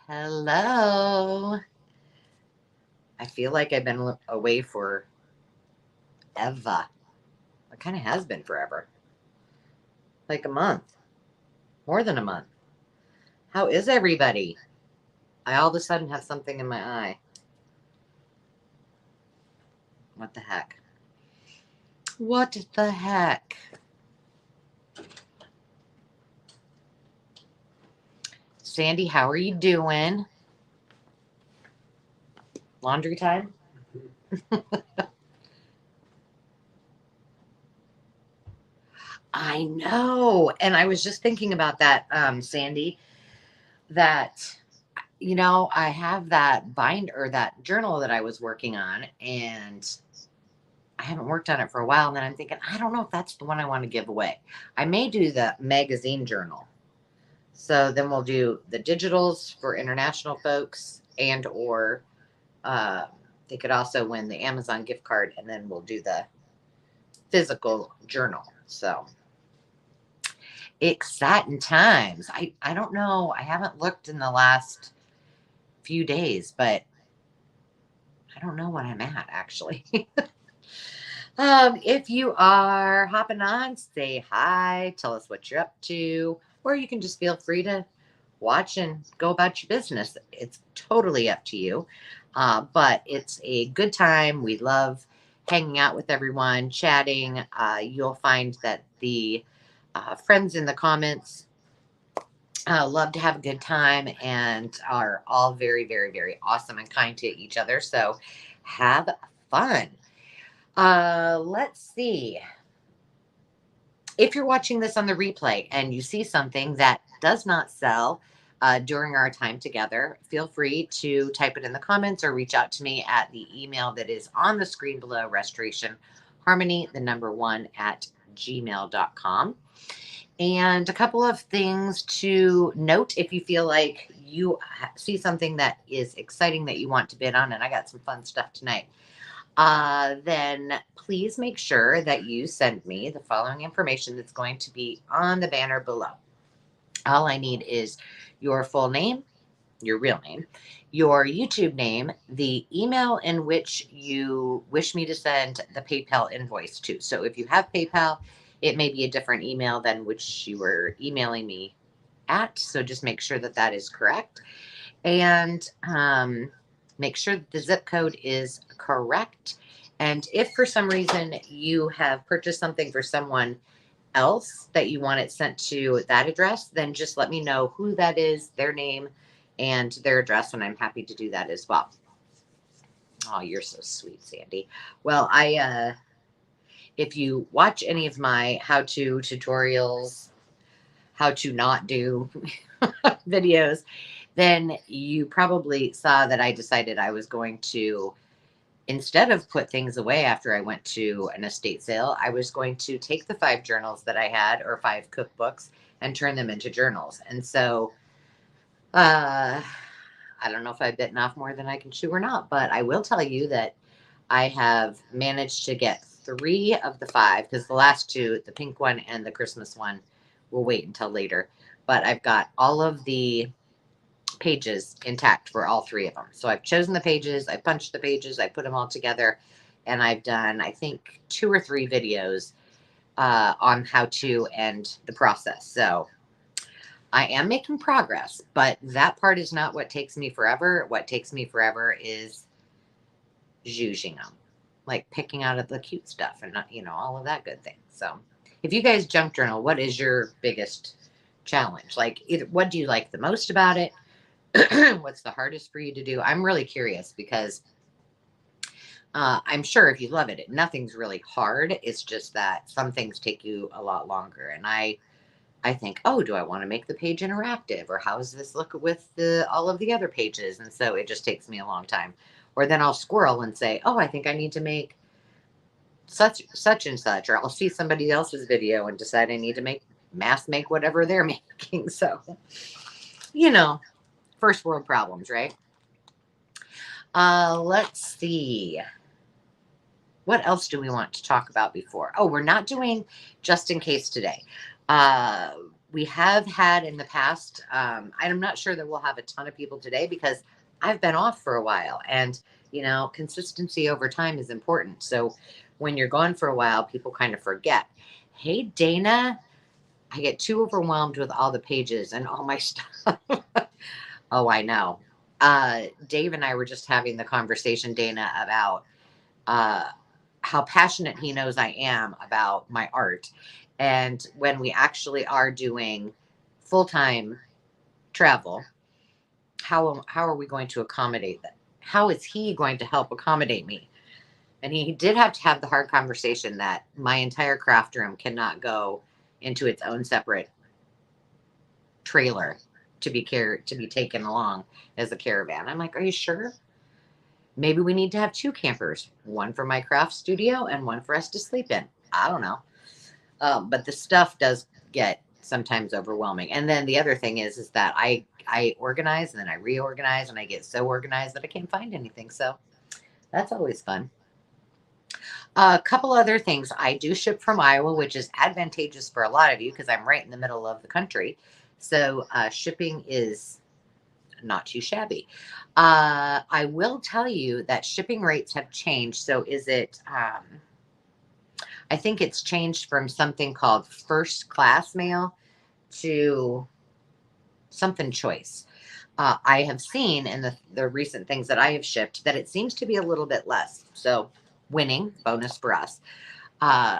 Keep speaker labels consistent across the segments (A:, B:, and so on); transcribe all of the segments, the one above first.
A: Hello. I feel like I've been away for ever. It kind of has been forever. Like a month. More than a month. How is everybody? I all of a sudden have something in my eye. What the heck? What the heck? Sandy, how are you doing? Laundry time? I know. And I was just thinking about that, Sandy, that I have that bind or that journal that I was working on, and I haven't worked on it for a while. And then I'm thinking, I don't know if that's the one I want to give away. I may do the magazine journal. So then we'll do the digitals for international folks, and or uh, they could also win the Amazon gift card, and then we'll do the physical journal. So exciting times. I don't know. I haven't looked in the last few days, but I don't know what I'm at actually. If you are hopping on, say hi, tell us what you're up to, or you can just feel free to watch and go about your business. It's totally up to you. But it's a good time. We love hanging out with everyone, chatting. You'll find that the friends in the comments love to have a good time and are all very, very, very awesome and kind to each other. So have fun. Let's see. If you're watching this on the replay and you see something that does not sell during our time together, feel free to type it in the comments or reach out to me at the email that is on the screen below, restoration harmony, the number one at gmail.com. And a couple of things to note if you feel like you see something that is exciting that you want to bid on, and I got some fun stuff tonight. Then please make sure that you send me the following information that's going to be on the banner below. All I need is your full name, your real name, your YouTube name, the email in which you wish me to send the PayPal invoice to. So if you have PayPal, it may be a different email than which you were emailing me at. So just make sure that that is correct. And make sure that the zip code is correct. And if for some reason you have purchased something for someone else that you want it sent to that address, then just let me know who that is, their name, and their address, and I'm happy to do that as well. Oh, you're so sweet, Sandy. Well, if you watch any of my how-to tutorials, how to not do videos, then you probably saw that I decided I was going to, instead of put things away after I went to an estate sale, I was going to take the 5 journals that I had, or 5 cookbooks, and turn them into journals. And so, I don't know if I've bitten off more than I can chew or not, but I will tell you that I have managed to get 3 of the 5, because the last 2, the pink one and the Christmas one, will wait until later. But I've got all of the pages intact for all 3 of them. So I've chosen the pages, I punched the pages, I put them all together, and I've done, I think, 2 or 3 videos on how to and the process. So I am making progress, but that part is not what takes me forever. What takes me forever is zhuzhing them, like picking out of the cute stuff and not, all of that good thing. So if you guys junk journal, what is your biggest challenge? Like, what do you like the most about it? What's the hardest for you to do? I'm really curious because I'm sure if you love it, nothing's really hard. It's just that some things take you a lot longer. And I think, oh, do I want to make the page interactive, or how does this look with all of the other pages? And so it just takes me a long time. Or then I'll squirrel and say, oh, I think I need to make such and such, or I'll see somebody else's video and decide I need to make whatever they're making. So, first world problems, right? Let's see. What else do we want to talk about before? Oh, we're not doing just in case today. We have had in the past, I'm not sure that we'll have a ton of people today because I've been off for a while. And, consistency over time is important. So when you're gone for a while, people kind of forget. Hey, Dana, I get too overwhelmed with all the pages and all my stuff. Oh, I know. Dave and I were just having the conversation, Dana, about uh, how passionate he knows I am about my art. And when we actually are doing full time travel, how are we going to accommodate that? How is he going to help accommodate me? And he did have to have the hard conversation that my entire craft room cannot go into its own separate trailer to be taken along as a caravan. I'm like, are you sure? Maybe we need to have two campers, one for my craft studio and one for us to sleep in. I don't know. But the stuff does get sometimes overwhelming. And then the other thing is that I organize and then I reorganize and I get so organized that I can't find anything. So that's always fun. A couple other things. I do ship from Iowa, which is advantageous for a lot of you because I'm right in the middle of the country. So shipping is not too shabby. I will tell you that shipping rates have changed. So is it? I think it's changed from something called first class mail to something choice. I have seen in the recent things that I have shipped that it seems to be a little bit less. So winning bonus for us. Uh,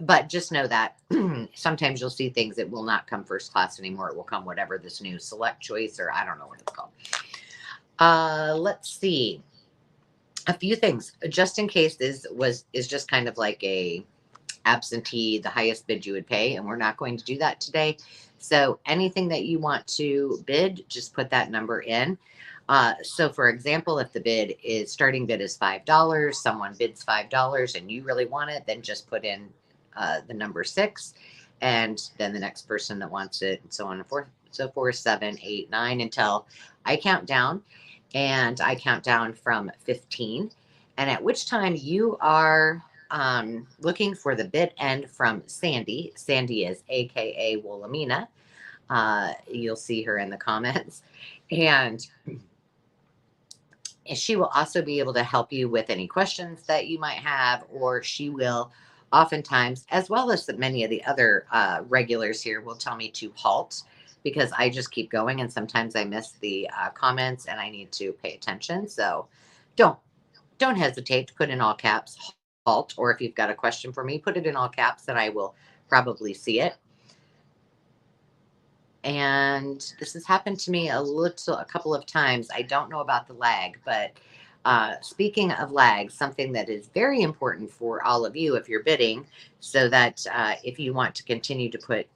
A: but just know that sometimes you'll see things that will not come first class anymore. It will come whatever this new select choice or I don't know what it's called. Let's see. A few things just in case this is just kind of like a absentee, the highest bid you would pay, and we're not going to do that today. So anything that you want to bid, just put that number in. So for example, if the starting bid is $5, someone bids $5 and you really want it, then just put in the number 6, and then the next person that wants it, and so on and forth. So 4, 7, 8, 9 until I count down, and I count down from 15, and at which time you are looking for the bid end from Sandy. Sandy is AKA Wilhelmina. You'll see her in the comments. And she will also be able to help you with any questions that you might have, or she will oftentimes, as well as many of the other regulars here, will tell me to halt because I just keep going and sometimes I miss the comments and I need to pay attention. So don't don't hesitate to put in all caps halt, or if you've got a question for me, put it in all caps and I will probably see it. And this has happened to me a couple of times. I don't know about the lag, but speaking of lag, something that is very important for all of you if you're bidding, so that if you want to continue to put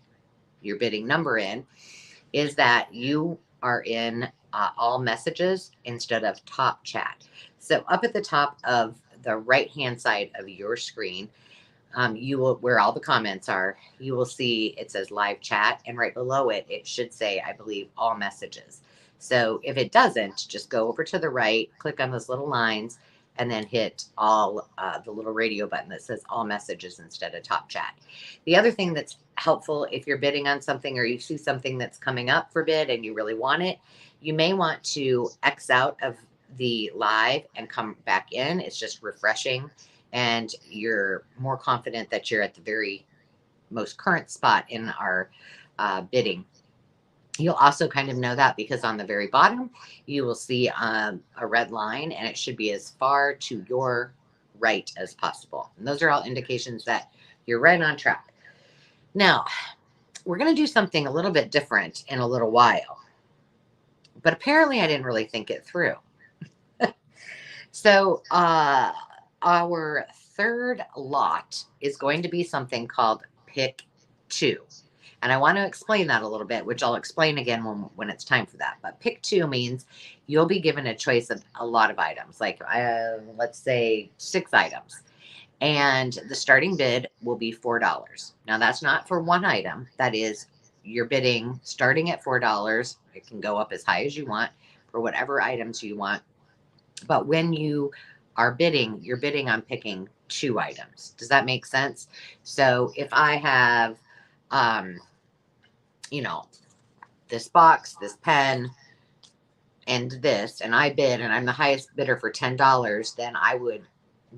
A: your bidding number in, is that you are in all messages instead of top chat. So up at the top of the right hand side of your screen, you will, where all the comments are, you will see it says live chat, and right below it, it should say, I believe, all messages. So if it doesn't, just go over to the right, click on those little lines, and then hit all the little radio button that says all messages instead of top chat. The other thing that's helpful if you're bidding on something or you see something that's coming up for bid and you really want it, you may want to X out of the live and come back in. It's just refreshing and you're more confident that you're at the very most current spot in our bidding. You'll also kind of know that because on the very bottom, you will see a red line and it should be as far to your right as possible. And those are all indications that you're right on track. Now, we're going to do something a little bit different in a little while, but apparently I didn't really think it through. So, our third lot is going to be something called pick 2. And I want to explain that a little bit, which I'll explain again when it's time for that. But pick 2 means you'll be given a choice of a lot of items, like let's say 6 items. And the starting bid will be $4. Now, that's not for one item. That is, you're bidding starting at $4. It can go up as high as you want for whatever items you want. But when you are bidding, you're bidding on picking 2 items. Does that make sense? So if I have, you know, this box, this pen, and this, and I bid and I'm the highest bidder for $10, then I would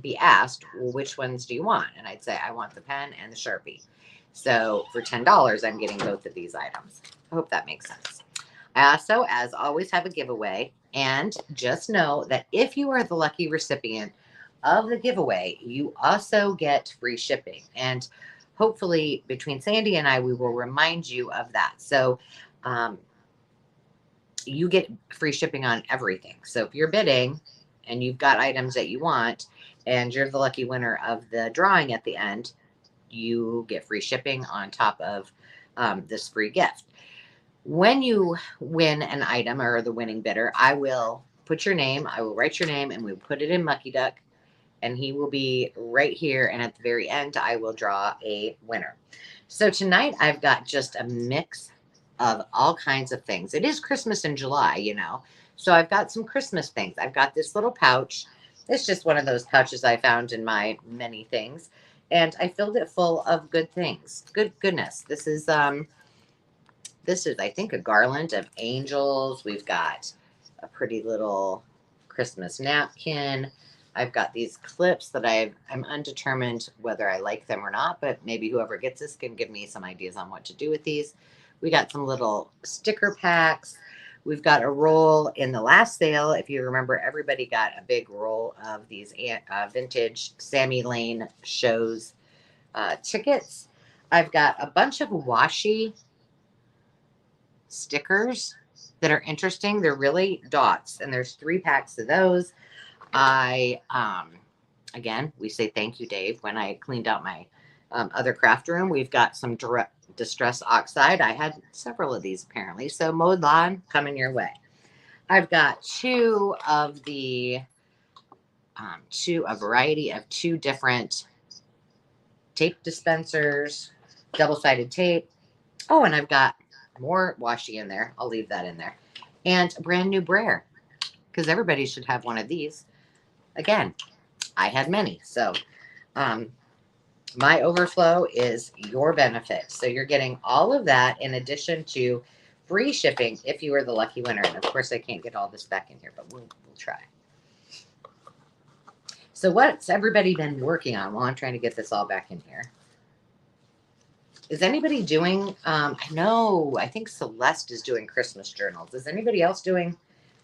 A: be asked, well, which ones do you want? And I'd say, I want the pen and the Sharpie. So for $10, I'm getting both of these items. I hope that makes sense. I also, as always, have a giveaway. And just know that if you are the lucky recipient of the giveaway, you also get free shipping. And hopefully, between Sandy and I, we will remind you of that. So, you get free shipping on everything. So if you're bidding and you've got items that you want and you're the lucky winner of the drawing at the end, you get free shipping on top of this free gift. When you win an item or the winning bidder, I will put your name, I will write your name, and we'll put it in Mucky Duck, and he will be right here. And at the very end, I will draw a winner. So tonight I've got just a mix of all kinds of things. It is Christmas in July, you know. So I've got some Christmas things. I've got this little pouch. It's just one of those pouches I found in my many things. And I filled it full of good things. Good goodness. This is I think a garland of angels. We've got a pretty little Christmas napkin. I've got these clips that I'm undetermined whether I like them or not, but maybe whoever gets this can give me some ideas on what to do with these. We got some little sticker packs. We've got a roll in the last sale. If you remember, everybody got a big roll of these vintage Sammy Lane shows tickets. I've got a bunch of washi stickers that are interesting. They're really dots, and there's 3 packs of those. I again, we say thank you, Dave. When I cleaned out my other craft room, we've got some distress oxide. I had several of these apparently, so mowed lawn coming your way. I've got a variety of 2 different tape dispensers, double-sided tape. Oh, and I've got more washi in there. I'll leave that in there. And a brand new brayer, because everybody should have one of these. Again, I had many. So my overflow is your benefit. So you're getting all of that in addition to free shipping if you are the lucky winner. And of course, I can't get all this back in here, but we'll try. So what's everybody been working on while I'm trying to get this all back in here? Is anybody doing, I think Celeste is doing Christmas journals. Is anybody else doing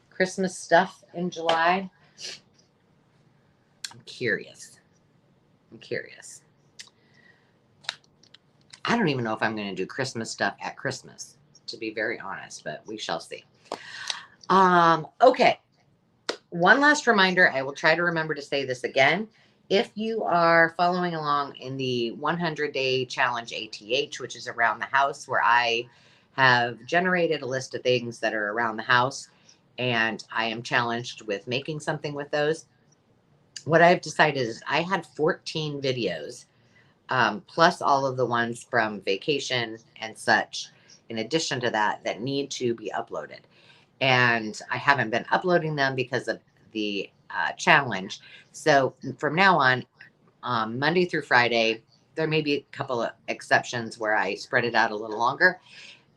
A: Christmas stuff in July? I'm curious. I don't even know if I'm going to do Christmas stuff at Christmas, to be very honest, but we shall see. Okay. One last reminder. I will try to remember to say this again. If you are following along in the 100-day challenge ATH, which is around the house, where I have generated a list of things that are around the house, and I am challenged with making something with those, what I've decided is I had 14 videos, plus all of the ones from vacation and such, in addition to that need to be uploaded. And I haven't been uploading them because of the challenge. So from now on, Monday through Friday, there may be a couple of exceptions where I spread it out a little longer.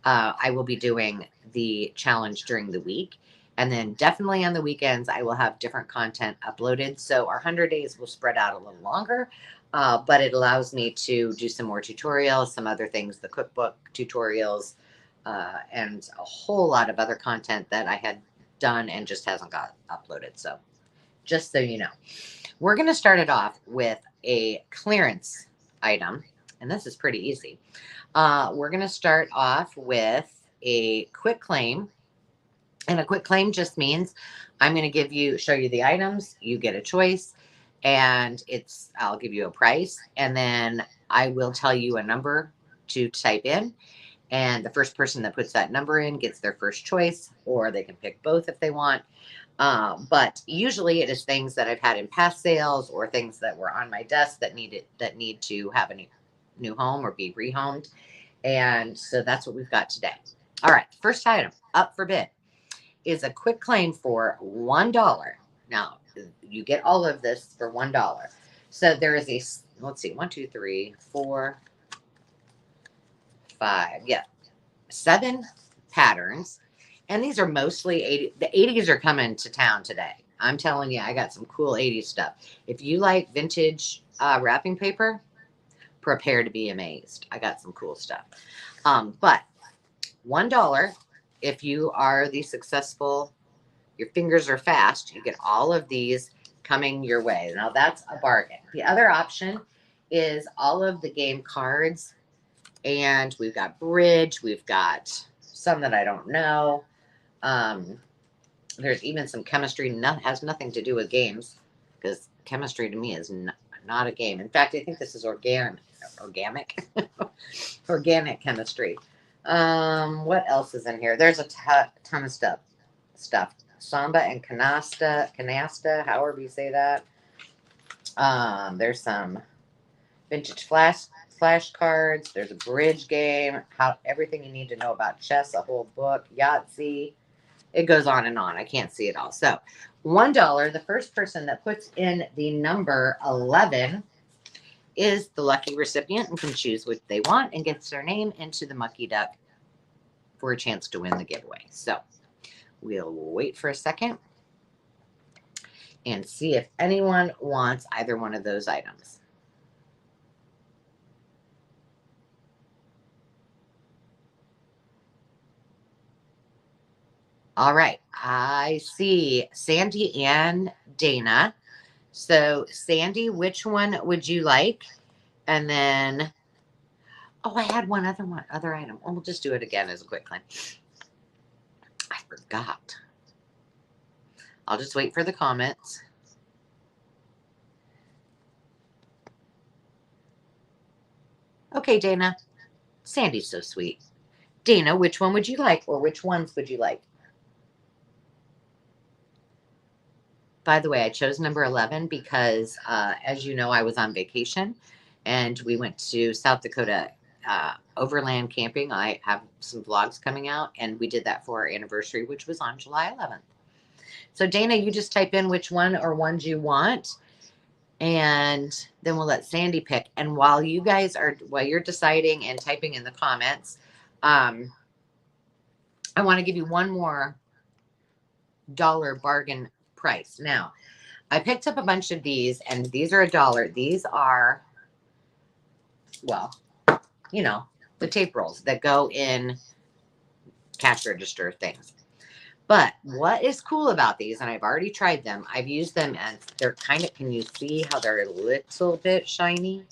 A: I will be doing the challenge during the week. And then definitely on the weekends, I will have different content uploaded. So our 100 days will spread out a little longer, but it allows me to do some more tutorials, some other things, the cookbook tutorials, and a whole lot of other content that I had done and just hasn't got uploaded. So just so you know, we're going to start it off with a clearance item, and this is pretty easy. We're going to start off with a quick claim. And a quick claim just means I'm going to show you the items, you get a choice, and I'll give you a price, and then I will tell you a number to type in. And the first person that puts that number in gets their first choice, or they can pick both if they want. But usually it is things that I've had in past sales or things that were on my desk that need to have a new home or be rehomed. And so that's what we've got today. All right, first item up for bid is a quick claim for $1. Now, you get all of this for $1. So there is let's see, 1, 2, 3, 4, 5. Yeah. 7 patterns. And these are mostly 80. The 80s are coming to town today. I'm telling you, I got some cool 80s stuff. If you like vintage wrapping paper, prepare to be amazed. I got some cool stuff. But $1 if you are the successful, your fingers are fast, you get all of these coming your way. Now that's a bargain. The other option is all of the game cards, and we've got bridge, we've got some that I don't know. There's even some chemistry, has nothing to do with games, because chemistry to me is not a game. In fact, I think this is organic, organic chemistry. What else is in here? There's a ton of stuff. Samba and canasta, however you say that. There's some vintage flashcards. There's a bridge game. Everything you need to know about chess, a whole book, Yahtzee. It goes on and on. I can't see it all. So, $1. The first person that puts in the number 11 is the lucky recipient and can choose what they want and gets their name into the Mucky Duck for a chance to win the giveaway. So, we'll wait for a second and see if anyone wants either one of those items. All right, I see Sandy and Dana. So, Sandy, which one would you like? And then, oh, I had one other item. Oh, we'll just do it again as a quick claim. I forgot. I'll just wait for the comments. Okay, Dana. Sandy's so sweet. Dana, which one would you like, or which ones would you like? By the way, I chose number 11 because, as you know, I was on vacation and we went to South Dakota overland camping. I have some vlogs coming out, and we did that for our anniversary, which was on July 11th. So, Dana, you just type in which one or ones you want, and then we'll let Sandy pick. And while you're deciding and typing in the comments, I want to give you one more dollar bargain price. Now, I picked up a bunch of these, and these are $1. These are, well, the tape rolls that go in cash register things. But what is cool about these, and I've already tried them, I've used them, and they're kind of, can you see how they're a little bit shiny?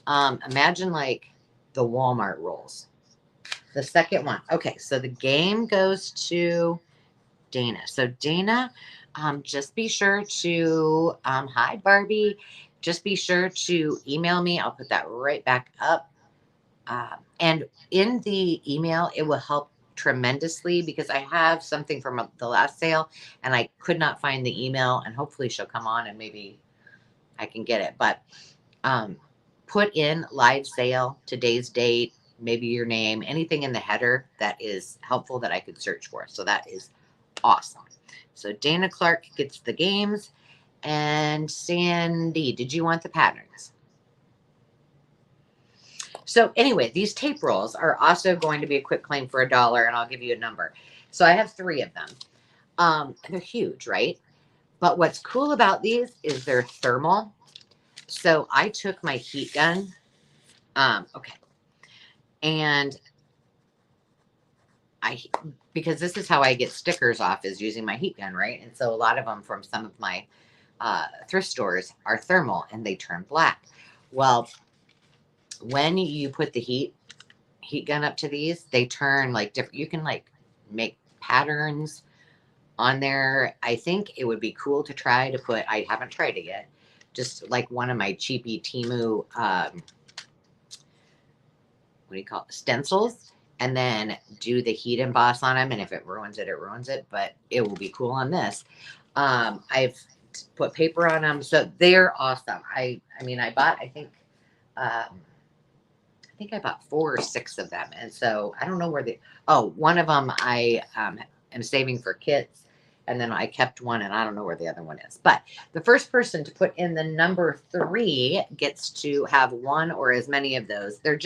A: Imagine like the Walmart rolls. The second one. Okay, so the game goes to Dana. So Dana, just be sure to, hi Barbie, just be sure to email me. I'll put that right back up. And in the email, it will help tremendously because I have something from the last sale and I could not find the email, and hopefully she'll come on and maybe I can get it. But put in live sale, today's date, maybe your name, anything in the header that is helpful that I could search for. So that is awesome. So Dana Clark gets the games. And Sandy, did you want the patterns? So anyway, these tape rolls are also going to be a quick claim for $1, and I'll give you a number. So I have 3 of them. They're huge, right? But what's cool about these is they're thermal. So I took my heat gun. Okay. And because this is how I get stickers off, is using my heat gun, right? And so a lot of them from some of my thrift stores are thermal and they turn black. Well, when you put the heat gun up to these, they turn like different. You can like make patterns on there. I think it would be cool to try to put, I haven't tried it yet, just like one of my cheapy Temu, what do you call it, stencils, and then do the heat emboss on them. And if it ruins it, it ruins it, but it will be cool on this. I've put paper on them. So they're awesome. I mean, I bought, I think I bought 4 or 6 of them. And so I don't know where one of them I am saving for kits. And then I kept one and I don't know where the other one is. But the first person to put in the number 3 gets to have one or as many of those. They're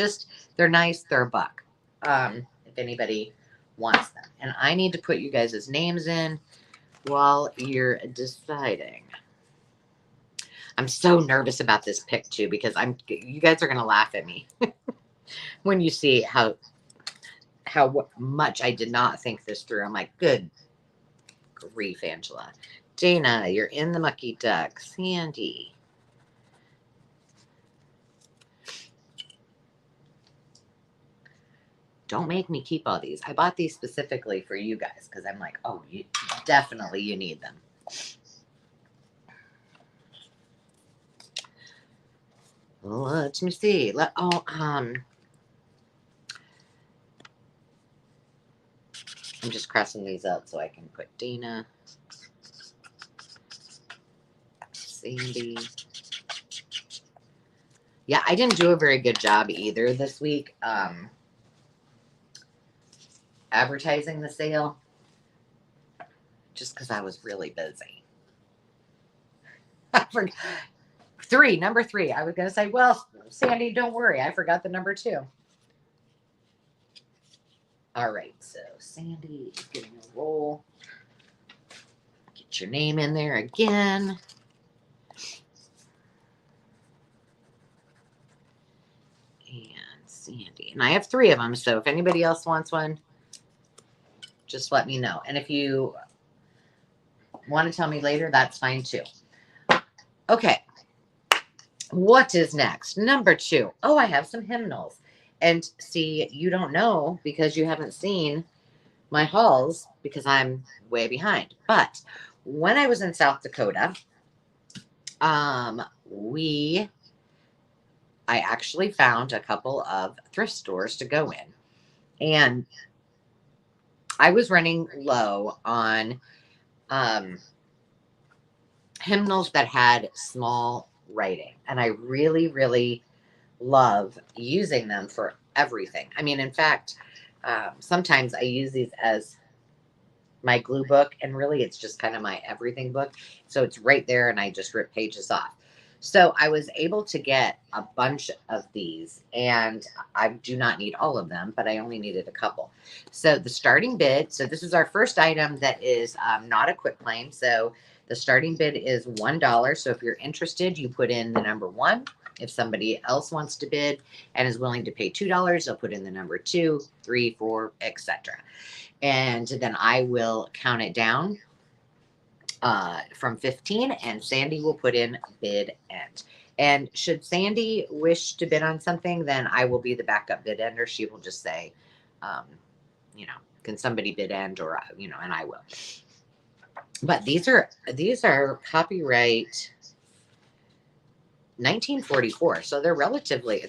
A: nice. They're $1. if anybody wants them. And I need to put you guys' names in while you're deciding. I'm so nervous about this pick too, because you guys are going to laugh at me when you see how much I did not think this through. I'm like, good grief, Angela. Dana, you're in the mucky duck. Sandy. Don't make me keep all these. I bought these specifically for you guys because I'm like, oh, you need them. Let me see. I'm just crossing these out so I can put Dana, Sandy. Yeah, I didn't do a very good job either this week advertising the sale, just because I was really busy. I forgot. Number 3. I was going to say, well, Sandy, don't worry. I forgot the number 2. All right, so Sandy is getting a roll. Get your name in there again. And Sandy. And I have 3 of them, so if anybody else wants one, just let me know. And if you want to tell me later, that's fine too. Okay. What is next? Number 2. Oh, I have some hymnals. And see, you don't know because you haven't seen my hauls because I'm way behind. But when I was in South Dakota, I actually found a couple of thrift stores to go in. And I was running low on hymnals that had small writing. And I really, really love using them for everything. I mean, in fact, sometimes I use these as my glue book, and really it's just kind of my everything book. So it's right there and I just rip pages off. So I was able to get a bunch of these, and I do not need all of them, but I only needed a couple. So the starting bid, so this is our first item that is not a quick claim. So the starting bid is $1. So if you're interested, you put in the number 1. If somebody else wants to bid and is willing to pay $2, they'll put in the number 2, 3, 4, etc. And then I will count it down from 15, and Sandy will put in bid end. And should Sandy wish to bid on something, then I will be the backup bid ender. She will just say, can somebody bid end, or and I will. But these are copyright 1944, so they're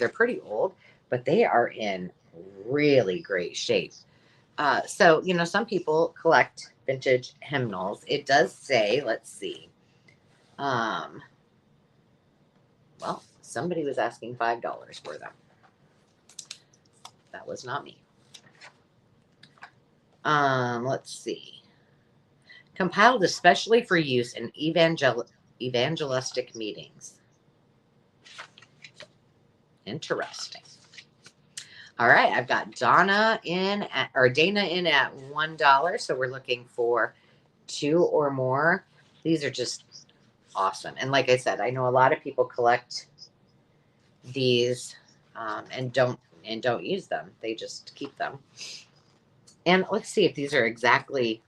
A: pretty old, but they are in really great shape. So some people collect vintage hymnals. It does say, let's see. Well, somebody was asking $5 for them. That was not me. Let's see. Compiled especially for use in evangelistic meetings. Interesting. All right, I've got Dana in at $1. So we're looking for 2 or more. These are just awesome. And like I said, I know a lot of people collect these and don't use them. They just keep them. And let's see if these are exactly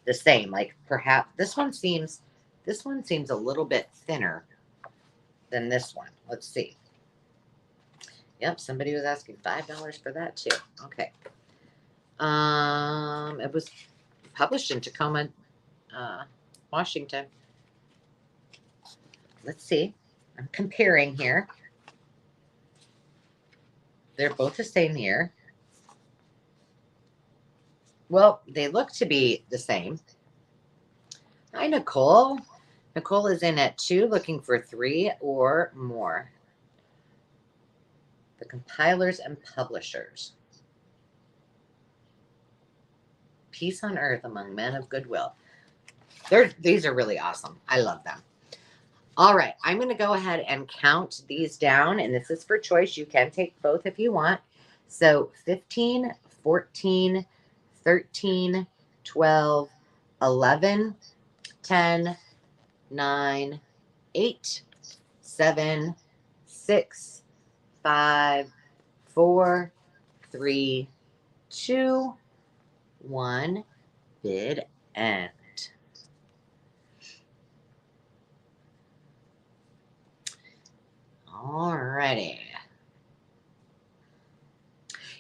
A: the same. Like perhaps this one seems a little bit thinner than this one. Let's see. Yep, somebody was asking $5 for that too. Okay. It was published in Tacoma, Washington. Let's see. I'm comparing here. They're both the same year. Well, they look to be the same. Hi, Nicole. Nicole is in at 2, looking for 3 or more. The compilers and publishers. Peace on earth among men of goodwill. These are really awesome. I love them. All right, I'm going to go ahead and count these down, and this is for choice. You can take both if you want. So 15 14, 13, 12, 11, 10, 9, 8, 7, 6, 5, 4, 3, 2, 1. Bid end. Alrighty.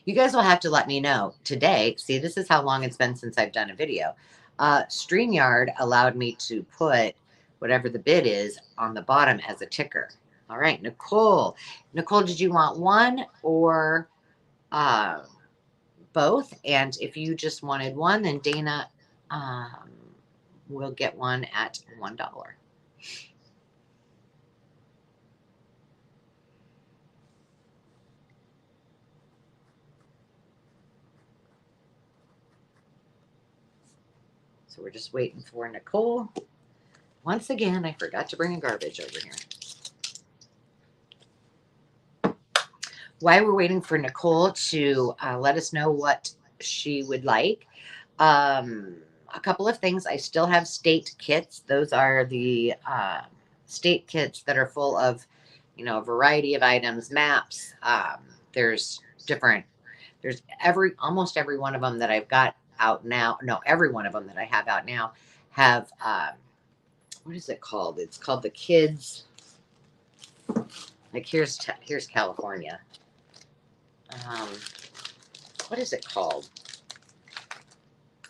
A: You guys will have to let me know today. See, this is how long it's been since I've done a video. StreamYard allowed me to put whatever the bid is on the bottom as a ticker. All right, Nicole. Nicole, did you want one or both? And if you just wanted one, then Dana will get one at $1. So we're just waiting for Nicole. Once again, I forgot to bring a garbage over here. While we're waiting for Nicole to let us know what she would like, a couple of things. I still have state kits. Those are the state kits that are full of, a variety of items, maps. There's almost every one of them that I've got out now. No, every one of them that I have out now have, what is it called? It's called the kids. Like here's California. What is it called?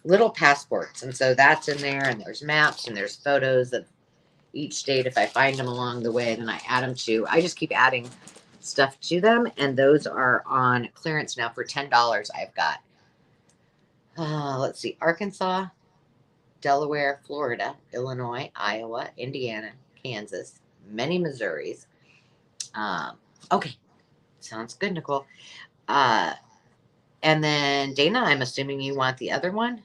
A: Little passports. And so that's in there, and there's maps and there's photos of each state. If I find them along the way, then I add them to. I just keep adding stuff to them, and those are on clearance now for $10. I've got, let's see, Arkansas, Delaware, Florida, Illinois, Iowa, Indiana, Kansas, many Missouris. Okay, sounds good, Nicole. And then Dana, I'm assuming you want the other one.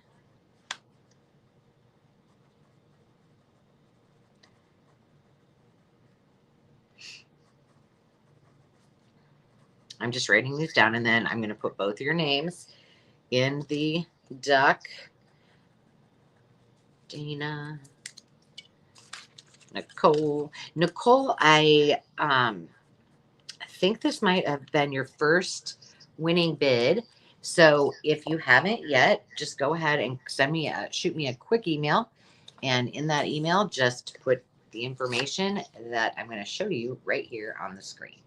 A: I'm just writing these down, and then I'm going to put both your names in the duck. Dana, Nicole. Nicole, I think this might have been your first winning bid. So if you haven't yet, just go ahead and shoot me a quick email. And in that email, just put the information that I'm going to show you right here on the screen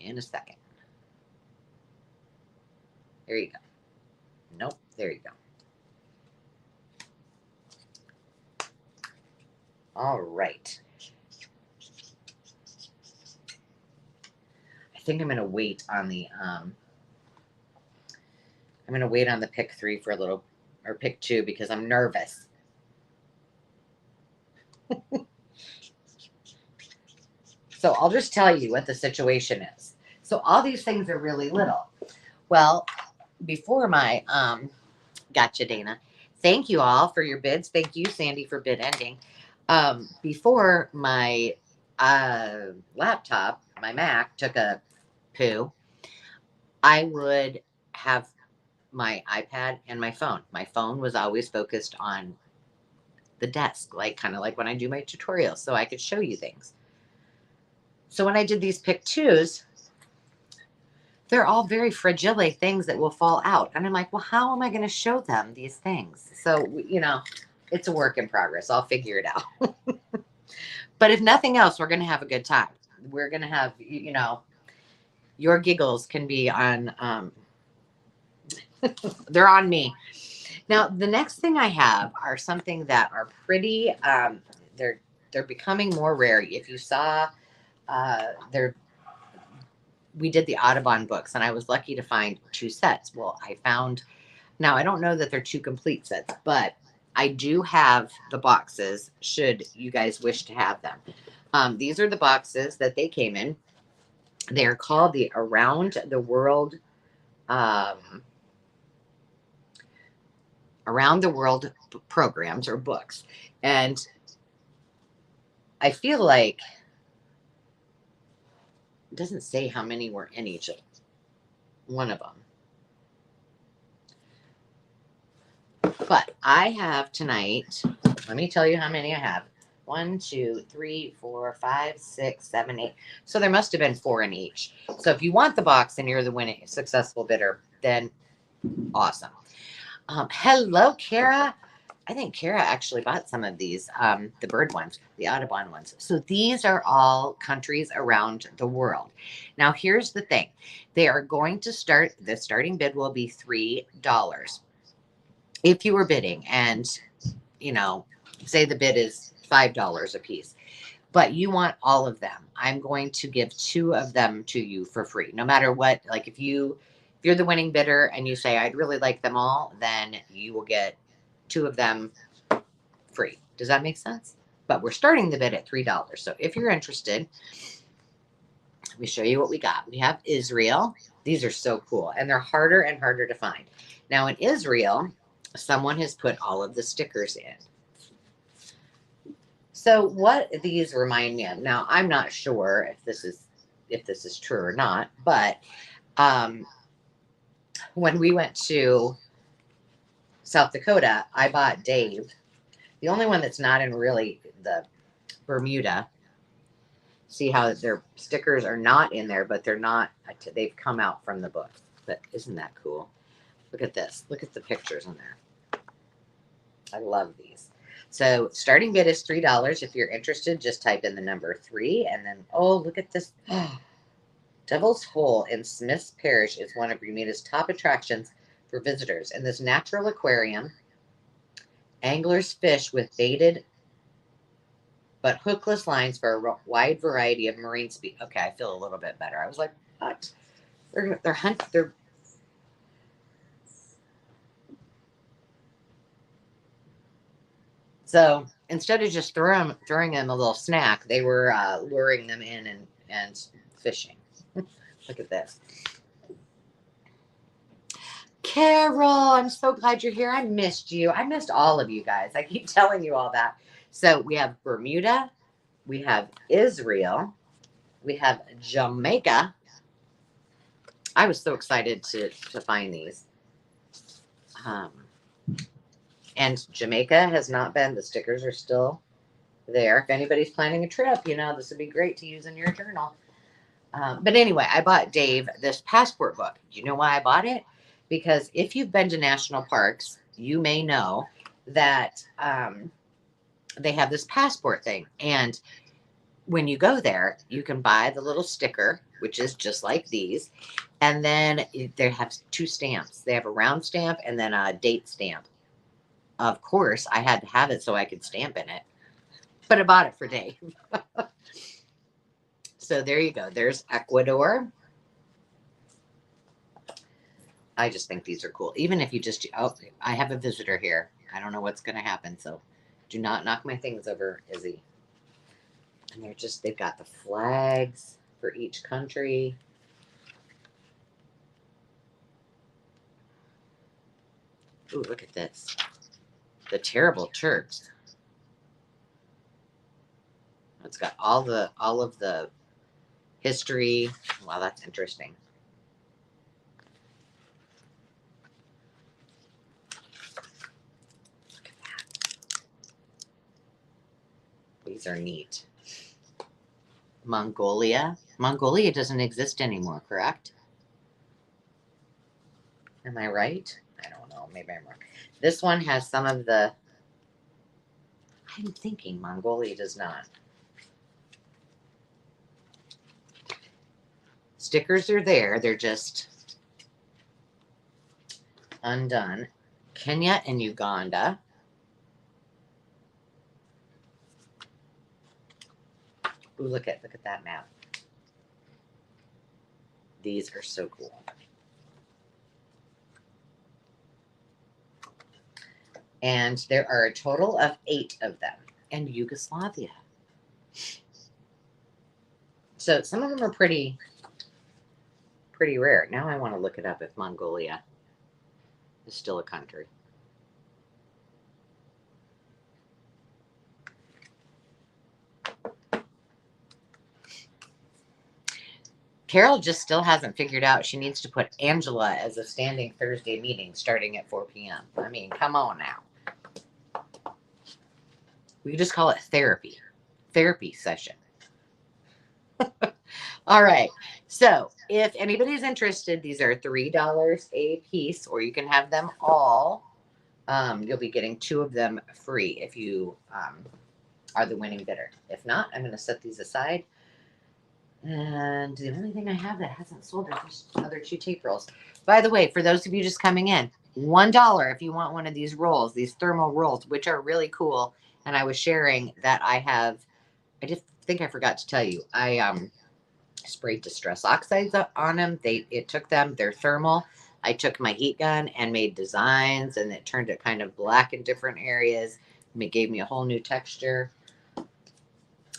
A: in a second. There you go. Nope, there you go. All right. I think I'm going to wait on the pick 3 for a little, or pick 2, because I'm nervous. So I'll just tell you what the situation is. So all these things are really little. Well, before my gotcha, Dana. Thank you all for your bids. Thank you, Sandy, for bid ending. Before my laptop, my Mac, took a poo, I would have my iPad and my phone. My phone was always focused on the desk, kind of like when I do my tutorials, so I could show you things. So when I did these pick 2s, they're all very fragile things that will fall out. And I'm like, well, how am I going to show them these things? So, it's a work in progress. I'll figure it out. But if nothing else, we're going to have a good time. We're going to have, your giggles can be on, they're on me. Now, the next thing I have are something that are pretty, they're becoming more rare. If you saw, we did the Audubon books, and I was lucky to find 2 sets. Well, now I don't know that they're 2 complete sets, but I do have the boxes should you guys wish to have them. These are the boxes that they came in. They're called the Around the World programs or books. And I feel like it doesn't say how many were in each one of them. But I have tonight, let me tell you how many I have. 1, 2, 3, 4, 5, 6, 7, 8. So there must have been 4 in each. So if you want the box and you're the winning successful bidder, then awesome. Hello, Kara. I think Kara actually bought some of these, the bird ones, the Audubon ones. So these are all countries around the world. Now, here's the thing. They are going to start, the starting bid will be $3. If you were bidding and, you know, say the bid is $5 a piece, but you want all of them, I'm going to give 2 of them to you for free. No matter what, like if you're the winning bidder and you say I'd really like them all, then you will get 2 of them free. Does that make sense? But we're starting the bid at $3. So if you're interested, let me show you what we got. We have Israel. These are so cool, and they're harder and harder to find. Now in Israel, someone has put all of the stickers in. So what these remind me of, now I'm not sure if this is true or not, but when we went to South Dakota, I bought Dave. The only one that's not in really the Bermuda. See how their stickers are not in there, but they've come out from the book. But isn't that cool? Look at this. Look at the pictures in there. I love these. So starting bid is $3. If you're interested, just type in the number 3 and then, oh, look at this. Devil's Hole in Smith's Parish is one of Bermuda's top attractions for visitors. In this natural aquarium, anglers fish with baited but hookless lines for a wide variety of marine species. Okay, I feel a little bit better. I was like, what? They're so instead of just throwing them a little snack, they were luring them in and fishing. Look at this. Carol, I'm so glad you're here. I missed you. I missed all of you guys. I keep telling you all that. So we have Bermuda, we have Israel, we have Jamaica. I was so excited to find these. Um, and Jamaica has not been, the stickers are still there. If anybody's planning a trip, this would be great to use in your journal. But anyway, I bought Dave this passport book. Do you know why I bought it? Because if you've been to national parks, you may know that they have this passport thing. And when you go there, you can buy the little sticker, which is just like these. And then they have 2 stamps. They have a round stamp and then a date stamp. Of course, I had to have it so I could stamp in it. But I bought it for Dave. So there you go. There's Ecuador. I just think these are cool. Even if you just, oh, I have a visitor here. I don't know what's going to happen. So do not knock my things over, Izzy. And they've got the flags for each country. Ooh, look at this. The Terrible Turks. It's got all of the history. Wow, that's interesting. Look at that. These are neat. Mongolia. Mongolia doesn't exist anymore, correct? Am I right? I don't know. Maybe I'm wrong. This one has some of the. I'm thinking Mongolia does not. Stickers are there. They're just undone. Kenya and Uganda. Ooh, look at that map. These are so cool. And there are a total of 8 of them. And Yugoslavia. So some of them are pretty rare. Now I want to look it up if Mongolia is still a country. Carol just still hasn't figured out she needs to put Angela as a standing Thursday meeting starting at 4 p.m. I mean, come on now. We could just call it therapy session. All right. So if anybody's interested, these are $3 a piece, or you can have them all. You'll be getting 2 of them free if you are the winning bidder. If not, I'm going to set these aside. And the only thing I have that hasn't sold are these other 2 tape rolls. By the way, for those of you just coming in, $1 if you want one of these rolls, these thermal rolls, which are really cool. And I was sharing that I just think I forgot to tell you, I sprayed distress oxides on them. It took them, they're thermal. I took my heat gun and made designs, and it turned it kind of black in different areas. It gave me a whole new texture.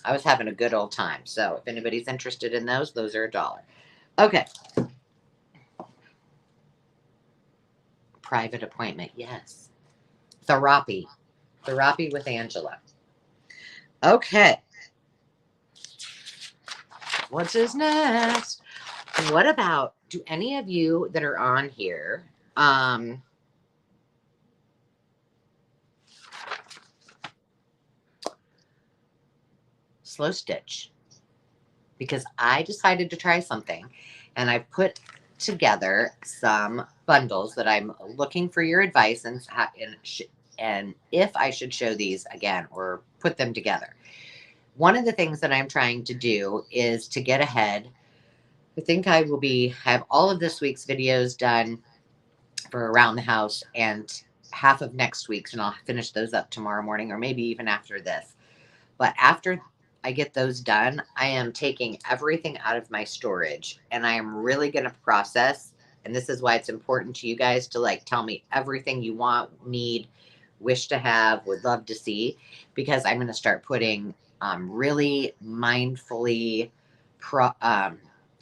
A: I was having a good old time. So if anybody's interested in those are $1. Okay. Private appointment, yes. Therapy with Angela. Okay. What's next? What about, do any of you that are on here, slow stitch? Because I decided to try something, and I put together some bundles that I'm looking for your advice and if I should show these again or put them together. One of the things that I'm trying to do is to get ahead. I think I will have all of this week's videos done for around the house and half of next week's, and I'll finish those up tomorrow morning or maybe even after this. But after I get those done, I am taking everything out of my storage, and I am really going to process. And this is why it's important to you guys to like tell me everything you want, need, wish to have, would love to see, because I'm going to start putting really mindfully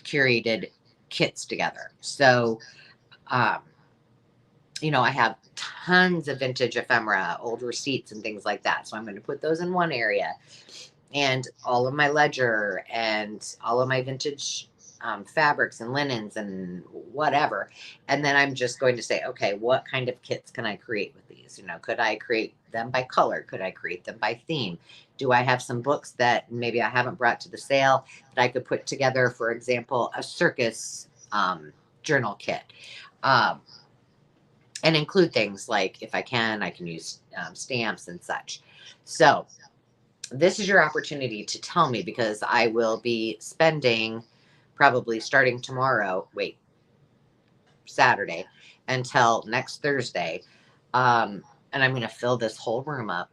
A: curated kits together. So, I have tons of vintage ephemera, old receipts, and things like that. So I'm going to put those in one area, and all of my ledger and all of my vintage fabrics and linens and whatever. And then I'm just going to say, okay, what kind of kits can I create with these? Could I create them by color? Could I create them by theme? Do I have some books that maybe I haven't brought to the sale that I could put together, for example, a circus journal kit? And include things like, if I can use stamps and such. So this is your opportunity to tell me, because I will be spending probably starting Saturday until next Thursday. And I'm going to fill this whole room up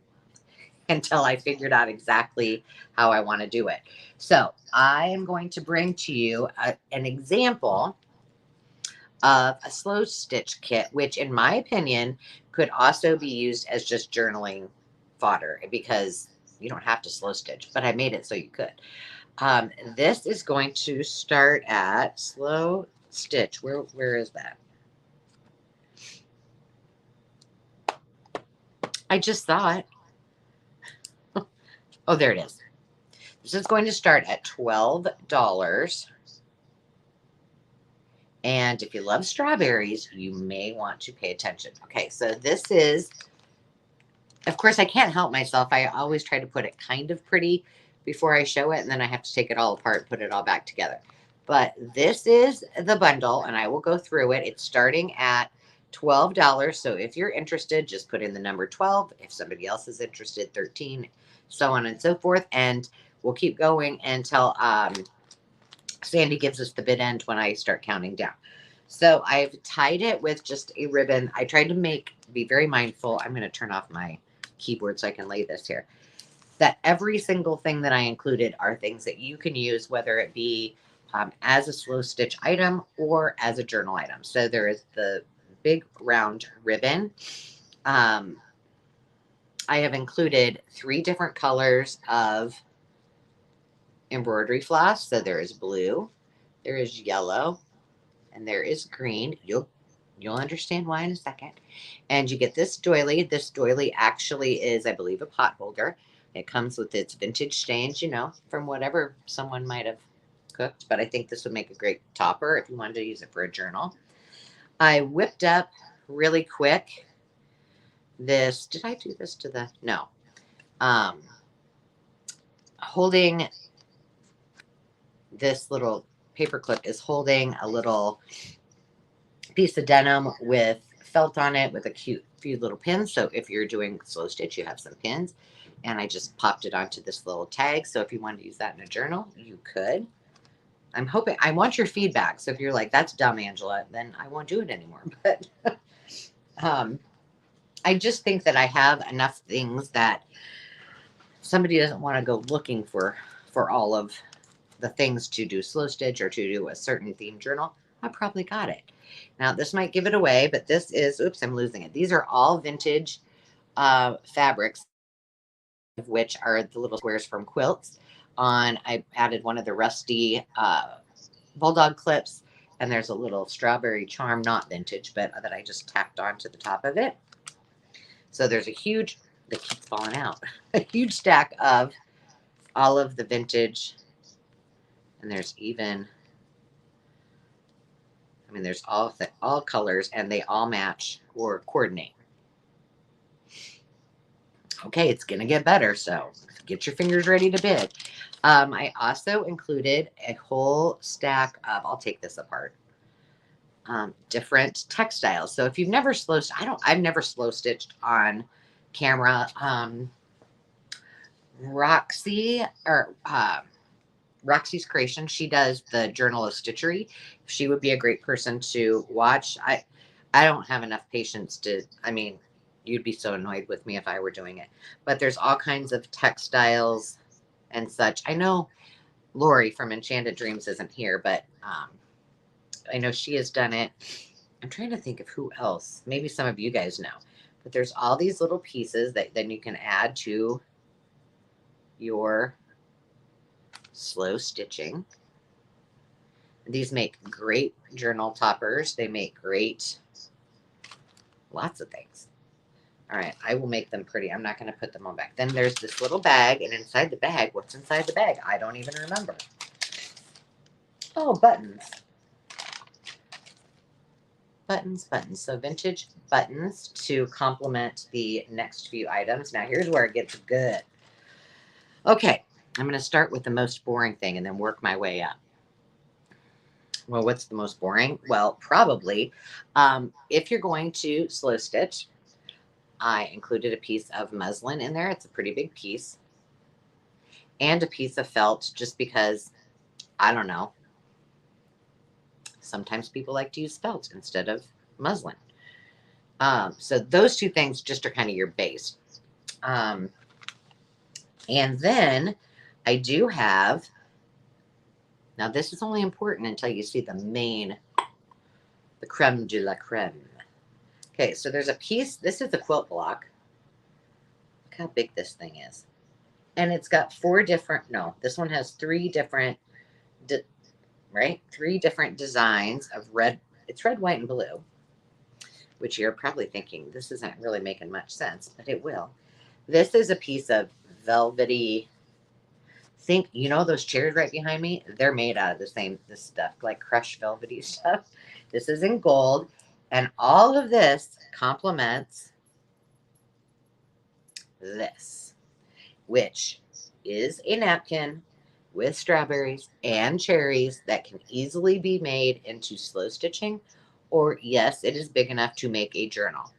A: until I figured out exactly how I want to do it. So I am going to bring to you an example of a slow stitch kit, which in my opinion could also be used as just journaling fodder, because you don't have to slow stitch, but I made it so you could. This is going to start at slow stitch. Where is that? I just saw it. Oh, there it is. This is going to start at $12. And if you love strawberries, you may want to pay attention. Okay, so this is, of course, I can't help myself. I always try to put it kind of pretty before I show it, and then I have to take it all apart, put it all back together. But this is the bundle, and I will go through it. It's starting at $12. So if you're interested, just put in the number 12. If somebody else is interested, 13, so on and so forth. And we'll keep going until Sandy gives us the bid end when I start counting down. So I've tied it with just a ribbon. I tried to be very mindful. I'm going to turn off my keyboard so I can lay this here. That every single thing that I included are things that you can use, whether it be as a slow stitch item or as a journal item. So there is the big round ribbon. I have included 3 different colors of embroidery floss. So there is blue, there is yellow, and there is green. You'll understand why in a second. And you get this doily. This doily actually is, I believe, a pot holder. It comes with its vintage stains, from whatever someone might have cooked, but I think this would make a great topper if you wanted to use it for a journal. I whipped up really quick this. Did I do this to the? No. Um, Holding this little paperclip is holding a little piece of denim with felt on it with a cute few little pins. So if you're doing slow stitch, you have some pins. And I just popped it onto this little tag. So if you wanted to use that in a journal, you could. I'm hoping, I want your feedback. So if you're like, that's dumb, Angela, then I won't do it anymore. But I just think that I have enough things that somebody doesn't want to go looking for all of the things to do slow stitch or to do a certain theme journal. I probably got it. Now this might give it away, but this is, oops, I'm losing it. These are all vintage fabrics, of which are the little squares from quilts. I added one of the rusty bulldog clips, and there's a little strawberry charm, not vintage, but that I just tacked onto the top of it. So there's a huge, they keep falling out, a huge stack of all of the vintage, and there's even, I mean, there's all colors, and they all match or coordinate. Okay, it's going to get better, so get your fingers ready to bid. I also included a whole stack of, I'll take this apart, different textiles. So if you've never I've never slow stitched on camera. Roxy's Creation, she does the Journal of Stitchery. She would be a great person to watch. I don't have enough patience to, I mean, you'd be so annoyed with me if I were doing it. But there's all kinds of textiles and such. I know Lori from Enchanted Dreams isn't here, but I know she has done it. I'm trying to think of who else. Maybe some of you guys know. But there's all these little pieces that then you can add to your slow stitching. These make great journal toppers. They make great lots of things. All right, I will make them pretty. I'm not going to put them on back. Then there's this little bag, and inside the bag, what's inside the bag? I don't even remember. Oh, buttons. Buttons. So vintage buttons to complement the next few items. Now here's where it gets good. Okay, I'm going to start with the most boring thing and then work my way up. Well, what's the most boring? Well, probably if you're going to slow stitch, I included a piece of muslin in there. It's a pretty big piece. And a piece of felt, just because, I don't know, sometimes people like to use felt instead of muslin. So those two things just are kind of your base. And then I do have, now this is only important until you see the creme de la creme. Okay, so there's a piece, this is a quilt block. Look how big this thing is. And it's got this one has three different designs of red. It's red, white, and blue, which you're probably thinking, this isn't really making much sense, but it will. This is a piece of velvety, those chairs right behind me? They're made out of this stuff, like crushed velvety stuff. This is in gold, and all of this complements this, which is a napkin with strawberries and cherries that can easily be made into slow stitching, or yes, it is big enough to make a journal.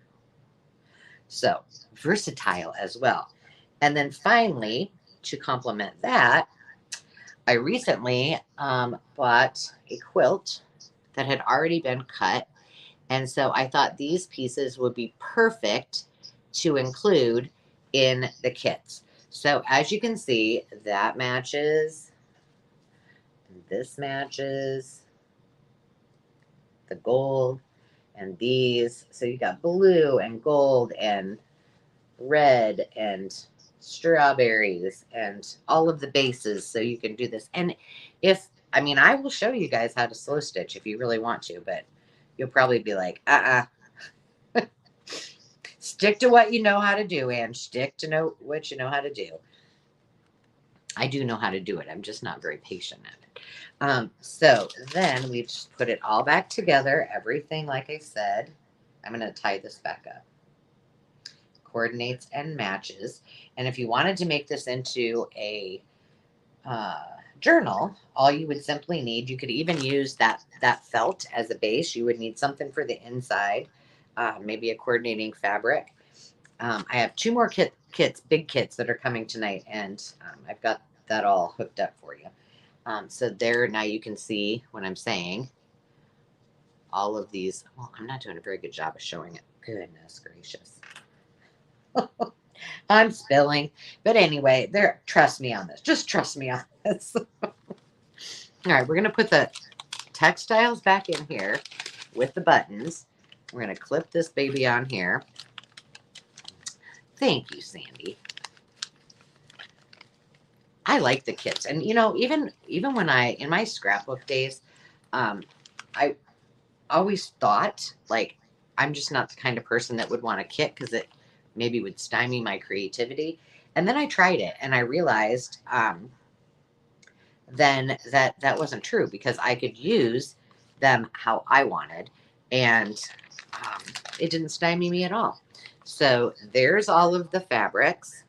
A: So versatile as well. And then finally, to complement that, I recently bought a quilt that had already been cut. And so I thought these pieces would be perfect to include in the kits. So as you can see, that matches, and this matches the gold and these. So you got blue and gold and red and strawberries and all of the bases, so you can do this. And I will show you guys how to slow stitch if you really want to, but you'll probably be like, stick to what you know how to do, and stick to what you know how to do. I do know how to do it. I'm just not very patient at it. So then we just put it all back together. Everything, like I said, I'm going to tie this back up. Coordinates and matches. And if you wanted to make this into a uh, journal, all you would simply need, you could even use that felt as a base. You would need something for the inside, maybe a coordinating fabric. I have two more big kits that are coming tonight, and I've got that all hooked up for you. So there, now you can see what I'm saying. All of these. Well, I'm not doing a very good job of showing it. Goodness gracious. I'm spilling. But anyway, there, trust me on this. Just trust me on this. All right, we're going to put the textiles back in here with the buttons. We're going to clip this baby on here. Thank you, Sandy. I like the kits. And you know, even when in my scrapbook days, I always thought like I'm just not the kind of person that would want a kit because it maybe would stymie my creativity. And then I tried it and I realized then that wasn't true because I could use them how I wanted, and it didn't stymie me at all. So there's all of the fabrics.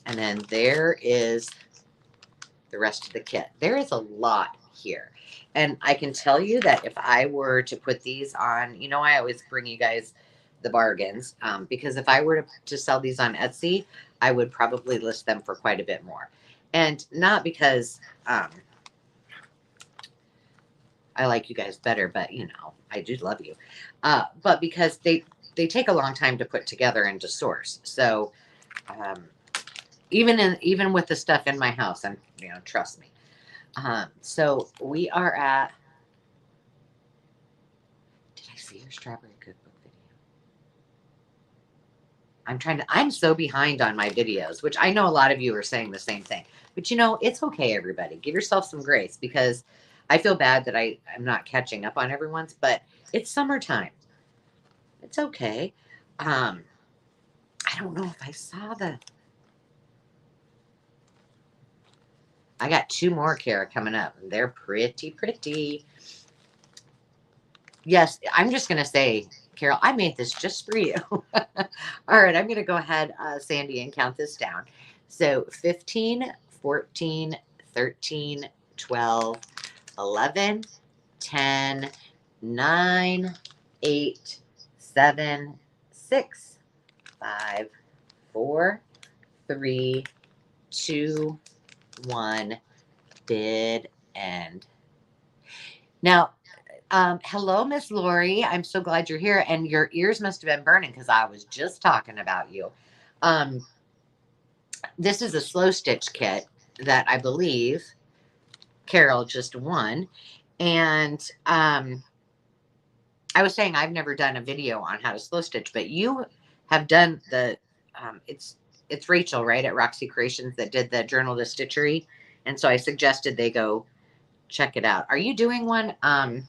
A: And then there is the rest of the kit. There is a lot here. And I can tell you that if I were to put these on, you know, I always bring you guys the bargains because if I were to sell these on Etsy, I would probably list them for quite a bit more. And not because I like you guys better, but you know, I do love you. But because they take a long time to put together and to source. So even with the stuff in my house, and you know, trust me. So we are at. Did I see your strawberry cookbook video? I'm so behind on my videos, which I know a lot of you are saying the same thing. But you know, it's okay, everybody. Give yourself some grace because I feel bad that I'm not catching up on everyone's, but it's summertime. It's okay. I don't know if I saw I got two more, Kara, coming up. They're pretty. Yes, I'm just going to say, Carol, I made this just for you. All right, I'm going to go ahead, Sandy, and count this down. So 15, 14, 13, 12, 11, 10, 9, 8, 7, 6, 5, 4, 3, 2, 1, did end. Now, hello, Miss Lori. I'm so glad you're here. And your ears must have been burning because I was just talking about you. This is a slow stitch kit that I believe Carol just won. And I was saying I've never done a video on how to slow stitch, but you have done it's Rachel, right, at Roxy Creations that did the Journal to Stitchery. And so I suggested they go check it out. Are you doing one? Are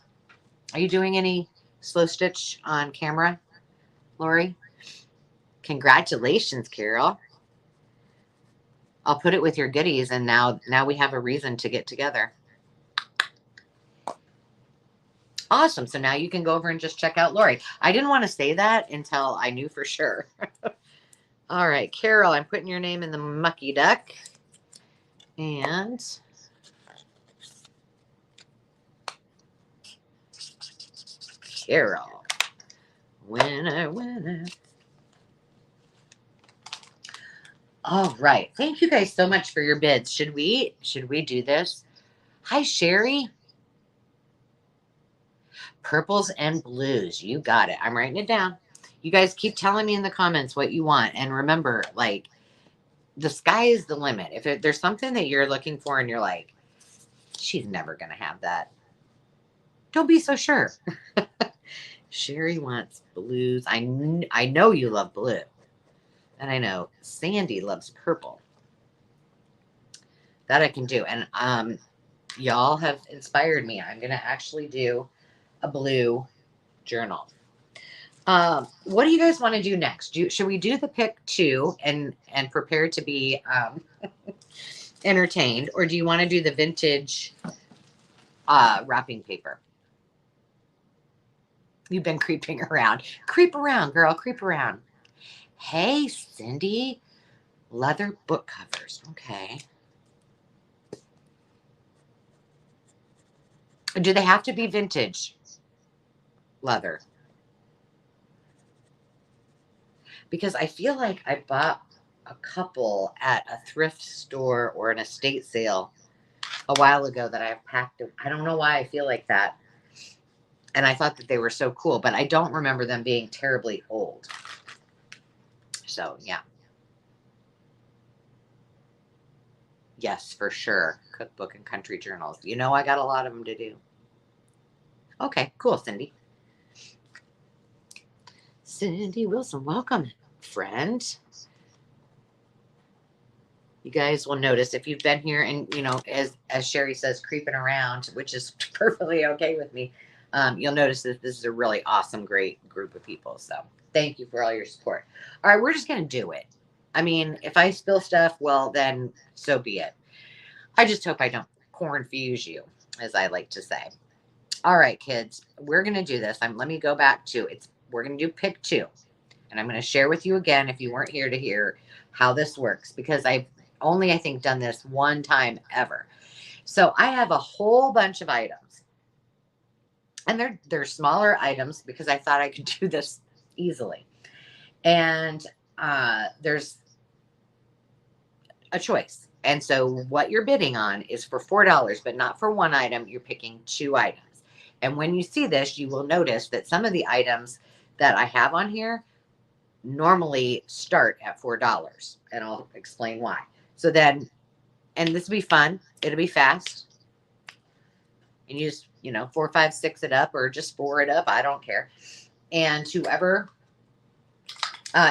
A: you doing any slow stitch on camera, Lori? Congratulations, Carol. I'll put it with your goodies, and now we have a reason to get together. Awesome. So now you can go over and just check out Lori. I didn't want to say that until I knew for sure. All right, Carol, I'm putting your name in the mucky duck. And Carol. Winner. All right. Thank you guys so much for your bids. Should we do this? Hi, Sherry. Purples and blues. You got it. I'm writing it down. You guys keep telling me in the comments what you want. And remember, like, the sky is the limit. If there's something that you're looking for and you're like, she's never going to have that, don't be so sure. Sherry wants blues. I know you love blue. And I know Sandy loves purple. That I can do. And y'all have inspired me. I'm going to actually do a blue journal. What do you guys want to do next? Should we do the pick 2 and prepare to be entertained, or do you want to do the vintage wrapping paper? You've been creeping around. Creep around, girl. Creep around. Hey, Cindy. Leather book covers. Okay. Do they have to be vintage leather? Because I feel like I bought a couple at a thrift store or an estate sale a while ago that I've packed. I don't know why I feel like that. And I thought that they were so cool, but I don't remember them being terribly old. So, yeah. Yes, for sure. Cookbook and country journals. You know, I got a lot of them to do. Okay, cool, Cindy. Cindy Wilson, welcome, friend. You guys will notice if you've been here and, you know, as Sherry says, creeping around, which is perfectly okay with me, you'll notice that this is a really awesome, great group of people. So thank you for all your support. All right, we're just going to do it. I mean, if I spill stuff, well, then so be it. I just hope I don't confuse you, as I like to say. All right, kids, we're going to do this. Let me go back to it's. We're going to do pick 2. And I'm going to share with you again, if you weren't here to hear how this works, because I've only, I think, done this one time ever. So I have a whole bunch of items, and they're smaller items because I thought I could do this easily. And there's a choice. And so what you're bidding on is for $4, but not for one item. You're picking 2 items. And when you see this, you will notice that some of the items that I have on here normally start at $4, and I'll explain why. So then, and this will be fun. It'll be fast. And you just, 4, 5, 6 it up, or just 4 it up. I don't care. And whoever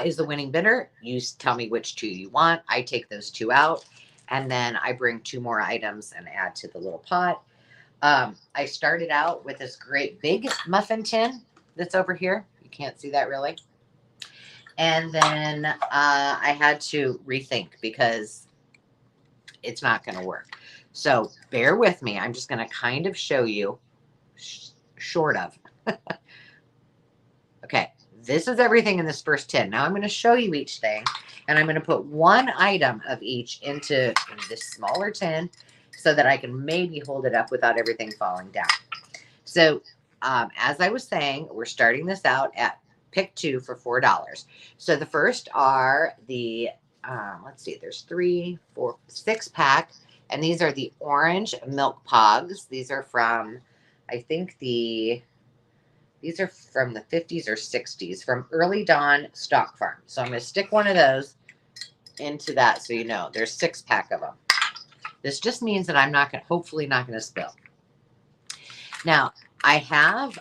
A: is the winning bidder, you tell me which 2 you want. I take those 2 out, and then I bring 2 more items and add to the little pot. I started out with this great big muffin tin that's over here. You can't see that really. And then I had to rethink because it's not going to work. So bear with me. I'm just going to kind of show you short of. Okay, this is everything in this first tin. Now I'm going to show you each thing, and I'm going to put one item of each into this smaller tin so that I can maybe hold it up without everything falling down. So as I was saying, we're starting this out at pick 2 for $4. So the first are the, let's see, there's 3, 4, 6 pack. And these are the orange milk pogs. These are from, I think these are from the 50s or 60s from Early Dawn Stock Farm. So I'm going to stick one of those into that so you know. There's 6 pack of them. This just means that I'm not going to, hopefully not going to spill. Now, I have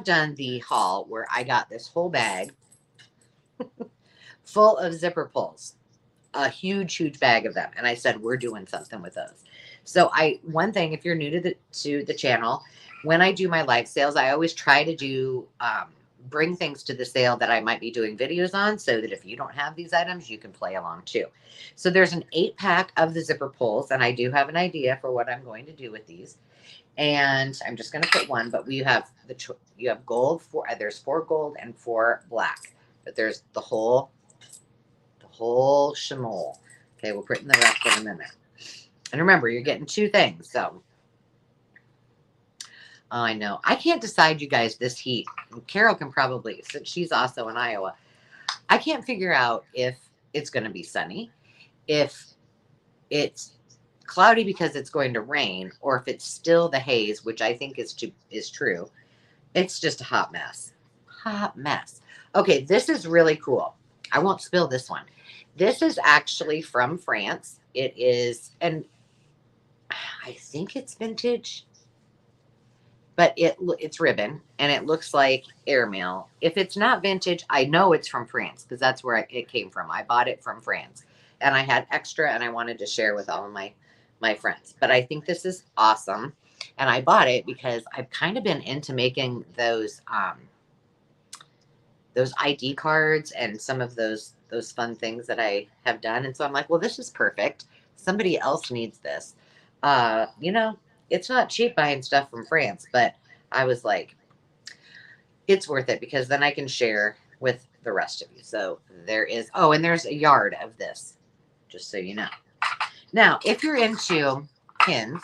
A: done the haul where I got this whole bag full of zipper pulls, a huge bag of them. And I said, we're doing something with those. So one thing, if you're new to the channel, when I do my live sales, I always try to do, bring things to the sale that I might be doing videos on so that if you don't have these items, you can play along too. So there's an 8 pack of the zipper pulls, and I do have an idea for what I'm going to do with these. And I'm just going to put one, but you have gold, there's 4 gold and 4 black, but there's the whole shamole. Okay, we'll put in the rest in a minute. And remember, you're getting 2 things. So, oh, I know. I can't decide, you guys, this heat. Carol can probably, since she's also in Iowa. I can't figure out if it's going to be sunny, if it's cloudy because it's going to rain, or if it's still the haze, which I think is true. It's just a hot mess. Hot mess. Okay, this is really cool. I won't spill this one. This is actually from France. It is, and I think it's vintage, but it's ribbon, and it looks like airmail. If it's not vintage, I know it's from France because that's where it came from. I bought it from France, and I had extra, and I wanted to share with all of my friends. But I think this is awesome, and I bought it because I've kind of been into making those those ID cards and some of those fun things that I have done. And so I'm like, well, this is perfect. Somebody else needs this. You know, it's not cheap buying stuff from France, but I was like, it's worth it because then I can share with the rest of you. So there is, oh, and there's a yard of this, just so you know. Now, if you're into pins,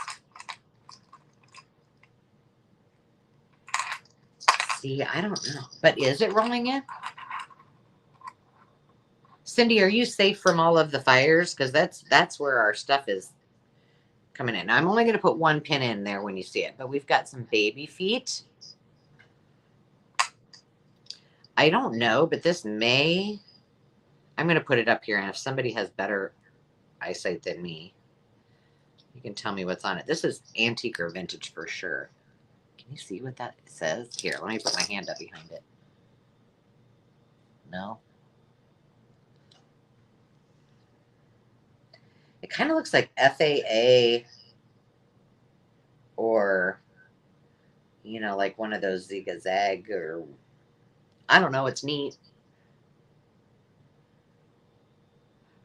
A: see, I don't know, but is it rolling in? Cindy, are you safe from all of the fires? Because that's where our stuff is coming in. Now, I'm only going to put one pin in there when you see it, but we've got some baby feet. I don't know, but this may, I'm going to put it up here, and if somebody has better eyesight than me, you can tell me what's on it. This is antique or vintage for sure. Can you see what that says? Here, let me put my hand up behind it. No? It kind of looks like FAA or, you know, like one of those zigzag or, I don't know. It's neat.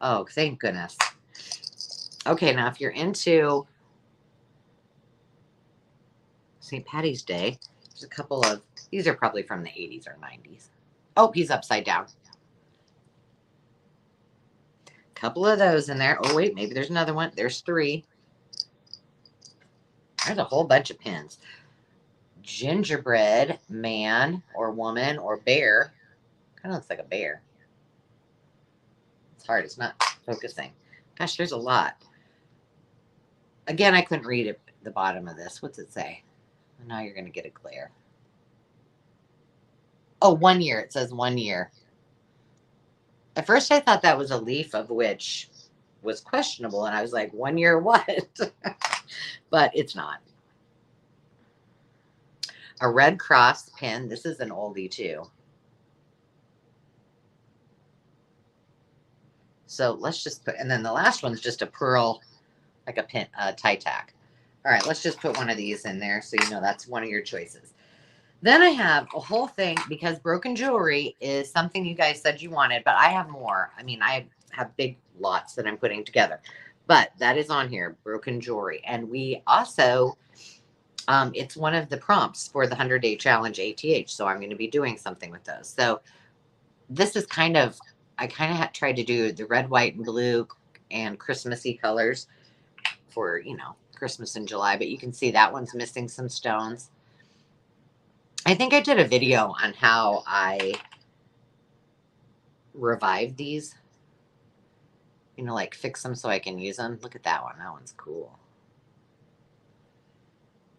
A: Oh, thank goodness. Okay, now if you're into St. Patty's Day, there's a couple of, these are probably from the 80s or 90s. Oh, he's upside down. Couple of those in there. Oh, wait, maybe there's another one. There's 3. There's a whole bunch of pins. Gingerbread man or woman or bear. Kind of looks like a bear. It's hard. It's not focusing. Gosh, there's a lot. Again, I couldn't read it, the bottom of this. What's it say? Now you're going to get a glare. Oh, 1 year. It says 1 year. At first, I thought that was a leaf, of which was questionable. And I was like, 1 year what? But it's not. A Red Cross pin. This is an oldie, too. So let's just put, and then the last one's just a pearl, like a pin, tie tack. All right, let's just put one of these in there so you know that's one of your choices. Then I have a whole thing because broken jewelry is something you guys said you wanted, but I have more. I mean, I have big lots that I'm putting together, but that is on here, broken jewelry. And we also, it's one of the prompts for the 100-day challenge ATH. So I'm going to be doing something with those. So this is kind of, I kind of tried to do the red, white, and blue and Christmassy colors for, you know, Christmas in July, but you can see that one's missing some stones. I think I did a video on how I revived these, you know, like fix them so I can use them. Look at that one. That one's cool.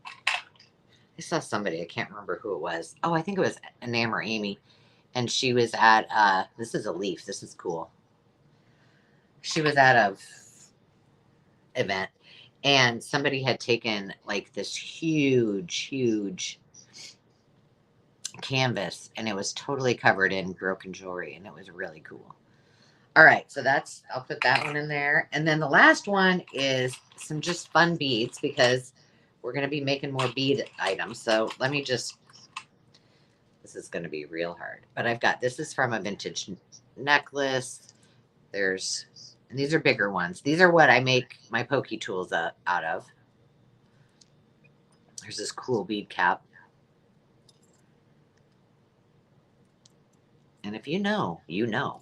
A: I saw somebody, I can't remember who it was. Oh, I think it was Anam or Amy. And she was at, this is a leaf. This is cool. She was at a event and somebody had taken like this huge canvas and it was totally covered in broken jewelry and it was really cool. All right, so that's, I'll put that one in there. And then the last one is some just fun beads because we're going to be making more bead items. So let me just, this is going to be real hard, but I've got, this is from a vintage necklace. There's, and these are bigger ones. These are what I make my pokey tools out of. There's this cool bead cap. And if you know, you know.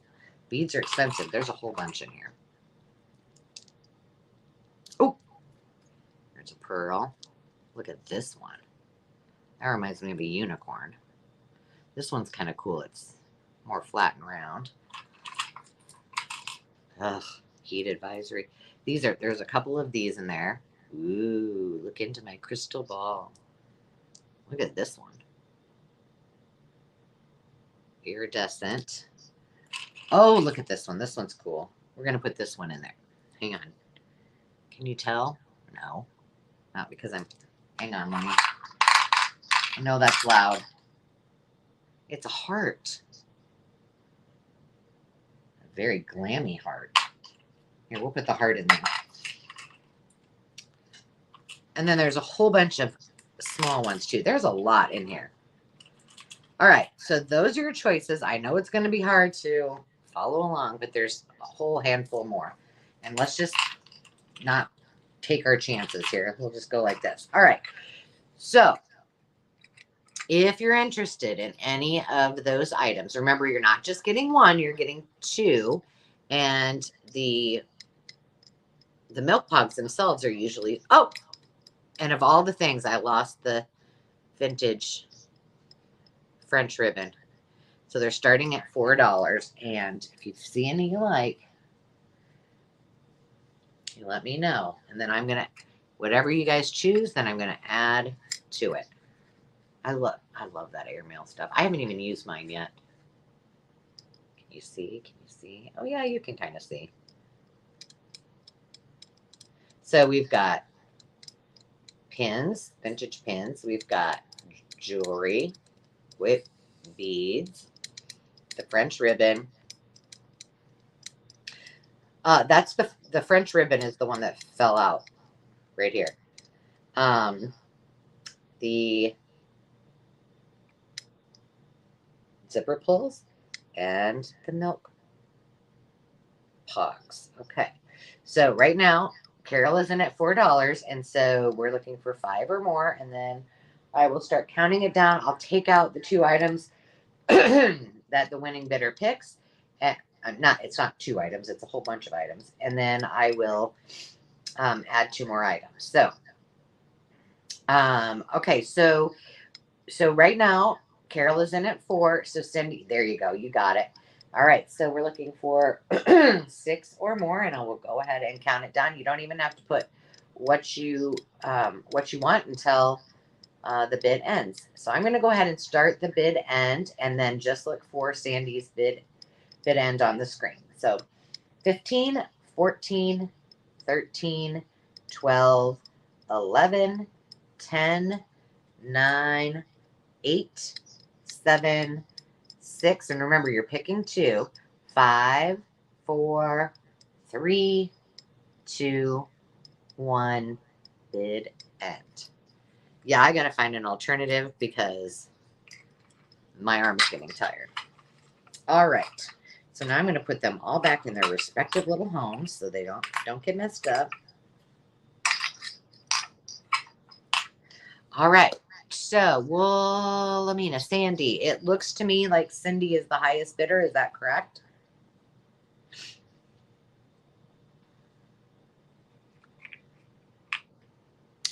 A: Beads are expensive. There's a whole bunch in here. Oh, there's a pearl. Look at this one. That reminds me of a unicorn. This one's kind of cool. It's more flat and round. Ugh, heat advisory. These are, there's a couple of these in there. Ooh, look into my crystal ball. Look at this one. Iridescent. Oh, look at this one. This one's cool. We're going to put this one in there. Hang on. Can you tell? No. Not because I'm... Hang on, let me... I know that's loud. It's a heart. A very glammy heart. Here, we'll put the heart in there. And then there's a whole bunch of small ones, too. There's a lot in here. All right, so those are your choices. I know it's going to be hard to follow along, but there's a whole handful more. And let's just not take our chances here. We'll just go like this. All right, so if you're interested in any of those items, remember you're not just getting one, you're getting two. And the milk pogs themselves are usually, oh, and of all the things, I lost the vintage French ribbon. So they're starting at $4. And if you see any you like, you let me know. And then I'm going to, whatever you guys choose, then I'm going to add to it. I love that airmail stuff. I haven't even used mine yet. Can you see? Can you see? Oh yeah, you can kind of see. So we've got pins, vintage pins. We've got jewelry with beads, the French ribbon. That's the French ribbon is the one that fell out right here. The zipper pulls and the milk pogs. Okay, so right now Carol is in at $4, and so we're looking for 5 or more, and then I will start counting it down. I'll take out the 2 items that the winning bidder picks. And it's not 2 items, it's a whole bunch of items, and then I will add 2 more items. So okay, so right now Carol is in at 4. So Cindy, there you go, you got it. All right, so we're looking for 6 or more, and I will go ahead and count it down. You don't even have to put what you want until the bid ends. So I'm going to go ahead and start the bid end, and then just look for Sandy's bid end on the screen. So 15, 14, 13, 12, 11, 10, 9, 8, 7, 6, and remember you're picking 2, 5, 4, 3, 2, 1, bid end. Yeah, I gotta find an alternative because my arm's getting tired. All right, so now I'm gonna put them all back in their respective little homes so they don't get messed up. All right. So, Wilhelmina, Sandy, it looks to me like Cindy is the highest bidder. Is that correct?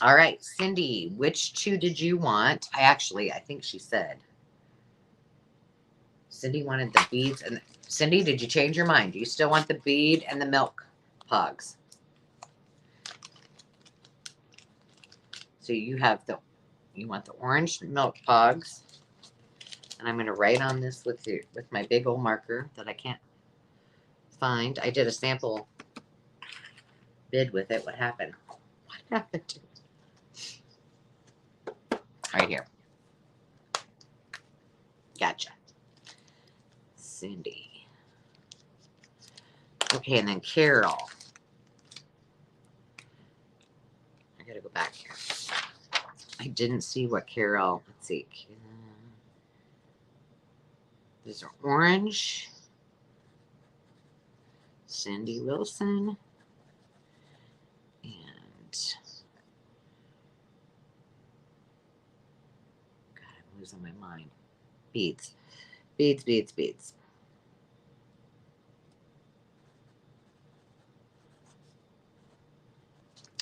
A: All right, Cindy, which 2 did you want? I think she said. Cindy wanted the beads. And Cindy, did you change your mind? Do you still want the bead and the milk pogs? So you want the orange milk pogs. And I'm going to write on this with my big old marker that I can't find. I did a sample bid with it. What happened? What happened to it? Right here. Gotcha. Cindy. Okay, and then Carol. I gotta go back here. I didn't see what Carol. Let's see. These are orange. Cindy Wilson. And God, I'm losing my mind. Beads. Beads, beads, beads.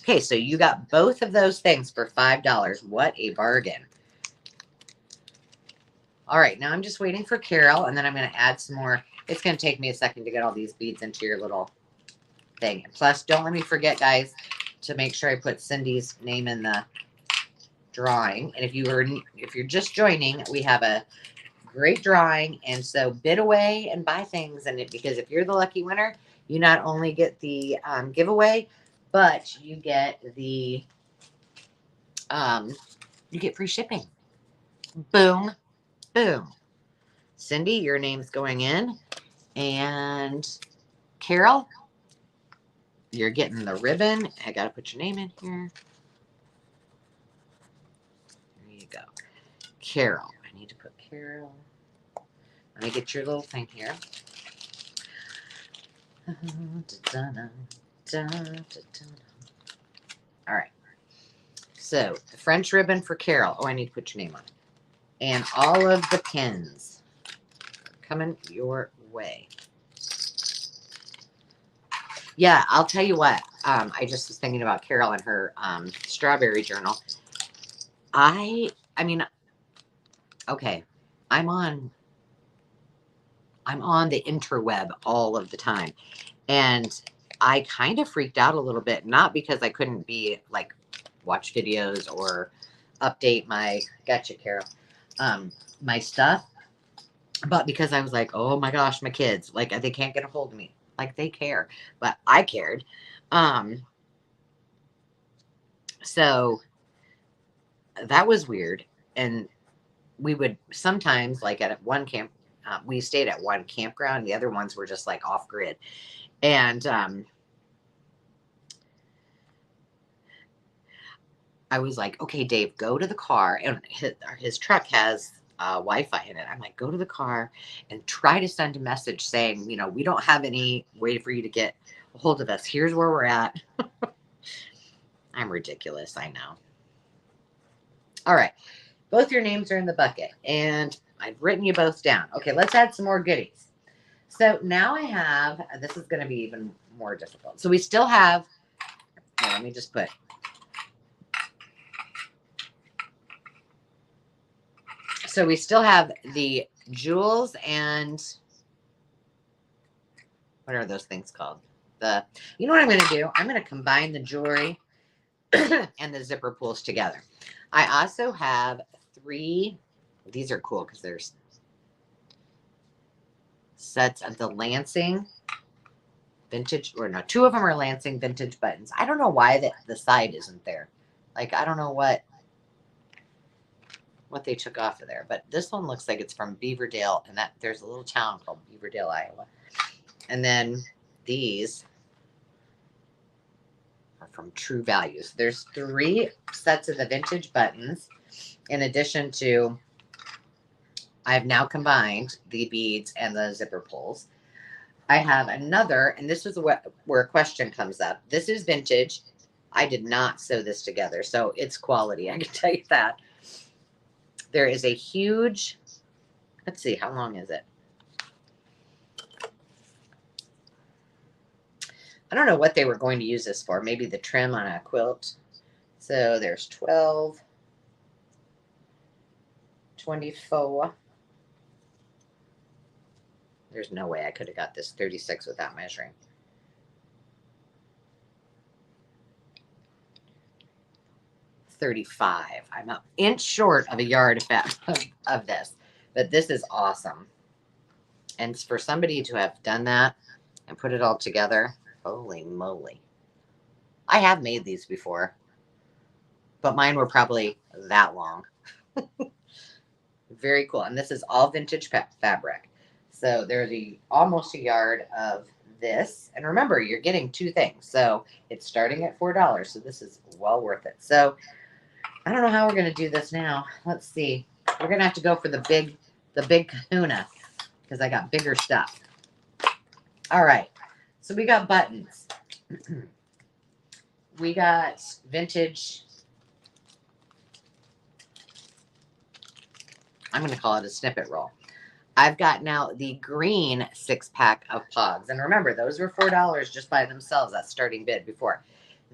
A: Okay, so you got both of those things for $5. What a bargain. All right, now I'm just waiting for Carol, and then I'm going to add some more. It's going to take me a second to get all these beads into your little thing. And plus, don't let me forget, guys, to make sure I put Cindy's name in the drawing. And if you're just joining, we have a great drawing, and so bid away and buy things. And because if you're the lucky winner, you not only get the giveaway, but you get the you get free shipping. Boom, boom. Cindy, your name's going in, and Carol, you're getting the ribbon. I gotta put your name in here. There you go. Carol. I need to put Carol. Let me get your little thing here. All right. So the French ribbon for Carol. Oh, I need to put your name on it. And all of the pins coming your way. Yeah, I'll tell you what. I just was thinking about Carol and her strawberry journal. I mean, okay, I'm on the interweb all of the time, and I kind of freaked out a little bit, not because I couldn't be like watch videos or update my gotcha, Carol, my stuff, but because I was like, oh my gosh, my kids, like they can't get a hold of me, like they care, but I cared. So that was weird, and we would sometimes like at one camp, we stayed at one campground, the other ones were just like off grid, and I was like, okay, Dave, go to the car, and his truck has Wi-Fi in it. I'm like, go to the car and try to send a message saying, you know, we don't have any way for you to get a hold of us. Here's where we're at. I'm ridiculous, I know. All right, both your names are in the bucket, and I've written you both down. Okay, let's add some more goodies. So now I have, this is going to be even more difficult. So we still have, here, let me just put, so we still have the jewels and what are those things called? You know what I'm going to do? I'm going to combine the jewelry and the zipper pulls together. I also have 3, these are cool because there's sets of the Lansing vintage, or no, 2 of them are Lansing vintage buttons. I don't know why the side isn't there. Like, I don't know what they took off of there, but this one looks like it's from Beaverdale, and that there's a little town called Beaverdale, Iowa. And then these are from True Values. There's 3 sets of the vintage buttons, in addition to, I've now combined the beads and the zipper pulls. I have another, and this is where a question comes up. This is vintage. I did not sew this together, so it's quality, I can tell you that. There is a huge, let's see, how long is it? I don't know what they were going to use this for. Maybe the trim on a quilt. So there's 12, 24. There's no way I could have got this 36 without measuring. 35. I'm an inch short of a yard of this, but this is awesome. And for somebody to have done that and put it all together, holy moly. I have made these before, but mine were probably that long. Very cool. And this is all vintage fabric. So there's almost a yard of this. And remember, you're getting 2 things. So it's starting at $4. So this is well worth it. So I don't know how we're going to do this now. Let's see. We're going to have to go for the big kahuna because I got bigger stuff. All right. So we got buttons. We got vintage. I'm going to call it a snippet roll. I've got now the green 6-pack of pogs. And remember, those were $4 just by themselves. That starting bid before.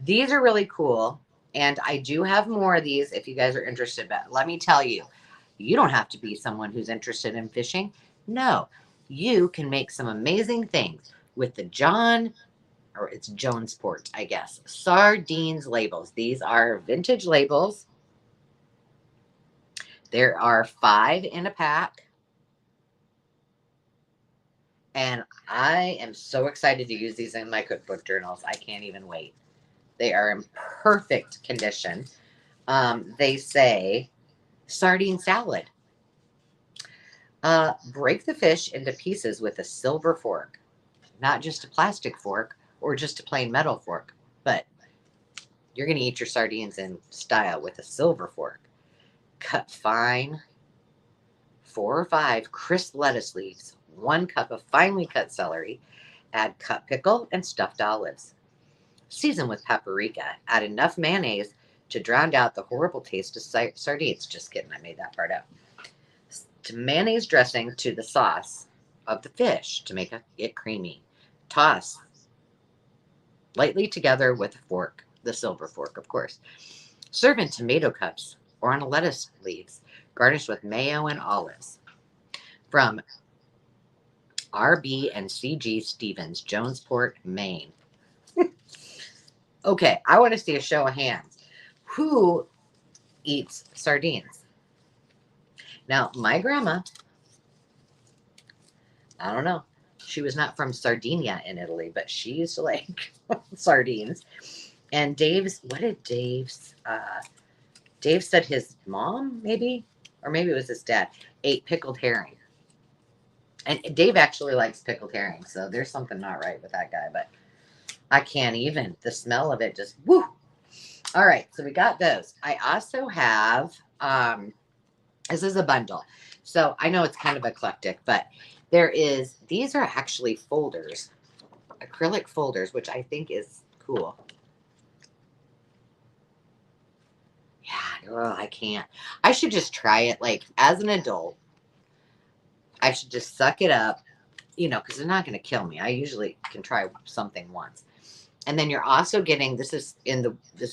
A: These are really cool. And I do have more of these if you guys are interested. But let me tell you, you don't have to be someone who's interested in fishing. No, you can make some amazing things with the it's Jonesport, I guess, sardines labels. These are vintage labels. There are 5 in a pack. And I am so excited to use these in my cookbook journals. I can't even wait. They are in perfect condition. They say sardine salad. Break the fish into pieces with a silver fork, not just a plastic fork or just a plain metal fork, but you're going to eat your sardines in style with a silver fork. Cut fine, 4 or 5 crisp lettuce leaves, 1 cup of finely cut celery, add cut pickle and stuffed olives. Season with paprika. Add enough mayonnaise to drown out the horrible taste of sardines. Just kidding, I made that part up. To mayonnaise dressing to the sauce of the fish to make it creamy. Toss lightly together with a fork, the silver fork, of course. Serve in tomato cups or on lettuce leaves, garnished with mayo and olives. From R.B. and C.G. Stevens, Jonesport, Maine. Okay, I want to see a show of hands. Who eats sardines? Now, my grandma, I don't know. She was not from Sardinia in Italy, but she used to like sardines. And what did Dave said his mom, maybe, or maybe it was his dad, ate pickled herring. And Dave actually likes pickled herring, so there's something not right with that guy, but I can't even. The smell of it just, woo. All right, so we got those. I also have, this is a bundle. So I know it's kind of eclectic, but these are actually folders, acrylic folders, which I think is cool. Yeah, oh, I can't. I should just try it. Like, as an adult, I should just suck it up, because they're not going to kill me. I usually can try something once. And then you're also getting, this is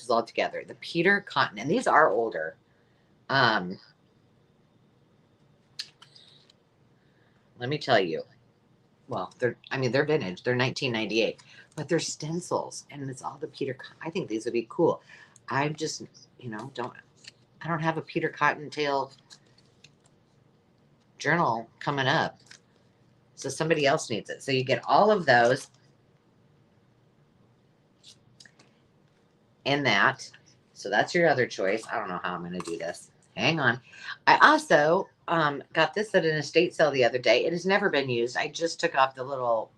A: all together, the Peter Cotton, and these are older. Let me tell you. Well, they're vintage. They're 1998, but they're stencils, and it's all the Peter. I think these would be cool. I just, I don't have a Peter Cottontail journal coming up, so somebody else needs it. So you get all of those in that. So that's your other choice. I don't know how I'm going to do this. Hang on. I also got this at an estate sale the other day. It has never been used. I just took off the little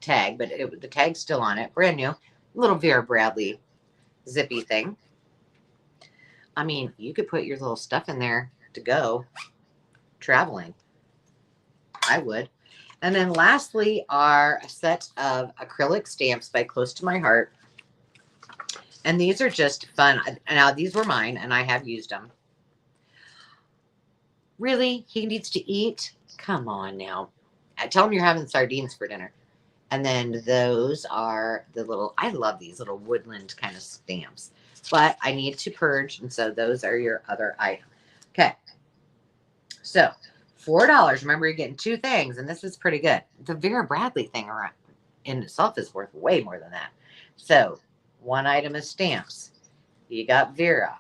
A: tag, but the tag's still on it. Brand new. Little Vera Bradley zippy thing. I mean, you could put your little stuff in there to go traveling. I would. And then lastly are a set of acrylic stamps by Close to My Heart. And these are just fun. Now, these were mine, and I have used them. Really? He needs to eat? Come on now. Tell him you're having sardines for dinner. And then those are I love these little woodland kind of stamps. But I need to purge, and so those are your other item. Okay. So, $4. Remember, you're getting 2 things, and this is pretty good. The Vera Bradley thing in itself is worth way more than that. So, 1 item is stamps. You got Vera.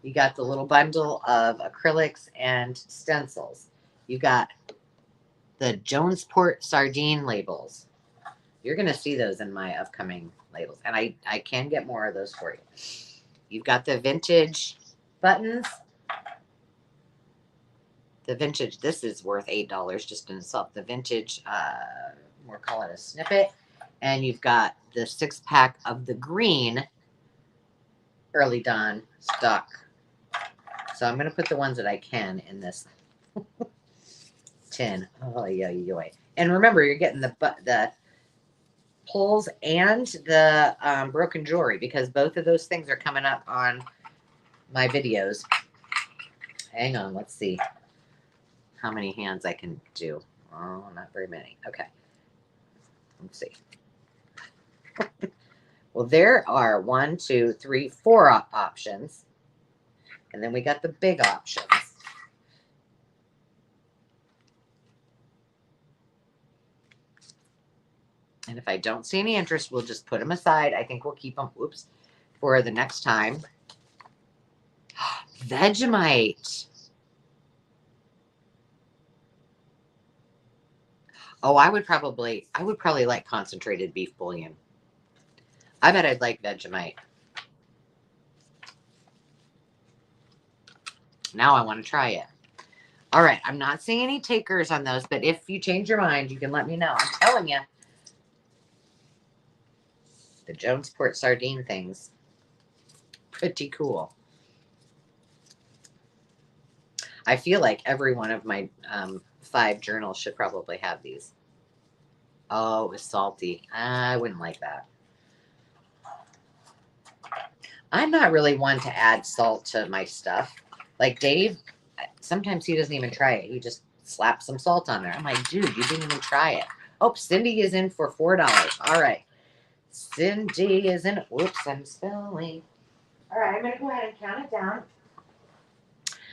A: You got the little bundle of acrylics and stencils. You got the Jonesport sardine labels. You're going to see those in my upcoming labels. And I can get more of those for you. You've got the vintage buttons. The vintage, this is worth $8 just in itself. The vintage, we'll call it a snippet. And you've got the 6-pack of the green Early Dawn stock. So I'm going to put the ones that I can in this tin. Oh, yeah. And remember, you're getting the pulls and the broken jewelry, because both of those things are coming up on my videos. Hang on, let's see how many hands I can do. Oh, not very many. Okay. Let's see. Well, there are 1, 2, 3, 4 options. And then we got the big options. And if I don't see any interest, we'll just put them aside. I think we'll keep them, for the next time. Vegemite. Oh, I would probably like concentrated beef bouillon. I bet I'd like Vegemite. Now I want to try it. All right, I'm not seeing any takers on those, but if you change your mind, you can let me know. I'm telling you. The Jonesport sardine things. Pretty cool. I feel like every one of my 5 journals should probably have these. Oh, it was salty. I wouldn't like that. I'm not really one to add salt to my stuff. Like Dave, sometimes he doesn't even try it. He just slaps some salt on there. I'm like, dude, you didn't even try it. Oh, Cindy is in for $4. All right. Cindy is in. Whoops, I'm spelling. All right, I'm going to go ahead and count it down.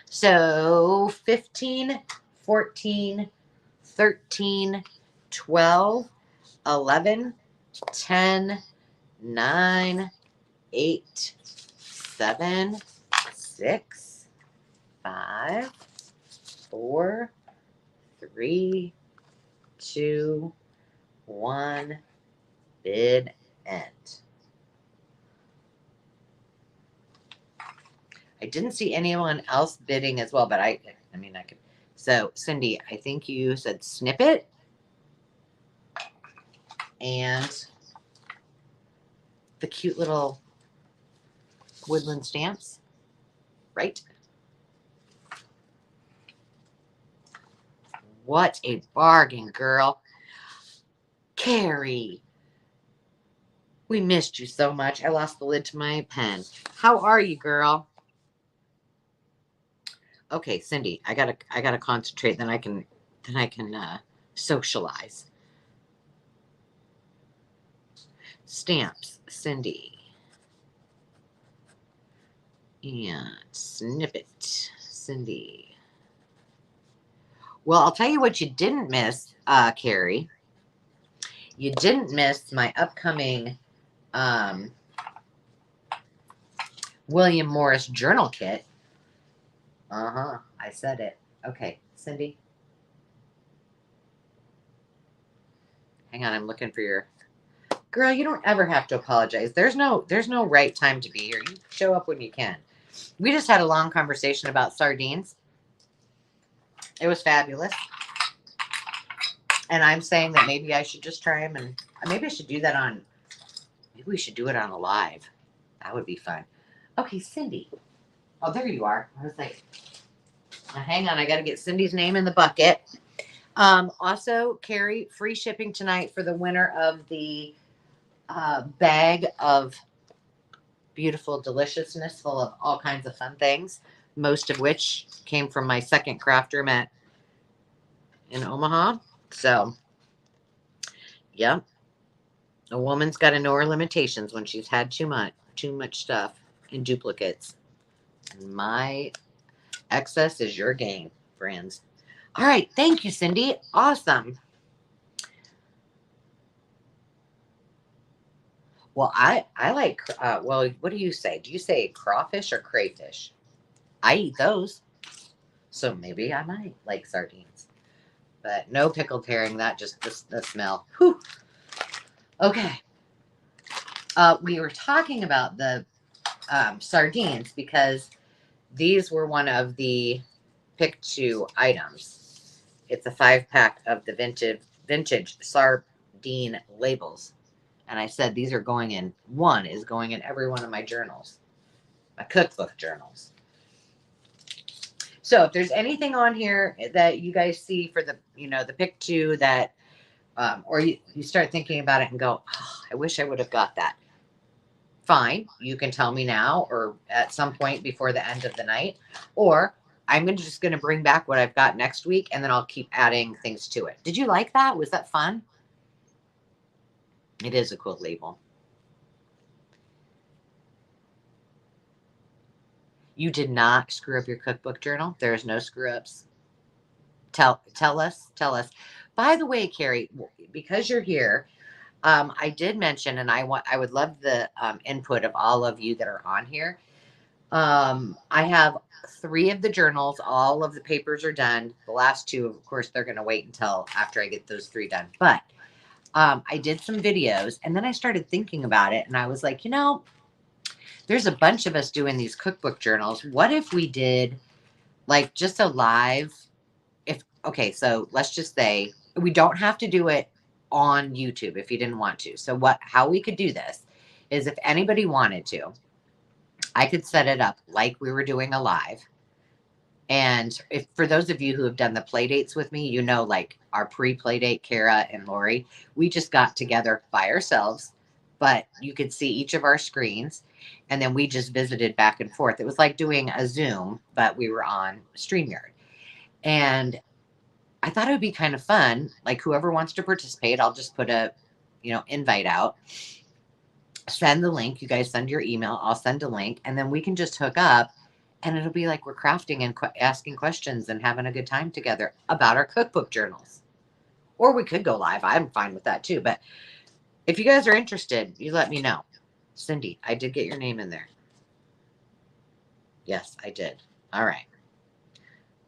A: So 15, 14, 13, 12, 11, 10, 9, 8, 7, 6, 5, 4, 3, 2, 1. Bid end. I didn't see anyone else bidding as well, but I mean, I could. So, Cindy, I think you said snippet and the cute little woodland stamps, right? What a bargain, girl. Carrie, we missed you so much. I lost the lid to my pen. How are you, girl? Okay, Cindy, I gotta concentrate. Then I can socialize. Stamps, Cindy. And snippet, Cindy. Well, I'll tell you what you didn't miss, Carrie. You didn't miss my upcoming William Morris journal kit. I said it. Okay, Cindy. Hang on, I'm looking for your girl. You don't ever have to apologize. There's no right time to be here. You show up when you can. We just had a long conversation about sardines. It was fabulous. And I'm saying that maybe I should just try them, and maybe I should do that on. Maybe we should do it on a live. That would be fun. Okay, Cindy. Oh, there you are. I was like, hang on, I got to get Cindy's name in the bucket. Also, Carrie, free shipping tonight for the winner of the bag of beautiful deliciousness full of all kinds of fun things, most of which came from my second craft room in Omaha. So, yeah, a woman's got to know her limitations when she's had too much stuff in duplicates. And my excess is your gain, friends. All right, thank you, Cindy. Awesome. Well, I like, well, what do you say? Do you say crawfish or crayfish? I eat those. So maybe I might like sardines. But no pickled herring, that just, the smell. Whew. Okay. We were talking about the sardines because these were one of the pick two items. It's a 5-pack of the vintage sardine labels. And I said these are going in. One is going in every one of my journals, my cookbook journals. So if there's anything on here that you guys see for the, the pick two that, or you start thinking about it and go, oh, I wish I would have got that. Fine. You can tell me now or at some point before the end of the night, or I'm just going to bring back what I've got next week and then I'll keep adding things to it. Did you like that? Was that fun? It is a cool label. You did not screw up your cookbook journal. There's no screw ups. Tell us. By the way, Carrie, because you're here, I did mention, and I would love the input of all of you that are on here. I have 3 of the journals. All of the papers are done. The last 2, of course, they're going to wait until after I get those 3 done. But I did some videos, and then I started thinking about it, and I was like, there's a bunch of us doing these cookbook journals. What if we did like just a live? Okay, so let's just say we don't have to do it on YouTube if you didn't want to. So how we could do this is if anybody wanted to, I could set it up like we were doing a live. And if for those of you who have done the play dates with me, you know, like our pre-play date, Kara and Lori, we just got together by ourselves, but you could see each of our screens, and then we just visited back and forth. It was like doing a Zoom, but we were on StreamYard. And I thought it would be kind of fun. Like whoever wants to participate, I'll just put a, invite out. Send the link. You guys send your email. I'll send a link, and then we can just hook up, and it'll be like we're crafting and asking questions and having a good time together about our cookbook journals. Or we could go live. I'm fine with that too. But if you guys are interested, you let me know. Cindy, I did get your name in there. Yes, I did. All right.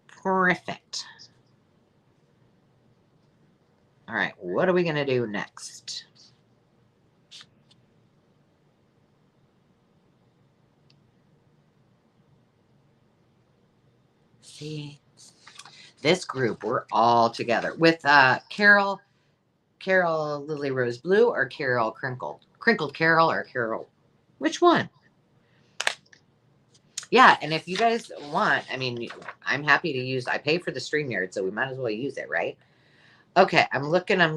A: Perfect. All right. What are we going to do next? See, this group, we're all together with Carol Lily Rose Blue, or Carol Crinkled Carol, or Carol, which one? Yeah, and if you guys want, I mean, I'm happy to use. I pay for the StreamYard, so we might as well use it, right? Okay, I'm looking. All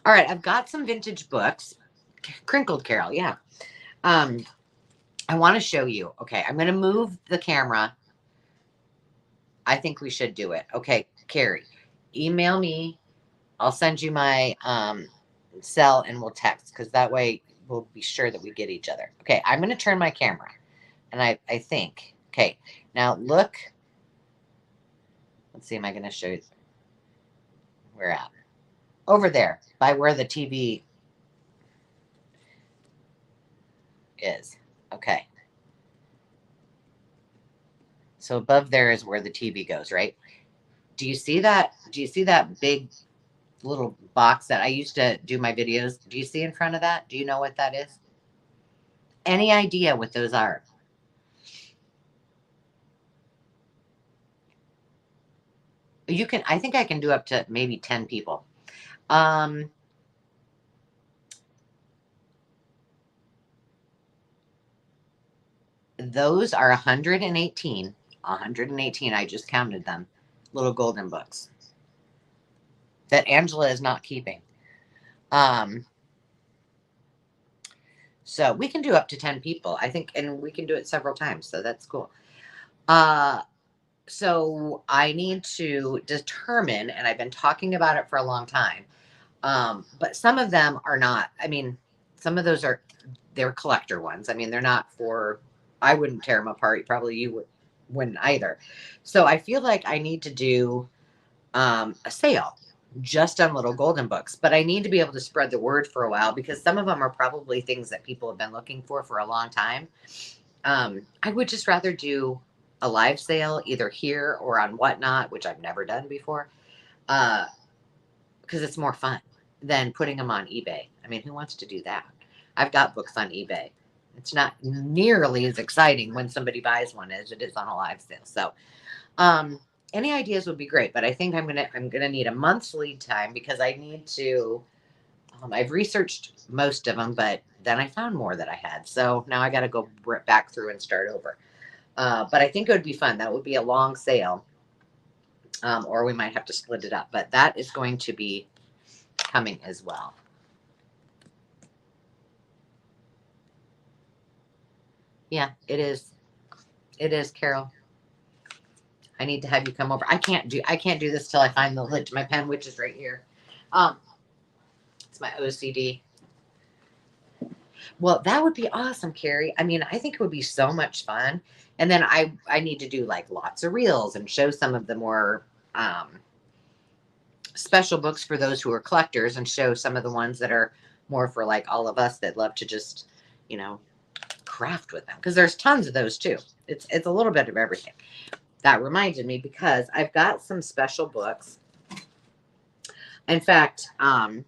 A: right, I've got some vintage books. Crinkled Carol, yeah. I want to show you. Okay, I'm going to move the camera. I think we should do it. Okay, Carrie, email me. I'll send you my cell, and we'll text, because that way we'll be sure that we get each other. Okay, I'm going to turn my camera, and I think. Okay, now look. Let's see, am I going to show you where at? Over there, by where the TV is. Okay. So above there is where the TV goes, right? Do you see that? Do you see that big little box that I used to do my videos? Do you see in front of that? Do you know what that is? Any idea what those are? You can, I think I can do up to maybe 10 people. Um, those are 118. 118. I just counted them. Little golden books that Angela is not keeping. Um, so we can do up to 10 people, I think, and we can do it several times. So that's cool. So I need to determine, and I've been talking about it for a long time. But some of them are not. I mean, some of those they're collector ones. I mean, they're not for. I wouldn't tear them apart. Probably you wouldn't either. So I feel like I need to do a sale just on little golden books. But I need to be able to spread the word for a while, because some of them are probably things that people have been looking for a long time. I would just rather do a live sale either here or on Whatnot, which I've never done before, because it's more fun than putting them on eBay. I mean, who wants to do that? I've got books on eBay. It's not nearly as exciting when somebody buys one as it is on a live sale. So, um, any ideas would be great, but I think I'm gonna need a month's lead time, because I need to. I've researched most of them, but then I found more that I had. So now I got to go back through and start over. But I think it would be fun. That would be a long sale, or we might have to split it up. But that is going to be coming as well. Yeah, it is. It is, Carol. I need to have you come over. I can't do this till I find the lid to my pen, which is right here. Um, it's my OCD. Well, that would be awesome, Carrie. I mean, I think it would be so much fun. And then I need to do like lots of reels and show some of the more special books for those who are collectors, and show some of the ones that are more for like all of us that love to just, you know, craft with them, because there's tons of those too. It's a little bit of everything. That reminded me, because I've got some special books. In fact, and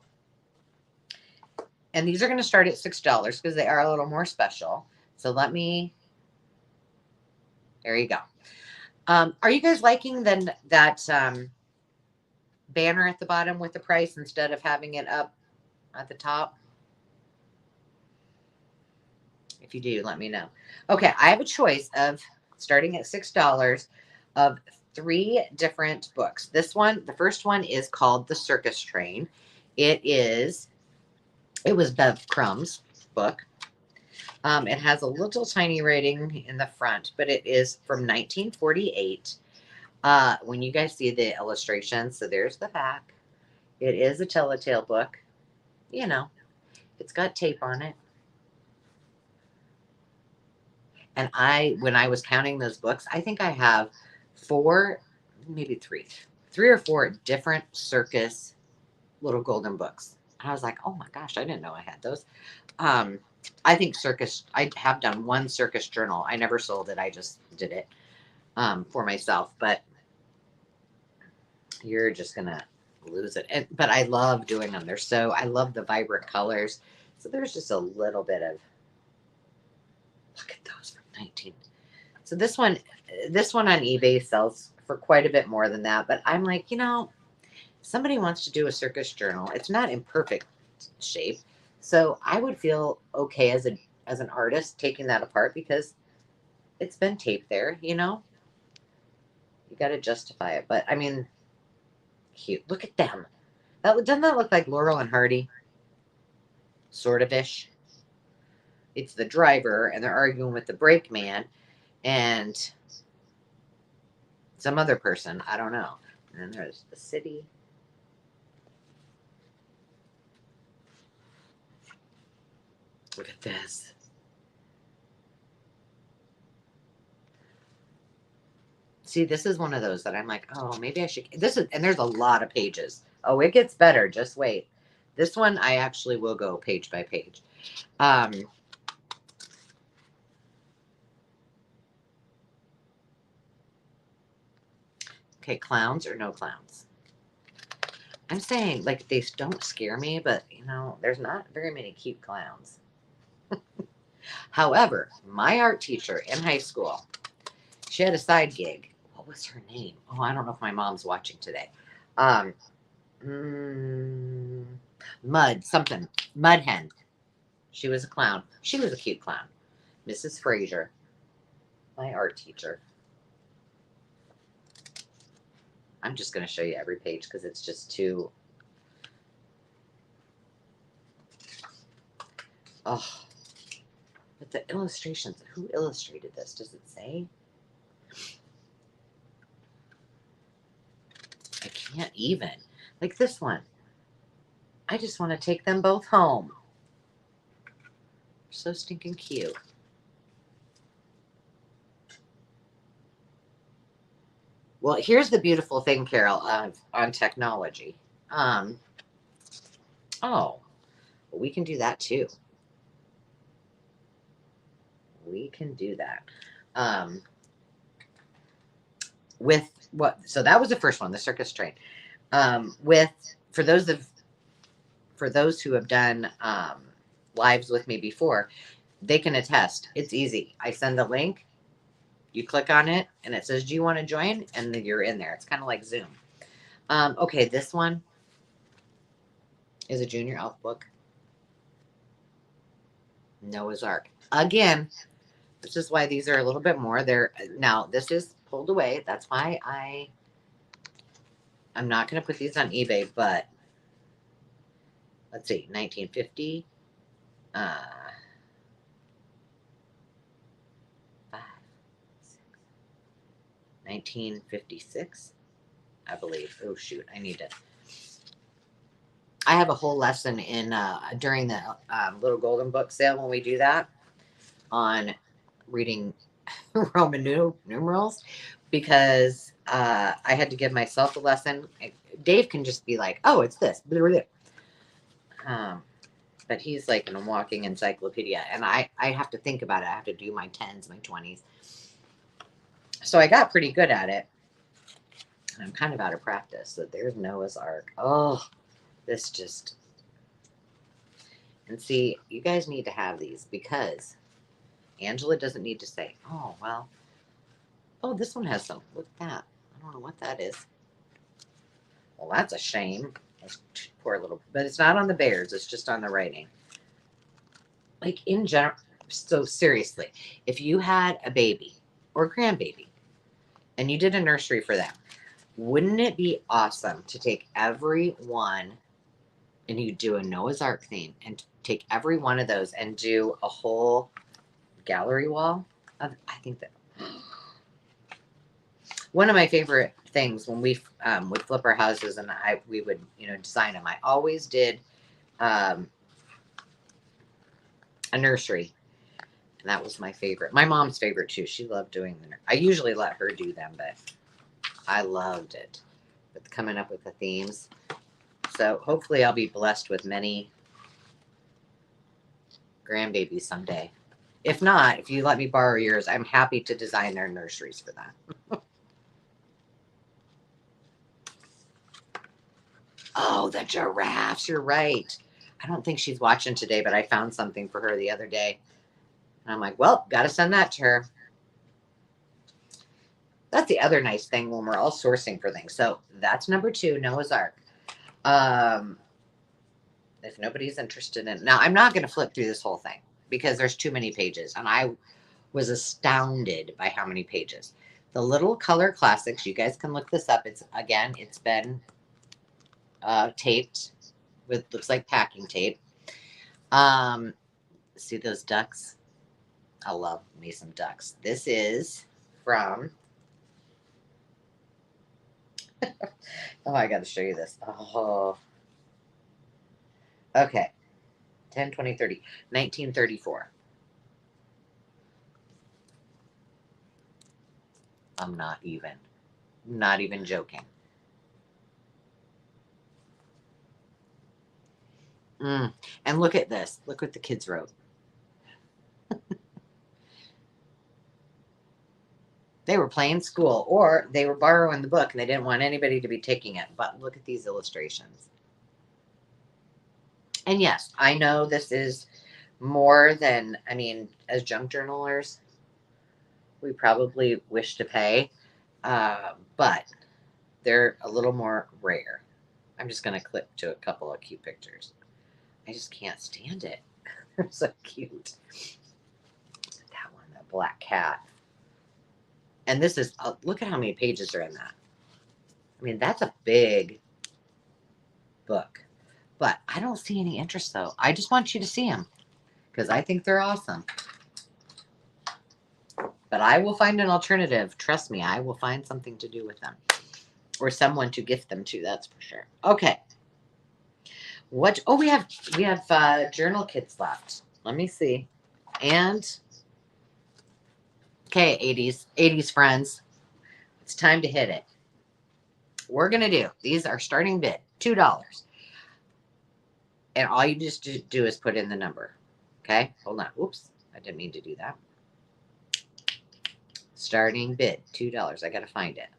A: these are going to start at $6 because they are a little more special. So there you go. Are you guys liking that banner at the bottom with the price instead of having it up at the top? If you do, let me know. Okay, I have a choice of starting at $6 of three different books. This one, the first one is called The Circus Train. It was Bev Crumb's book. It has a little tiny rating in the front, but it is from 1948. When you guys see the illustrations, so there's the back. It is a telltale book. You know, it's got tape on it. And when I was counting those books, I think I have four, maybe three or four different circus little golden books. And I was like, oh my gosh, I didn't know I had those. Um, I think I have done one circus journal. I never sold it. I just did it for myself. But you're just going to lose it. But I love doing them. I love the vibrant colors. So there's just a little bit of, look at those from 19. So this one on eBay sells for quite a bit more than that. But I'm like, somebody wants to do a circus journal. It's not in perfect shape. So I would feel okay as an artist taking that apart because it's been taped there, You got to justify it. But I mean, cute. Look at them. Doesn't that look like Laurel and Hardy? Sort of ish. It's the driver, and they're arguing with the brakeman and some other person. I don't know. And then there's the city. Look at this. See, this is one of those that I'm like, oh, maybe I should. And there's a lot of pages. Oh, it gets better. Just wait. This one, I actually will go page by page. Okay, clowns or no clowns? I'm saying, like, they don't scare me, but, there's not very many cute clowns. However, my art teacher in high school, she had a side gig. What was her name? Oh, I don't know if my mom's watching today. Mud Hen. She was a clown. She was a cute clown. Mrs. Fraser, my art teacher. I'm just going to show you every page because it's just too. Oh, but the illustrations. Who illustrated this? Does it say? I can't even. Like this one. I just want to take them both home. So stinking cute. Well, here's the beautiful thing, Carol, on technology. We can do that too. We can do that. With what? So that was the first one, the circus train. For those who have done lives with me before, they can attest. It's easy. I send the link. You click on it, and it says, "Do you want to join?" And then you're in there. It's kind of like Zoom. Okay, this one is a junior elf book. Noah's Ark. Again, this is why these are a little bit more. Now this is pulled away. That's why I'm not going to put these on eBay. But let's see, 1950. 1956, I believe. Oh shoot, I have a whole lesson in during the little golden book sale when we do that on reading Roman numerals because I had to give myself a lesson. Dave can just be like, "Oh, it's this," but he's like a walking encyclopedia, and I have to think about it. I have to do my 10s, my 20s. So I got pretty good at it. I'm kind of out of practice. So there's Noah's Ark. Oh, this just. And see, you guys need to have these because Angela doesn't need to say, oh, well, oh, this one has some. Look at that. I don't know what that is. Well, that's a shame. Poor little. But it's not on the bears. It's just on the writing. Like in general. So seriously, if you had a baby or grandbaby and you did a nursery for them, wouldn't it be awesome to take every one and you do a Noah's Ark theme and take every one of those and do a whole gallery wall? I think that one of my favorite things when we would flip our houses and we would design them. I always did a nursery, and that was my favorite. My mom's favorite too. She loved doing them. I usually let her do them, but I loved it with coming up with the themes. So hopefully I'll be blessed with many grandbabies someday. If not, if you let me borrow yours, I'm happy to design their nurseries for them. Oh, the giraffes. You're right. I don't think she's watching today, but I found something for her the other day. And I'm like, well, got to send that to her. That's the other nice thing when we're all sourcing for things. So that's number 2, Noah's Ark. If nobody's interested in, now I'm not going to flip through this whole thing because there's too many pages, and I was astounded by how many pages. The little color classics, you guys can look this up. It's been taped with, looks like packing tape. See those ducks? I love me some ducks. This is from oh, I got to show you this. Oh, okay. 10, 20, 30. 1934. I'm not even joking. And look at this. Look what the kids wrote. They were playing school, or they were borrowing the book and they didn't want anybody to be taking it. But look at these illustrations. And yes, I know this is more than, I mean, as junk journalers, we probably wish to pay, but they're a little more rare. I'm just going to clip to a couple of cute pictures. I just can't stand it. They're so cute. That one, that black cat. And this is, look at how many pages are in that. I mean, that's a big book. But I don't see any interest, though. I just want you to see them because I think they're awesome. But I will find an alternative. Trust me, I will find something to do with them. Or someone to gift them to, that's for sure. Okay. What? Oh, we have journal kits left. Let me see. And okay, 80s friends. It's time to hit it. We're gonna do, these are starting bid, $2. And all you just do is put in the number. Okay, hold on. Oops, I didn't mean to do that. Starting bid, $2. I gotta find it.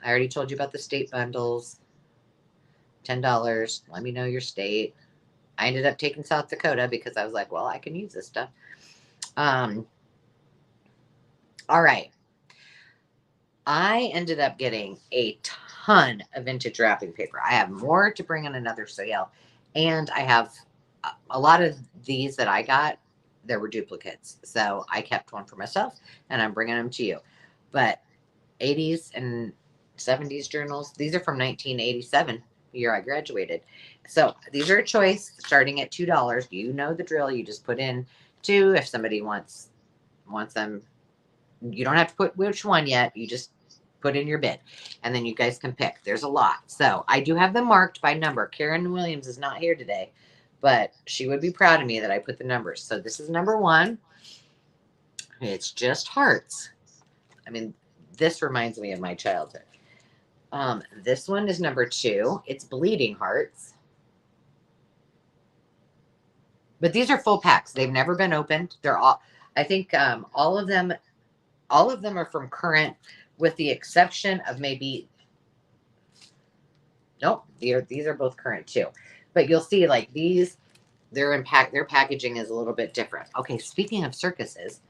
A: I already told you about the state bundles. $10. Let me know your state. I ended up taking South Dakota because I was like, well, I can use this stuff. All right. I ended up getting a ton of vintage wrapping paper. I have more to bring in another sale. And I have a lot of these that I got, there were duplicates. So I kept one for myself and I'm bringing them to you. But 80s and 70s journals, these are from 1987, the year I graduated. So these are a choice starting at $2. You know the drill. You just put in 2 if somebody wants them. You don't have to put which one yet. You just put in your bid and then you guys can pick. There's a lot. So I do have them marked by number. Karen Williams is not here today, but she would be proud of me that I put the numbers. So this is number 1. It's just hearts. I mean, this reminds me of my childhood. This one is number 2. It's bleeding hearts. But these are full packs. They've never been opened. They're all, I think, all of them are from current, with the exception of maybe, nope, these are both current too. But you'll see, like, these, their packaging is a little bit different. Okay, speaking of circuses,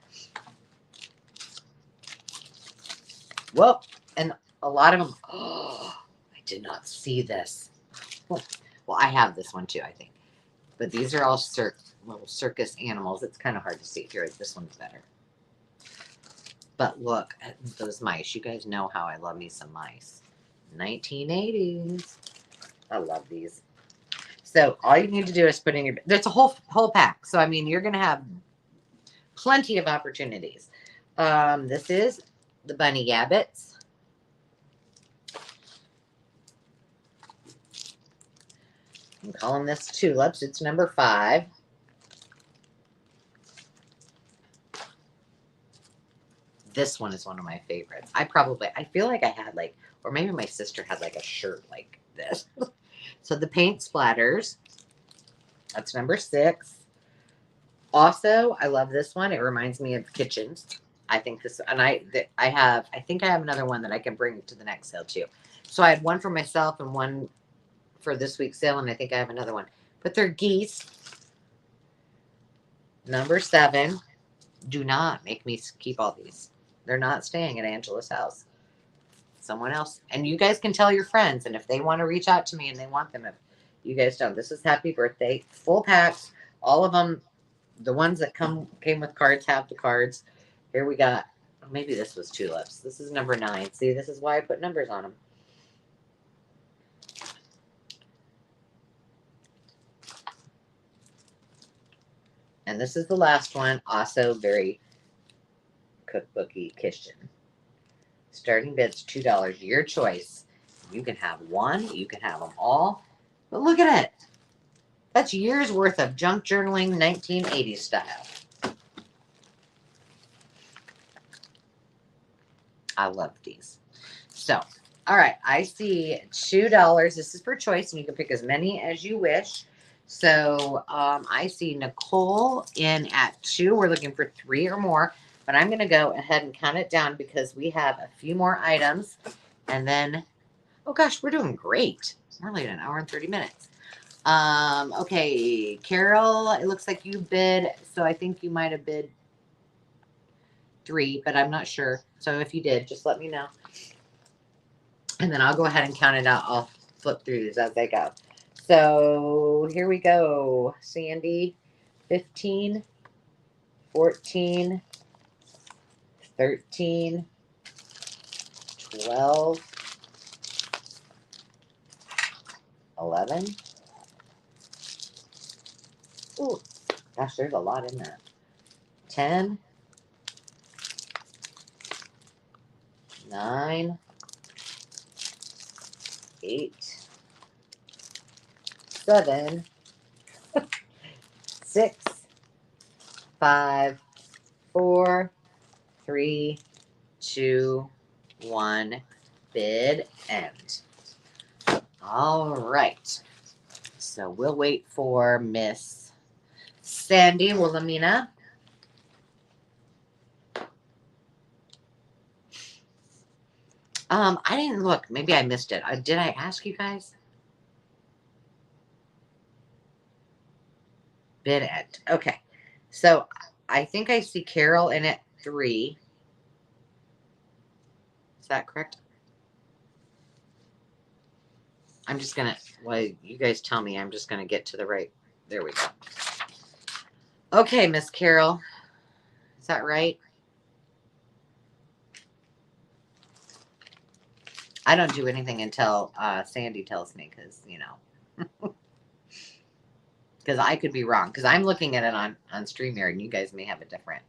A: well, and a lot of them, oh, I did not see this. Well, I have this one too, I think. But these are all little circus animals. It's kind of hard to see here. This one's better. But look at those mice. You guys know how I love me some mice. 1980s. I love these. So all you need to do is put in your. There's a whole pack. So I mean, you're gonna have plenty of opportunities. This is the Bunny Yabbits. I'm calling this Tulips. It's number 5. This one is one of my favorites. I feel like I had like, or maybe my sister had like a shirt like this. So the paint splatters. That's number 6. Also, I love this one. It reminds me of kitchens. I think this, and I think I have another one that I can bring to the next sale too. So I had one for myself and one for this week's sale, and I think I have another one. But they're geese. Number 7. Do not make me keep all these. They're not staying at Angela's house. Someone else. And you guys can tell your friends, and if they want to reach out to me and they want them, if you guys don't. This is Happy Birthday. Full packs. All of them. The ones that came with cards have the cards. Here we got, maybe this was Tulips. This is number 9. See, this is why I put numbers on them. And this is the last one. Also very cookbooky kitchen. Starting bids $2. Your choice. You can have one. You can have them all. But look at it. That's years worth of junk journaling, 1980s style. I love these. So, all right. I see $2. This is for choice, and you can pick as many as you wish. So, I see Nicole in at 2. We're looking for 3 or more. But I'm going to go ahead and count it down because we have a few more items. And then, oh gosh, we're doing great. We're only at an hour and 30 minutes. Okay, Carol, it looks like you bid. So I think you might have bid 3, but I'm not sure. So if you did, just let me know. And then I'll go ahead and count it out. I'll flip through these as they go. So here we go. Sandy, 15, 14, 13, 12, 11. Ooh, gosh, there's a lot in there. 10, 9, 8, 7, 6, 5, 4, 3, 2, 1. Bid end. All right. So we'll wait for Miss Sandy Wilhelmina. I didn't look. Maybe I missed it. Did I ask you guys? Bid end. Okay. So I think I see Carol in at 3. Is that correct? I'm just going to, well, you guys tell me. I'm just going to get to the right. There we go. Okay, Miss Carol. Is that right? I don't do anything until Sandy tells me because, you know. Because I could be wrong. Because I'm looking at it on StreamYard and you guys may have a different.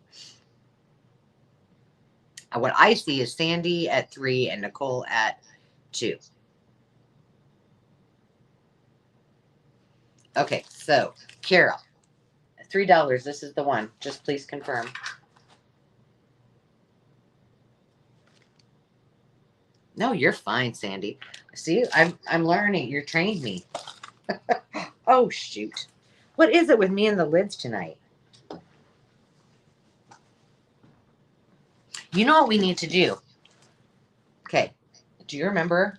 A: What I see is Sandy at 3 and Nicole at 2. Okay, so Carol, $3. This is the one. Just please confirm. No, you're fine, Sandy. See, I'm learning. You're training me. Oh shoot! What is it with me and the lids tonight? You know what we need to do? Okay. Do you remember?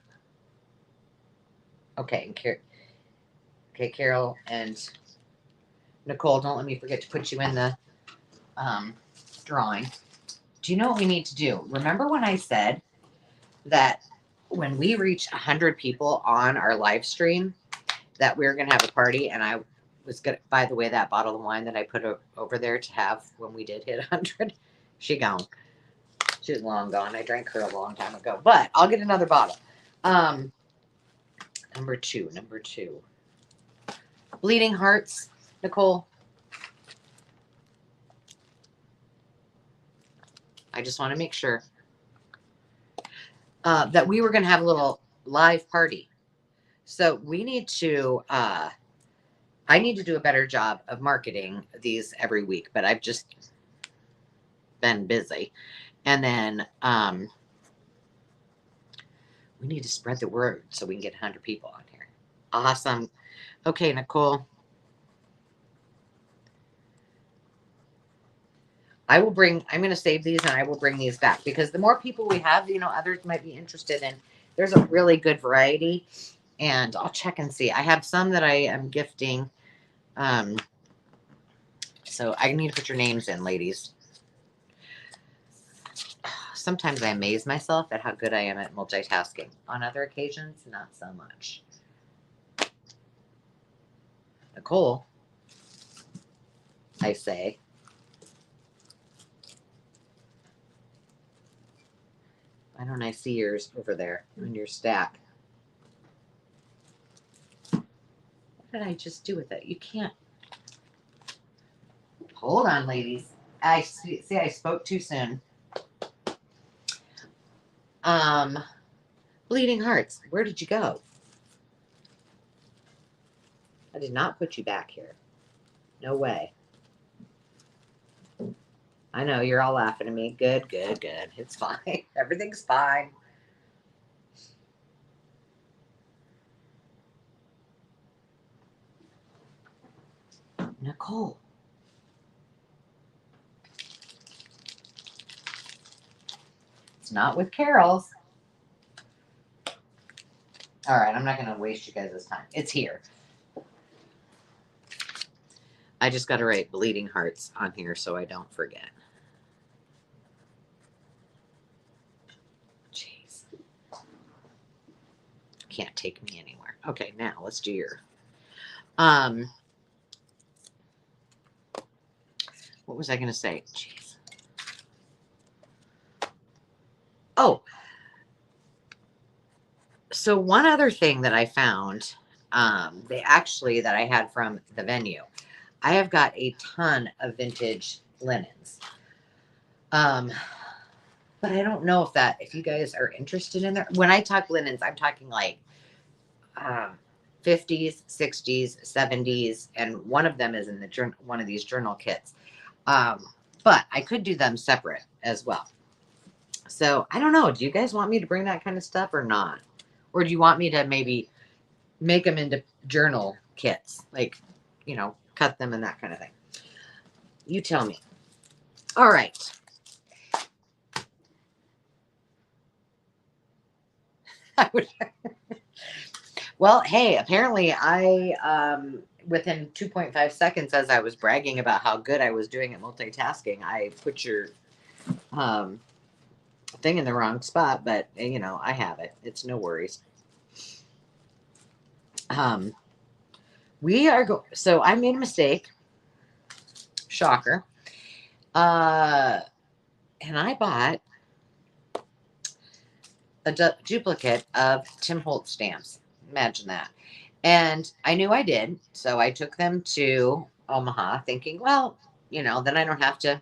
A: Okay, Carol and Nicole, don't let me forget to put you in the drawing. Do you know what we need to do? Remember when I said that when we reach 100 people on our live stream, that we're going to have a party, and I was good. By the way, that bottle of wine that I put over there to have when we did hit 100, she gone. She's long gone. I drank her a long time ago, but I'll get another bottle. Number two. Bleeding Hearts, Nicole. I just want to make sure that we were going to have a little live party. So we need to, I need to do a better job of marketing these every week, but I've just been busy. And then we need to spread the word so we can get 100 people on here. Awesome. Okay, Nicole. I'm going to save these and I will bring these back because the more people we have, others might be interested in. There's a really good variety and I'll check and see. I have some that I am gifting. So I need to put your names in, ladies. Sometimes I amaze myself at how good I am at multitasking. On other occasions, not so much. Nicole, I say. Why don't I see yours over there in your stack? What did I just do with it? You can't. Hold on, ladies. I see I spoke too soon. Bleeding Hearts, where did you go? I did not put you back here. No way. I know, you're all laughing at me. Good. It's fine. Everything's fine. Nicole. It's not with Carol's. All right, I'm not going to waste you guys' time. It's here. I just got to write Bleeding Hearts on here so I don't forget. Jeez. Can't take me anywhere. Okay, now let's do your... what was I going to say? Jeez. Oh. So one other thing that I found, that I had from the venue, I have got a ton of vintage linens. But I don't know if you guys are interested in that. When I talk linens, I'm talking like 50s, 60s, 70s, and one of them is in one of these journal kits. But I could do them separate as well. So I don't know. Do you guys want me to bring that kind of stuff or not? Or do you want me to maybe make them into journal kits? Like, cut them and that kind of thing. You tell me. All right. Well, hey, apparently I, within 2.5 seconds, as I was bragging about how good I was doing at multitasking, I put your thing in the wrong spot, but I have it. It's no worries. So I made a mistake. Shocker. And I bought a duplicate of Tim Holtz stamps. Imagine that. And I knew I did. So I took them to Omaha thinking, well, then I don't have to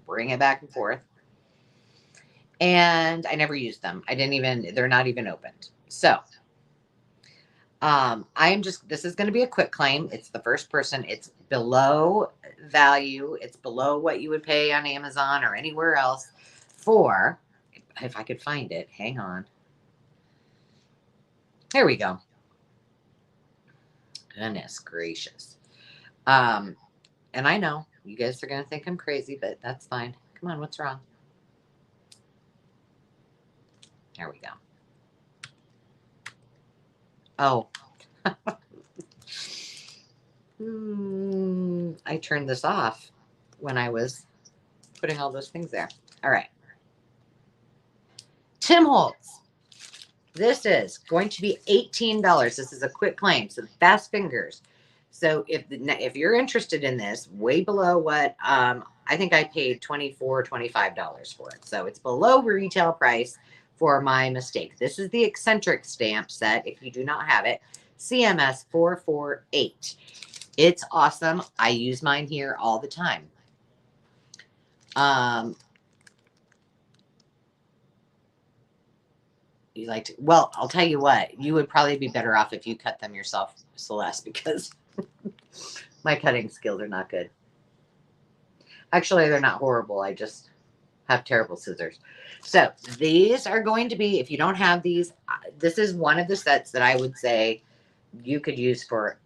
A: bring it back and forth. And I never used them. They're not even opened. So this is going to be a quick claim. It's the first person. It's below value. It's below what you would pay on Amazon or anywhere else for, if I could find it, hang on. There we go. Goodness gracious. And I know you guys are going to think I'm crazy, but that's fine. Come on, what's wrong? There we go. Oh. I turned this off when I was putting all those things there. All right. Tim Holtz. This is going to be $18. This is a quick claim. So fast fingers. So if you're interested in this, way below what I think I paid $25 for it. So it's below retail price for my mistake. This is the eccentric stamp set. If you do not have it, CMS 448. It's awesome. I use mine here all the time. You like to, well, I'll tell you what, you would probably be better off if you cut them yourself, Celeste, because my cutting skills are not good. Actually, they're not horrible. I just have terrible scissors. So these are going to be, if you don't have these, this is one of the sets that I would say you could use for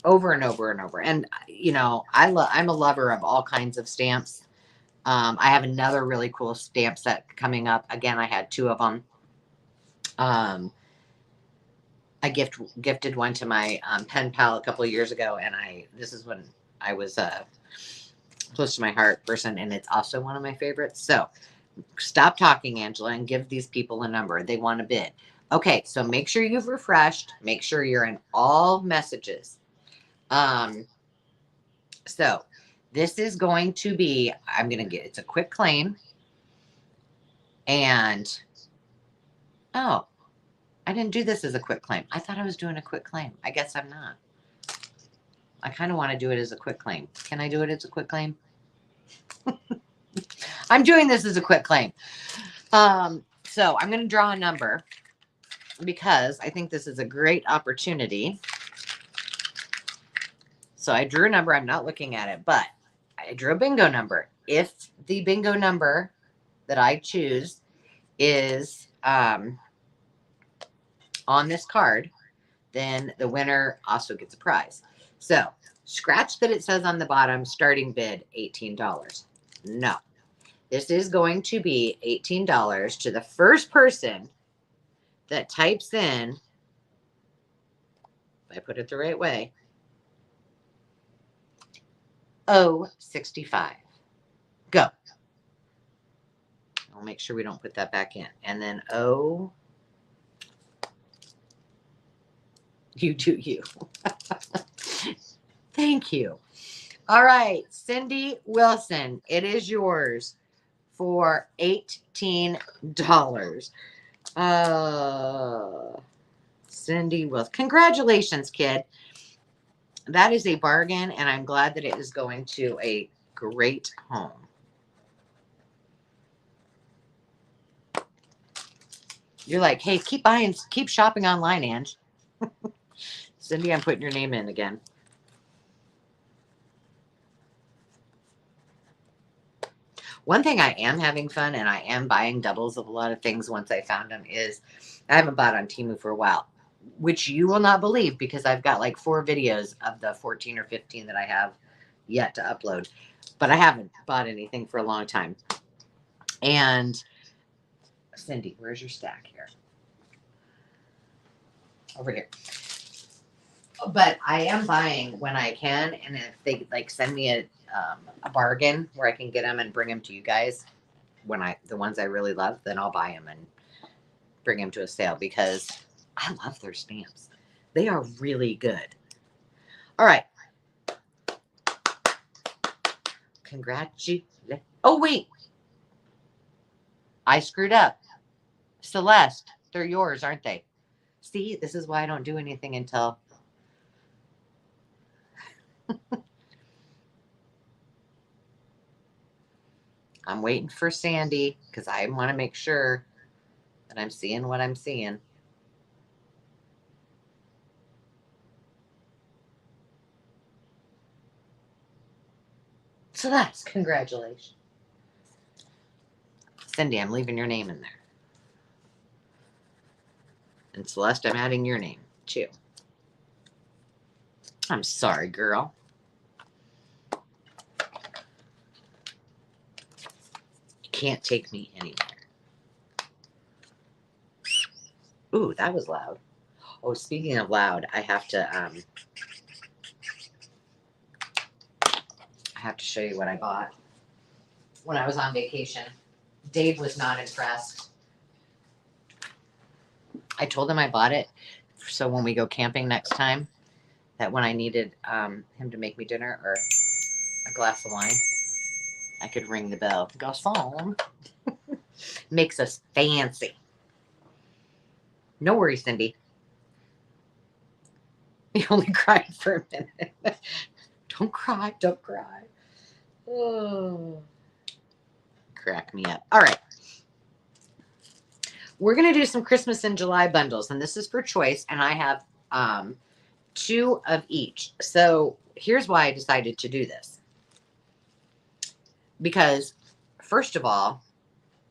A: over and over and over. And, you know, I'm a lover of all kinds of stamps. I have another really cool stamp set coming up. Again, I had two of them. I gifted one to my pen pal a couple of years ago, and this is when I was close to my heart person, and it's also one of my favorites. So stop talking, Angela, and give these people a number. They want a bid. Okay, so make sure you've refreshed. Make sure you're in all messages. So this is going to be, it's a quick claim. And, oh, I didn't do this as a quick claim. I thought I was doing a quick claim. I guess I'm not. I kind of want to do it as a quick claim. Can I do it as a quick claim? I'm doing this as a quick claim. So I'm going to draw a number because I think this is a great opportunity. So I drew a number. I'm not looking at it, but I drew a bingo number. If the bingo number that I choose is on this card, then the winner also gets a prize. So scratch that it says on the bottom, starting bid $18. No, this is going to be $18 to the first person that types in, if I put it the right way, 065. Go. I'll make sure we don't put that back in. And then you do you. Thank you. All right, Cindy Wilson, it is yours for $18. Cindy Wilson. Congratulations, kid. That is a bargain, and I'm glad that it is going to a great home. You're like, hey, keep shopping online, Ange. Cindy, I'm putting your name in again. One thing I am having fun, and I am buying doubles of a lot of things once I found them, is I haven't bought on Temu for a while, which you will not believe because I've got like 4 videos of the 14 or 15 that I have yet to upload. But I haven't bought anything for a long time. And Cindy, where's your stack here? Over here. But I am buying when I can, and if they like send me a bargain where I can get them and bring them to you guys, the ones I really love, then I'll buy them and bring them to a sale because I love their stamps. They are really good. All right. Congratulations. Oh, wait. I screwed up. Celeste, they're yours, aren't they? See, this is why I don't do anything until... I'm waiting for Sandy because I want to make sure that I'm seeing what I'm seeing. Celeste, congratulations. Cindy, I'm leaving your name in there. And Celeste, I'm adding your name too. I'm sorry, girl. You can't take me anywhere. Ooh, that was loud. Oh, speaking of loud, I have to show you what I bought when I was on vacation. Dave was not impressed. I told him I bought it so when we go camping next time that when I needed him to make me dinner or a glass of wine, I could ring the bell. Go phone. Makes us fancy. No worries, Cindy. He only cried for a minute. Don't cry. Don't cry. Oh, crack me up. All right. We're going to do some Christmas in July bundles, and this is for choice, and I have 2 of each. So here's why I decided to do this. Because, first of all,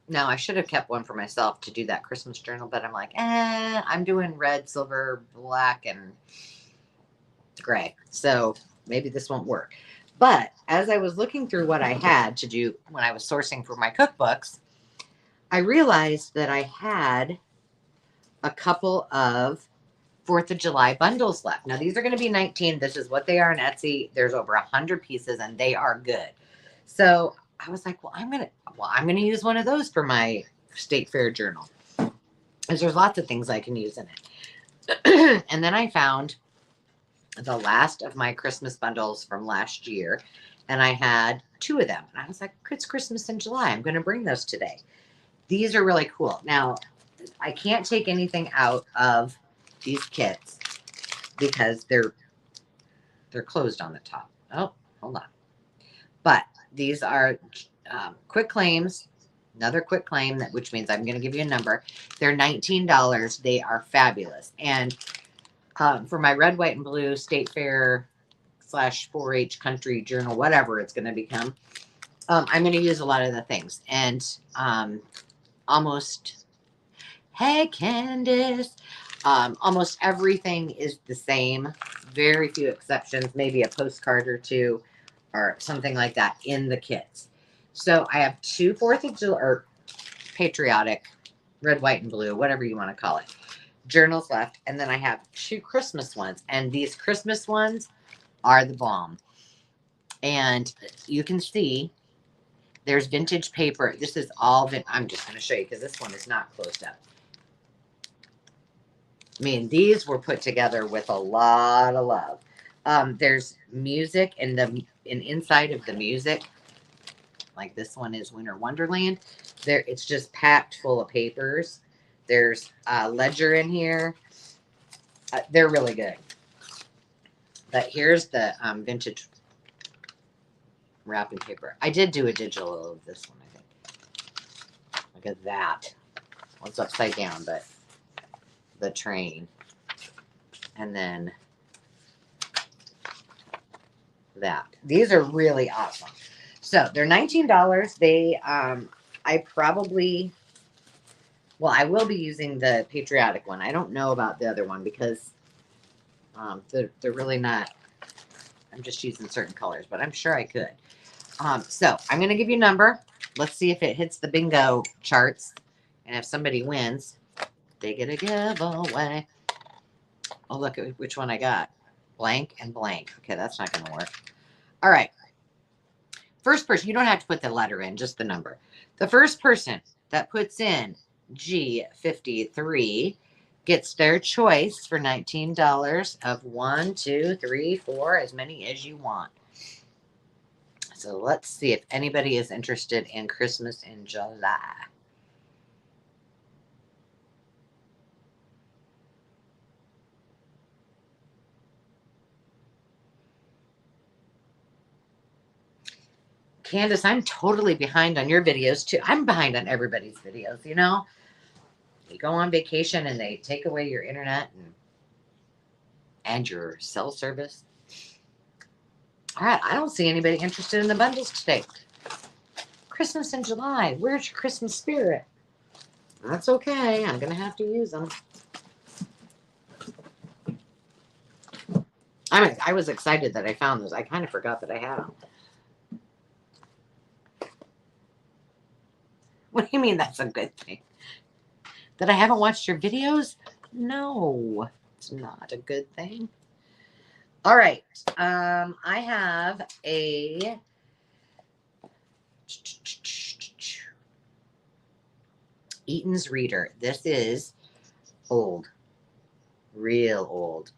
A: now I should have kept one for myself to do that Christmas journal, but I'm like, I'm doing red, silver, black, and gray. So maybe this won't work. But as I was looking through what I had to do when I was sourcing for my cookbooks, I realized that I had a couple of 4th of July bundles left. Now, these are going to be 19. This is what they are on Etsy. There's over 100 pieces, and they are good. So I was like, well, I'm going to use one of those for my State Fair journal. Because there's lots of things I can use in it. And then I found the last of my Christmas bundles from last year, and I had 2 of them. And I was like, it's Christmas in July. I'm going to bring those today. These are really cool. Now, I can't take anything out of these kits because they're closed on the top. Oh, hold on. But these are quick claims. Another quick claim, which means I'm going to give you a number. They're $19. They are fabulous. And for my red, white, and blue State Fair / 4-H country journal, whatever it's going to become, I'm going to use a lot of the things. And hey, Candace, almost everything is the same. Very few exceptions, maybe a postcard or 2 or something like that in the kits. So I have 2 4th of July, or patriotic, red, white, and blue, whatever you want to call it, journals left. And then I have 2 Christmas ones. And these Christmas ones are the bomb. And you can see there's vintage paper. This is all, I'm just going to show you because this one is not closed up. I mean, these were put together with a lot of love. There's music and inside of the music, like this one is Winter Wonderland. There, it's just packed full of papers. There's a ledger in here. They're really good. But here's the vintage wrapping paper. I did do a digital of this one, I think. Look at that. Well, it's upside down, but the train. And then that. These are really awesome. So they're $19. They, I probably, well, I will be using the patriotic one. I don't know about the other one because they're really not, I'm just using certain colors, but I'm sure I could. So I'm going to give you a number. Let's see if it hits the bingo charts. And if somebody wins, they get a giveaway. Oh, look at which one I got. Blank and blank. Okay, that's not going to work. All right. First person, you don't have to put the letter in, just the number. The first person that puts in G53 gets their choice for $19 of 1, 2, 3, 4, as many as you want. So let's see if anybody is interested in Christmas in July. Candace, I'm totally behind on your videos too. I'm behind on everybody's videos, you know? You go on vacation and they take away your internet and your cell service. All right, I don't see anybody interested in the bundles today. Christmas in July. Where's your Christmas spirit? That's okay. I'm going to have to use them. I was excited that I found those. I kind of forgot that I had them. What do you mean that's a good thing? That I haven't watched your videos? No, it's not a good thing. All right. I have a Eaton's Reader. This is old. Real old.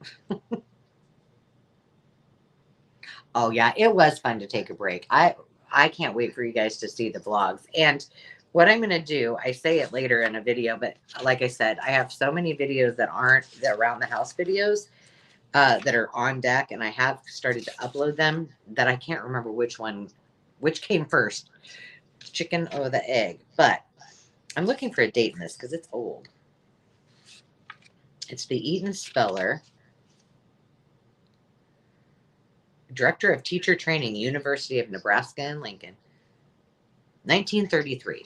A: Oh yeah, it was fun to take a break. I can't wait for you guys to see the vlogs. And what I'm going to do, I say it later in a video, but like I said, I have so many videos that aren't the around the house videos that are on deck, and I have started to upload them that I can't remember which came first, chicken or the egg. But I'm looking for a date in this because it's old. It's the Eaton Speller, Director of Teacher Training, University of Nebraska in Lincoln, 1933.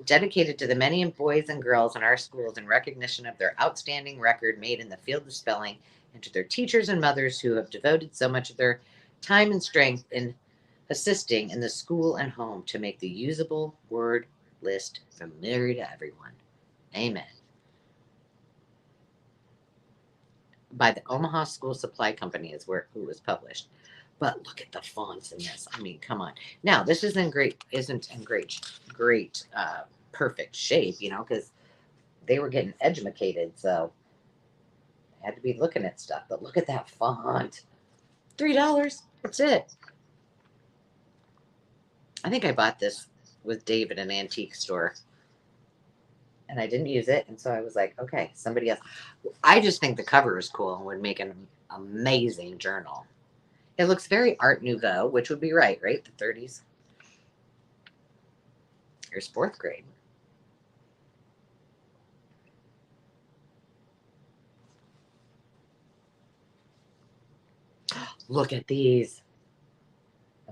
A: Dedicated to the many boys and girls in our schools in recognition of their outstanding record made in the field of spelling, and to their teachers and mothers who have devoted so much of their time and strength in assisting in the school and home to make the usable word list familiar to everyone. Amen. By the Omaha School Supply Company is where it was published. But look at the fonts in this. I mean, come on. Now, this isn't in great, perfect shape, because they were getting educated, so I had to be looking at stuff. But look at that font. $3. That's it. I think I bought this with Dave at an antique store, and I didn't use it, and so I was like, okay, somebody else. I just think the cover is cool and would make an amazing journal. It looks very Art Nouveau, which would be right? The 30s. Here's fourth grade. Look at these.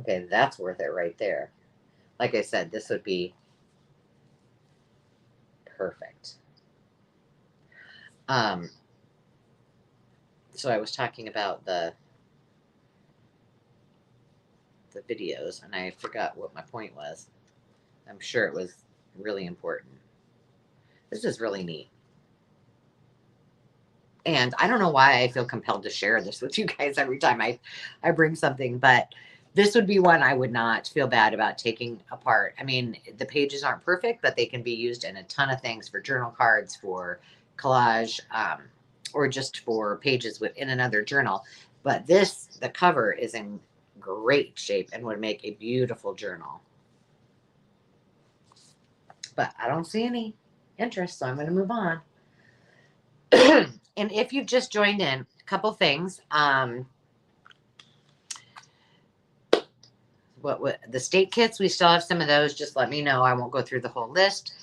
A: Okay, that's worth it right there. Like I said, this would be perfect. Um, so I was talking about the videos, and I forgot what my point was. I'm sure it was really important. This is really neat. And I don't know why I feel compelled to share this with you guys every time I bring something, but this would be one I would not feel bad about taking apart. I mean, the pages aren't perfect, but they can be used in a ton of things for journal cards, for collage, or just for pages within another journal. But the cover is in great shape and would make a beautiful journal. But I don't see any interest, so I'm going to move on. And if you've just joined in, a couple things. What the state kits? We still have some of those. Just let me know. I won't go through the whole list.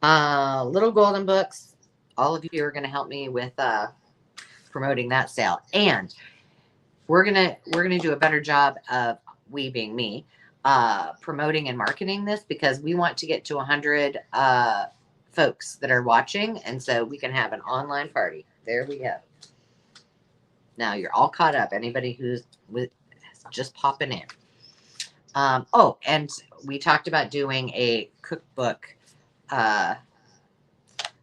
A: Little Golden Books. All of you are going to help me with promoting that sale, and we're gonna do a better job of, we being me, promoting and marketing this, because we want to get to 100 folks that are watching, and so we can have an online party. There we go. Now you're all caught up. Anybody who's just popping in. Oh, and we talked about doing a cookbook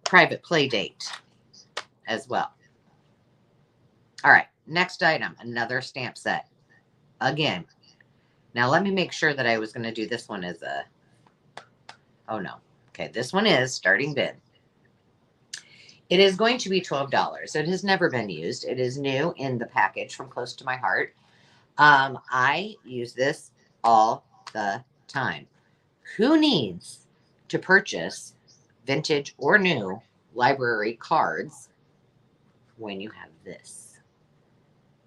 A: private play date as well. All right, next item, another stamp set. Again, now let me make sure that I was going to do this one as a, oh no. Okay, this one is starting bid. It is going to be $12. It has never been used. It is new in the package from Close to My Heart. I use this all the time. Who needs to purchase vintage or new library cards when you have this?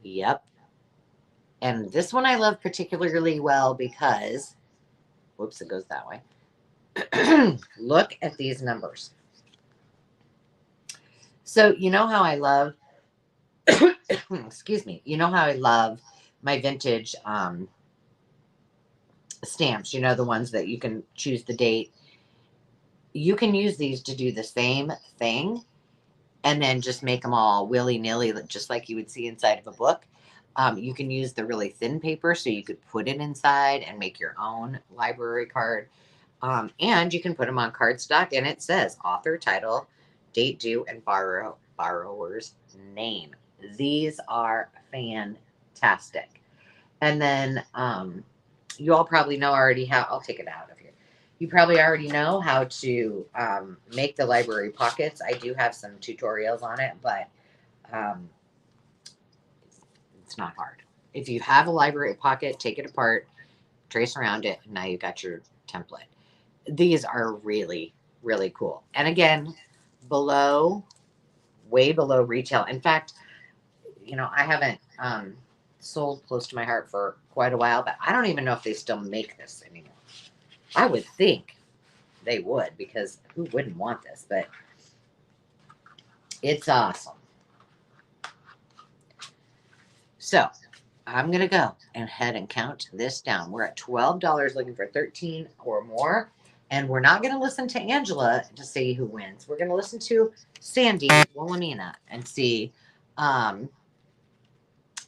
A: Yep. And this one I love particularly well because, whoops, it goes that way. Look at these numbers. So, you know how I love, excuse me, you know how I love my vintage stamps, the ones that you can choose the date. You can use these to do the same thing and then just make them all willy-nilly, just like you would see inside of a book. You can use the really thin paper, so you could put it inside and make your own library card. And you can put them on cardstock, and it says author, title, date due, and borrower's name. These are fantastic. And then you all probably know already how, I'll take it out of here. You probably already know how to make the library pockets. I do have some tutorials on it, but um, it's not hard. If you have a library pocket, take it apart, trace around it, and now you've got your template. These are really, really cool. And again, below, way below retail. In fact, I haven't sold close to my heart for quite a while, but I don't even know if they still make this anymore. I would think they would, because who wouldn't want this? But it's awesome. So I'm going to go ahead and count this down. We're at $12 looking for 13 or more. And we're not going to listen to Angela to see who wins. We're going to listen to Sandy Wilhelmina and see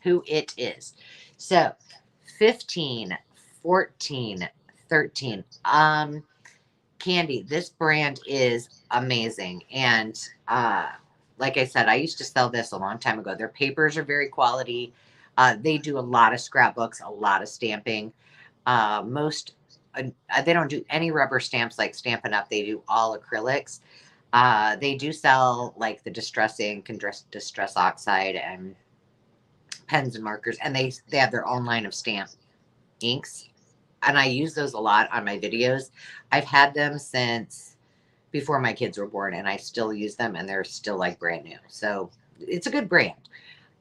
A: who it is. So 15, 14, 13. Candy, this brand is amazing. And like I said, I used to sell this a long time ago. Their papers are very quality. They do a lot of scrapbooks, a lot of stamping. They don't do any rubber stamps like Stampin' Up. They do all acrylics. They do sell like the distress ink and distress oxide and pens and markers, and they have their own line of stamp inks, and I use those a lot on my videos. I've had them since before my kids were born, and I still use them, and they're still like brand new. So it's a good brand.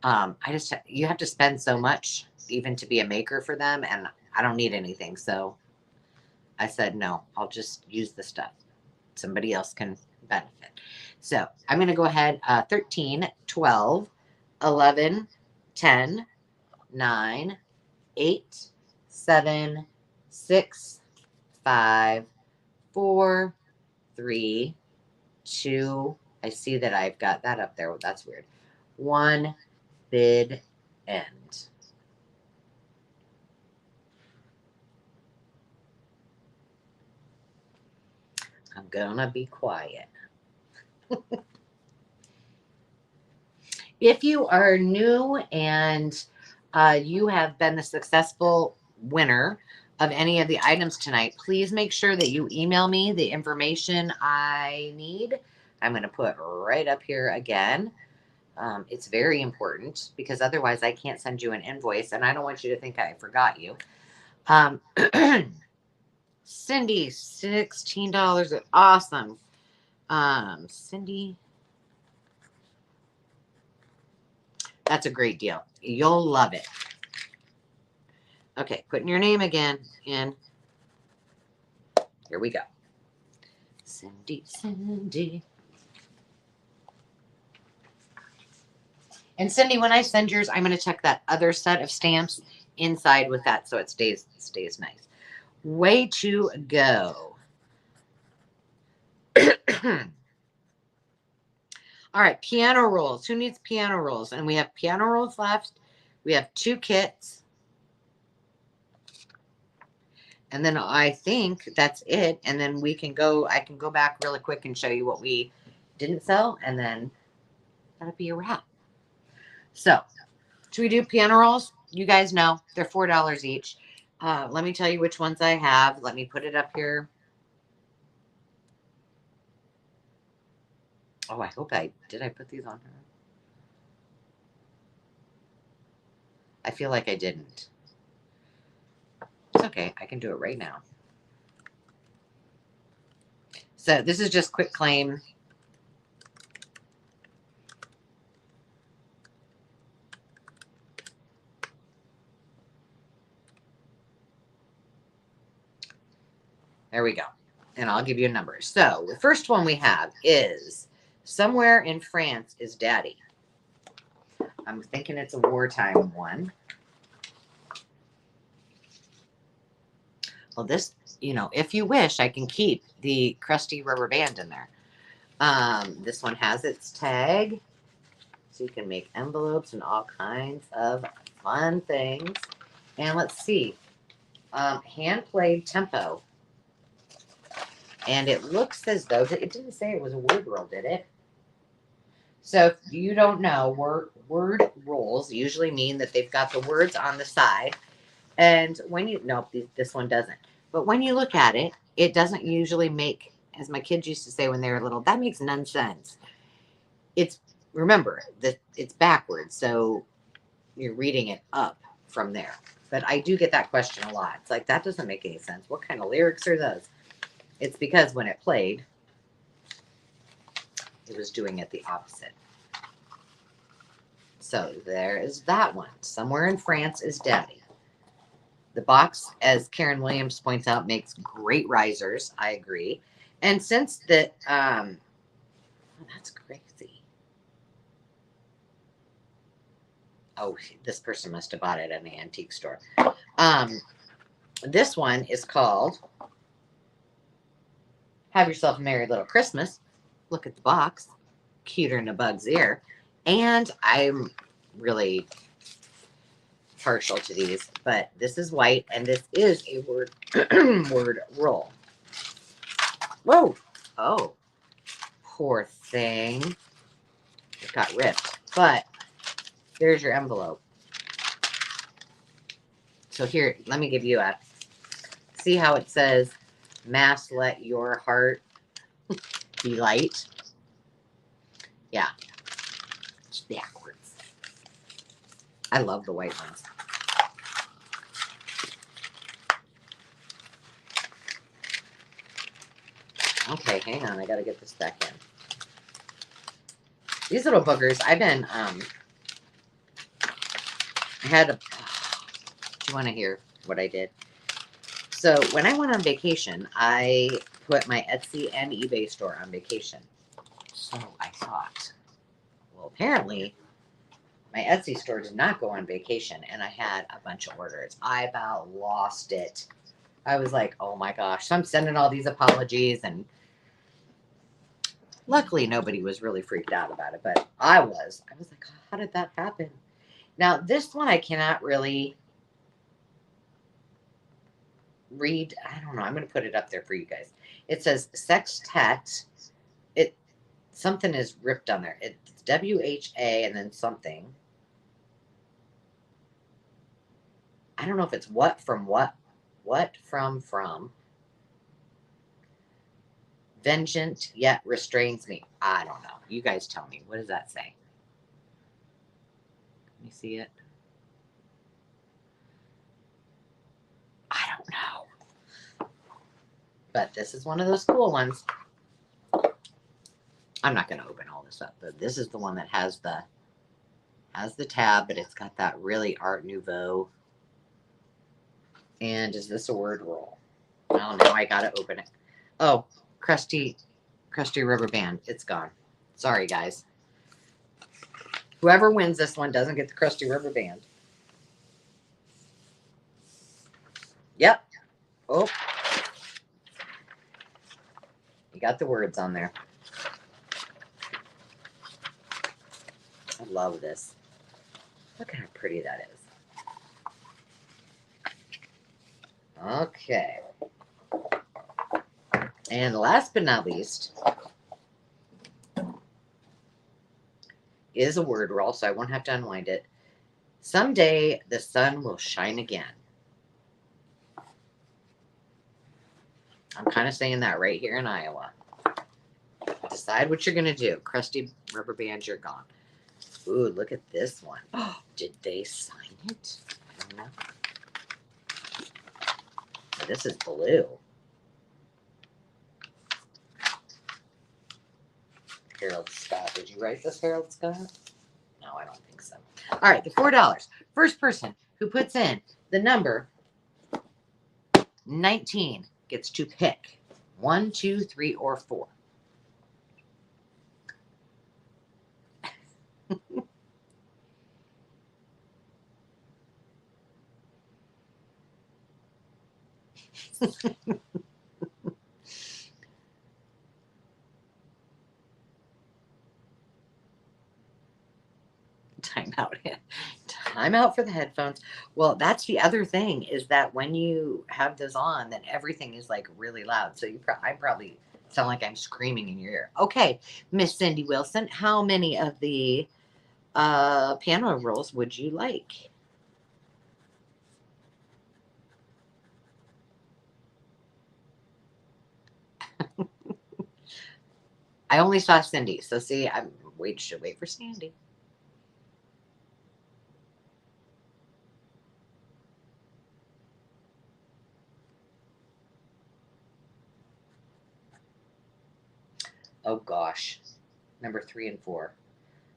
A: You have to spend so much even to be a maker for them, and I don't need anything. So I said, no, I'll just use the stuff. Somebody else can benefit. So I'm going to go ahead, 13, 12, 11, 10, 9, 8, 7, 6, 5, 4, 3, 2. I see that I've got that up there. That's weird. 1, bid, end. I'm gonna be quiet. If you are new and you have been the successful winner of any of the items tonight, please make sure that you email me the information I need. I'm going to put right up here again. It's very important because otherwise I can't send you an invoice, and I don't want you to think I forgot you. Cindy, $16. Awesome. Cindy, that's a great deal. You'll love it. Okay, putting your name again in. Here we go. Cindy, Cindy. And Cindy, when I send yours, I'm going to check that other set of stamps inside with that so it stays nice. Way to go. All right, piano rolls. Who needs piano rolls? And we have piano rolls left. We have 2 kits. And then I think that's it. And then I can go back really quick and show you what we didn't sell. And then that'll be a wrap. So, should we do piano rolls? You guys know they're $4 each. Let me tell you which ones I have. Let me put it up here. Oh, I hope did I put these on here? I feel like I didn't. It's okay. I can do it right now. So this is just quick claim. There we go. And I'll give you a number. So the first one we have is Somewhere in France is Daddy. I'm thinking it's a wartime one. Well, this, if you wish, I can keep the crusty rubber band in there. This one has its tag, so you can make envelopes and all kinds of fun things. And let's see, hand-played tempo. And it looks as though, it didn't say it was a word roll, did it? So if you don't know, word rolls usually mean that they've got the words on the side. And when nope, this one doesn't. But when you look at it, it doesn't usually make, as my kids used to say when they were little, that makes none sense. It's, remember that it's backwards, so you're reading it up from there. But I do get that question a lot. It's like, that doesn't make any sense. What kind of lyrics are those? It's because when it played, it was doing it the opposite. So there is that one. Somewhere in France is Daddy. The box, as Karen Williams points out, makes great risers. I agree. And since that, oh, that's crazy. Oh, this person must have bought it at an antique store. This one is called Have Yourself a Merry Little Christmas. Look at the box. Cuter than a bug's ear. And I'm really partial to these, but this is white, and this is a word word roll. Whoa. Oh, poor thing. It got ripped. But there's your envelope. So here, let me give you a, see how it says, Mass, let your heart be light. Yeah. It's backwards. I love the white ones. Okay, hang on. I got to get this back in. These little boogers, I've been, I had a, do you want to hear what I did? So when I went on vacation, I put my Etsy and eBay store on vacation. So I thought, well, apparently my Etsy store did not go on vacation, and I had a bunch of orders. I about lost it. I was like, oh my gosh. So I'm sending all these apologies, and luckily nobody was really freaked out about it, but I was. I was like, how did that happen? Now, this one I cannot really read. I don't know. I'm going to put it up there for you guys. It says sextet. It, something is ripped on there. It's WHA and then something. I don't know if it's what from. Vengeant yet restrains me. I don't know. You guys tell me. What does that say? Let me see it. I don't know. But this is one of those cool ones. I'm not going to open all this up, but this is the one that has the tab, but it's got that really Art Nouveau. And is this a word roll? Well, now I got to open it. Oh, crusty rubber band. It's gone. Sorry, guys. Whoever wins this one doesn't get the crusty rubber band. Yep. Oh. You got the words on there. I love this. Look how pretty that is. Okay. And last but not least is a word roll, so I won't have to unwind it. Someday the sun will shine again. I'm kind of saying that right here in Iowa. Decide what you're going to do. Crusty rubber band, you're gone. Ooh, look at this one. Oh, did they sign it? I don't know. Oh, this is blue. Harold Scott. Did you write this, Harold Scott? No, I don't think so. All right, the $4. First person who puts in the number 19 gets to pick 1, 2, 3, or 4. Time out. Time out for the headphones. Well, that's the other thing, is that when you have those on, then everything is like really loud. So I probably sound like I'm screaming in your ear. Okay, Miss Cindy Wilson, how many of the piano rolls would you like? I only saw Cindy. So see, should wait for Sandy. Oh gosh. Number 3 and 4.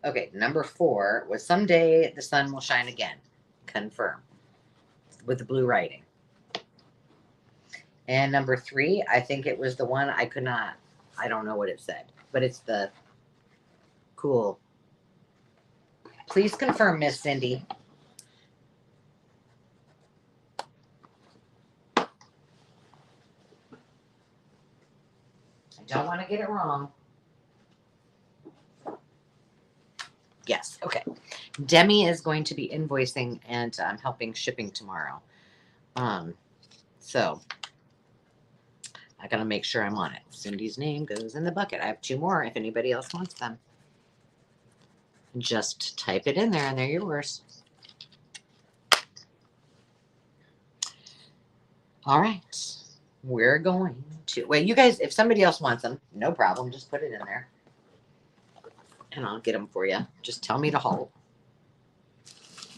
A: Okay, number 4 was someday the sun will shine again. Confirm. With the blue writing. And number 3, I think it was the one I could not, I don't know what it said, but it's the cool. Please confirm, Miss Cindy. I don't want to get it wrong. Yes, okay. Demi is going to be invoicing and I'm helping shipping tomorrow. So I gotta make sure I'm on it. Cindy's name goes in the bucket. I have 2 more if anybody else wants them. Just type it in there and they're yours. All right. We're going to, well, you guys, if somebody else wants them, no problem. Just put it in there. And I'll get them for you. Just tell me to hold.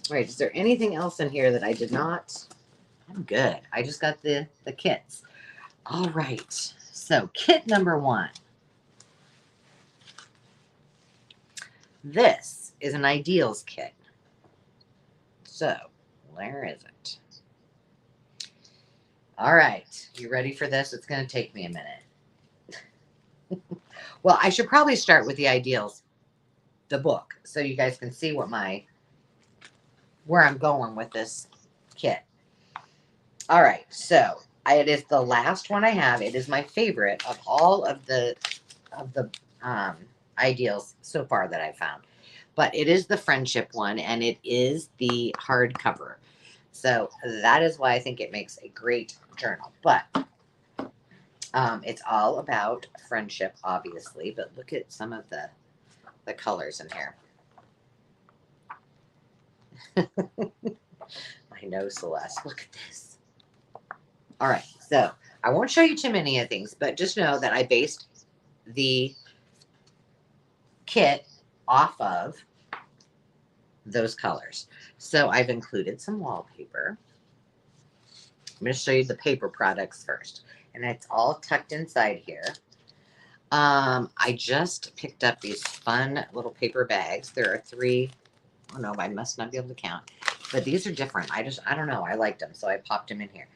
A: All right. Is there anything else in here that I did not? I'm good. I just got the kits. All right. So kit number 1. This is an ideals kit. So where is it? All right. You ready for this? It's going to take me a minute. Well, I should probably start with the ideals, the book, so you guys can see where I'm going with this kit. All right. So it is the last one I have. It is my favorite of all of the ideals so far that I've found. But it is the friendship one, and it is the hardcover. So that is why I think it makes a great journal. But it's all about friendship, obviously. But look at some of the colors in here. I know, Celeste. Look at this. All right. So I won't show you too many of things, but just know that I based the kit off of those colors. So I've included some wallpaper. I'm going to show you the paper products first. And it's all tucked inside here. I just picked up these fun little paper bags. There are 3. Oh no, I must not be able to count. But these are different. I don't know. I liked them, so I popped them in here.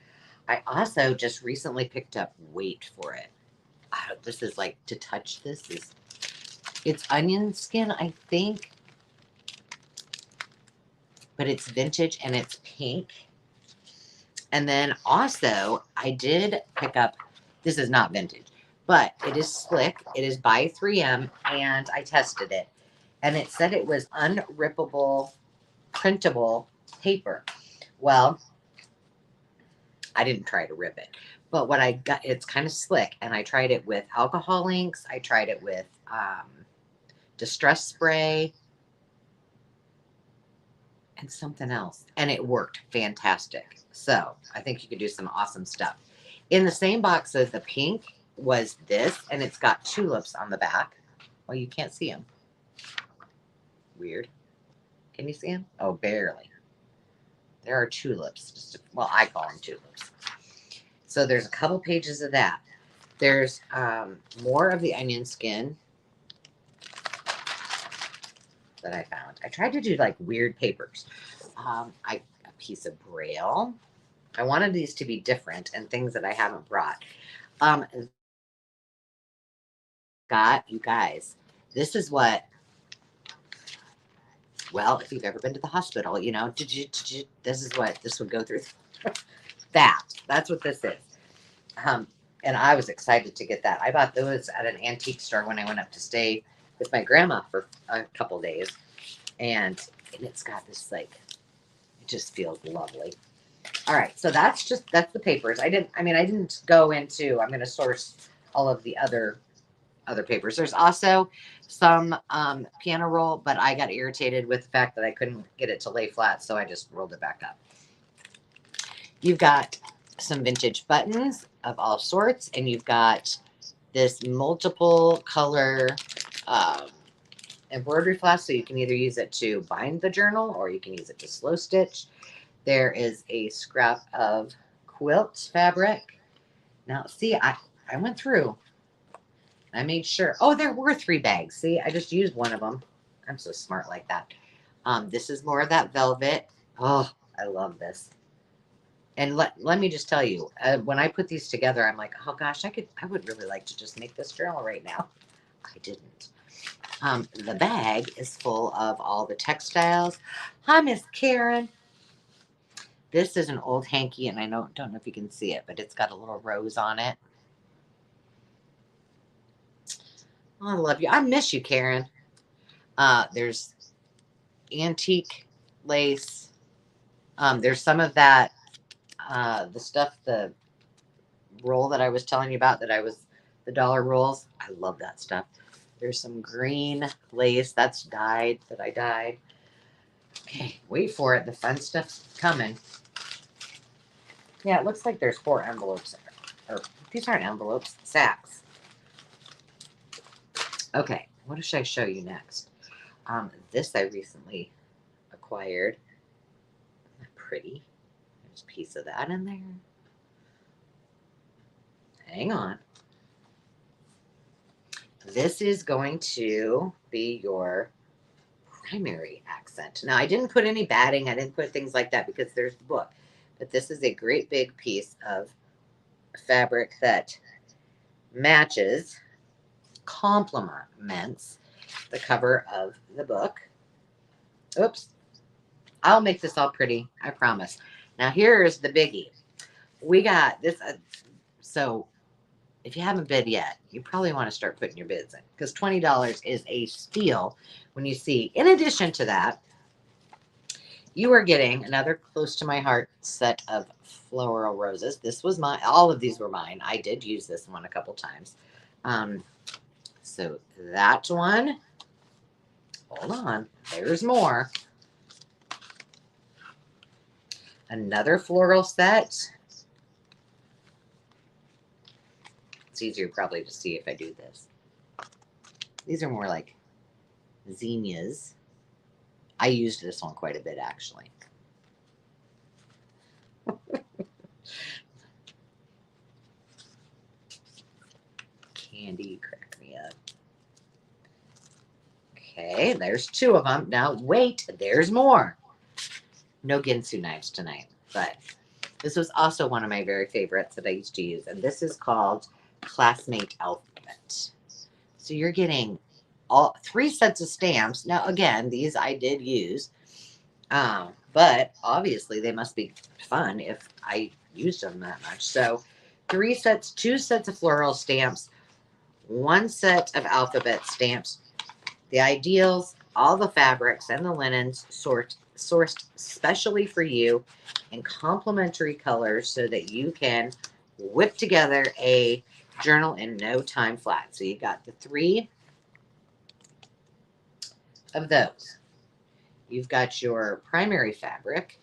A: I also just recently picked up, wait for it. This is like, to touch this is, it's onion skin, I think. But it's vintage and it's pink. And then also, I did pick up, this is not vintage, but it is slick. It is by 3M, and I tested it. And it said it was unrippable, printable paper. Well, I didn't try to rip it. But what I got, it's kind of slick. And I tried it with alcohol inks. I tried it with distress spray. And something else. And it worked fantastic. So I think you could do some awesome stuff. In the same box as the pink was this, and it's got tulips on the back. Well, you can't see them. Weird. Can you see them? Oh, barely. There are tulips. Well, I call them tulips. So there's a couple pages of that. There's more of the onion skin that I found. I tried to do like weird papers. A piece of Braille. I wanted these to be different and things that I haven't brought. You guys, this is what, well, if you've ever been to the hospital, you know, this is what this would go through. That's what this is. And I was excited to get that. I bought those at an antique store when I went up to stay with my grandma for a couple days. And it's got this, like, it just feels lovely. All right. So that's the papers. I didn't go into, I'm going to source all of the other papers. There's also some piano roll, but I got irritated with the fact that I couldn't get it to lay flat. So I just rolled it back up. You've got some vintage buttons of all sorts, and you've got this multiple color um, embroidery floss, so you can either use it to bind the journal or you can use it to slow stitch. There is a scrap of quilt fabric. Now, see, I went through. I made sure. Oh, there were 3 bags. See, I just used one of them. I'm so smart like that. This is more of that velvet. Oh, I love this. And let me just tell you, when I put these together, I'm like, oh gosh, I would really like to just make this journal right now. I didn't. The bag is full of all the textiles. Hi, Miss Karen. This is an old hanky, and I don't know if you can see it, but it's got a little rose on it. Oh, I love you. I miss you, Karen. There's antique lace. There's some of that, the stuff, the roll that I was telling you about, the dollar rolls. I love that stuff. There's some green lace that's dyed, that I dyed. Okay, wait for it. The fun stuff's coming. Yeah, it looks like there's 4 envelopes there. Or these aren't envelopes, sacks. Okay, what should I show you next? This I recently acquired. Pretty. There's a piece of that in there. Hang on. This is going to be your primary accent. Now, I didn't put any batting. I didn't put things like that because there's the book. But this is a great big piece of fabric that matches, complements the cover of the book. Oops. I'll make this all pretty, I promise. Now, here's the biggie. We got this. So, if you haven't bid yet, you probably want to start putting your bids in because $20 is a steal when you see, in addition to that, you are getting another close to my heart set of floral roses. This was mine. All of these were mine. I did use this one a couple times. So that one, hold on, there's more. Another floral set. It's easier probably to see if I do this. These are more like zinnias. I used this one quite a bit, actually. Candy, crack me up. Okay, there's 2 of them. Now, wait, there's more. No Ginsu knives tonight, but this was also one of my very favorites that I used to use, and this is called Classmate Alphabet. So you're getting all 3 sets of stamps. Now, again, these I did use, but obviously they must be fun if I used them that much. So 2 sets of floral stamps, 1 set of alphabet stamps, the ideals, all the fabrics and the linens sourced specially for you in complementary colors so that you can whip together a journal in no time flat. So you got the 3 of those. You've got your primary fabric.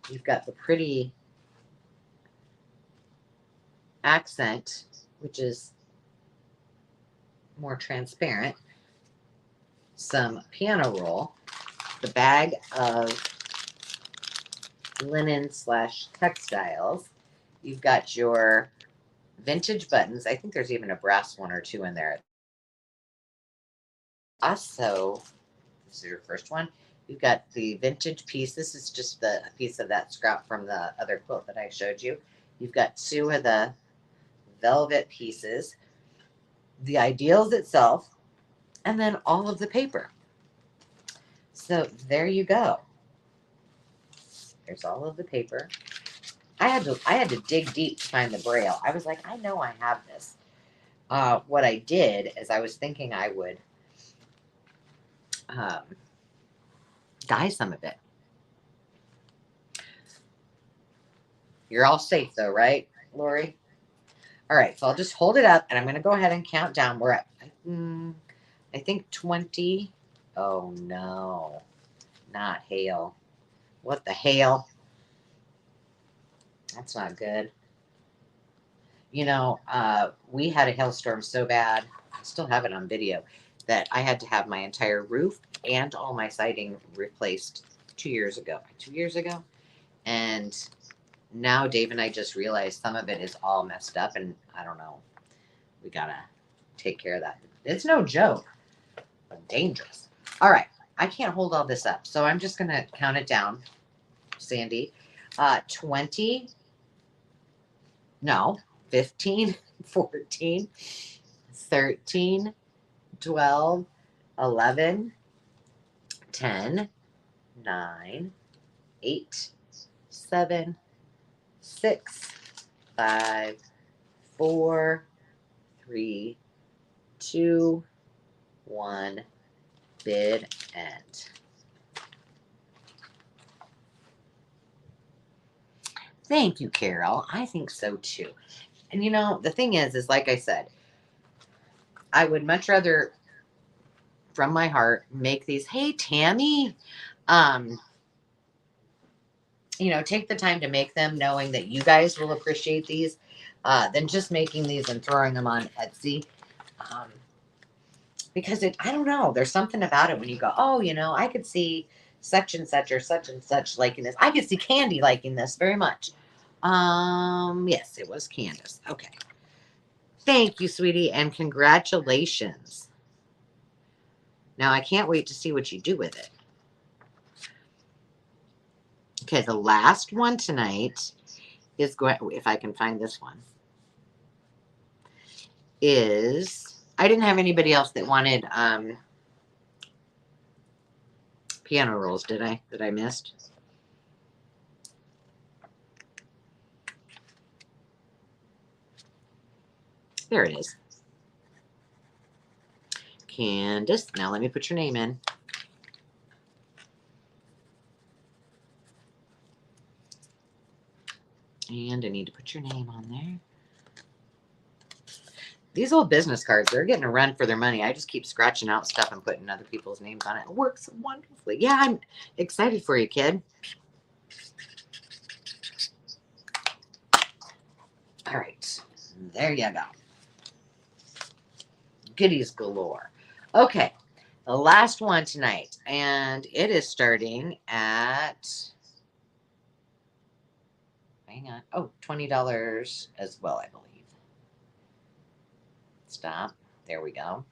A: You've got the pretty accent, which is more transparent. Some piano roll. The bag of linen / textiles. You've got your vintage buttons. I think there's even a brass one or 2 in there. Also, this is your first one. You've got the vintage piece. This is just a piece of that scrap from the other quilt that I showed you. You've got 2 of the velvet pieces, the ideals itself, and then all of the paper. So there you go. There's all of the paper. I had to dig deep to find the braille. I was like, I know I have this. What I did is I was thinking I would dye some of it. You're all safe though, right, Lori? All right, so I'll just hold it up and I'm going to go ahead and count down. We're at, I think 20. Oh no, not hail. What the hail? That's not good. We had a hailstorm so bad, I still have it on video, that I had to have my entire roof and all my siding replaced 2 years ago. 2 years ago. And now Dave and I just realized some of it is all messed up, and I don't know. We gotta take care of that. It's no joke, but dangerous. All right. I can't hold all this up, so I'm just gonna count it down, Sandy. 20, no, 15, 14, 13, 12, 11, 10, 9, 8, 7, 6, 5, 4, 3, 2, 1, bid end. Thank you, Carol. I think so too. And the thing is like I said, I would much rather, from my heart, make these. Hey, Tammy. Um, take the time to make them knowing that you guys will appreciate these, than just making these and throwing them on Etsy. Um, because I don't know, there's something about it when you go, oh, I could see such and such liking this. I could see Candy liking this very much. Yes, it was Candace. Okay. Thank you, sweetie, and congratulations. Now I can't wait to see what you do with it. Okay, the last one tonight is going, if I can find this one, is, I didn't have anybody else that wanted piano rolls, did I? That I missed? There it is. Candace, now let me put your name in. And I need to put your name on there. These old business cards, they're getting a run for their money. I just keep scratching out stuff and putting other people's names on it. It works wonderfully. Yeah, I'm excited for you, kid. All right. There you go. Goodies galore. Okay. The last one tonight. And it is starting at, hang on. Oh, $20 as well, I believe. Stop. There we go.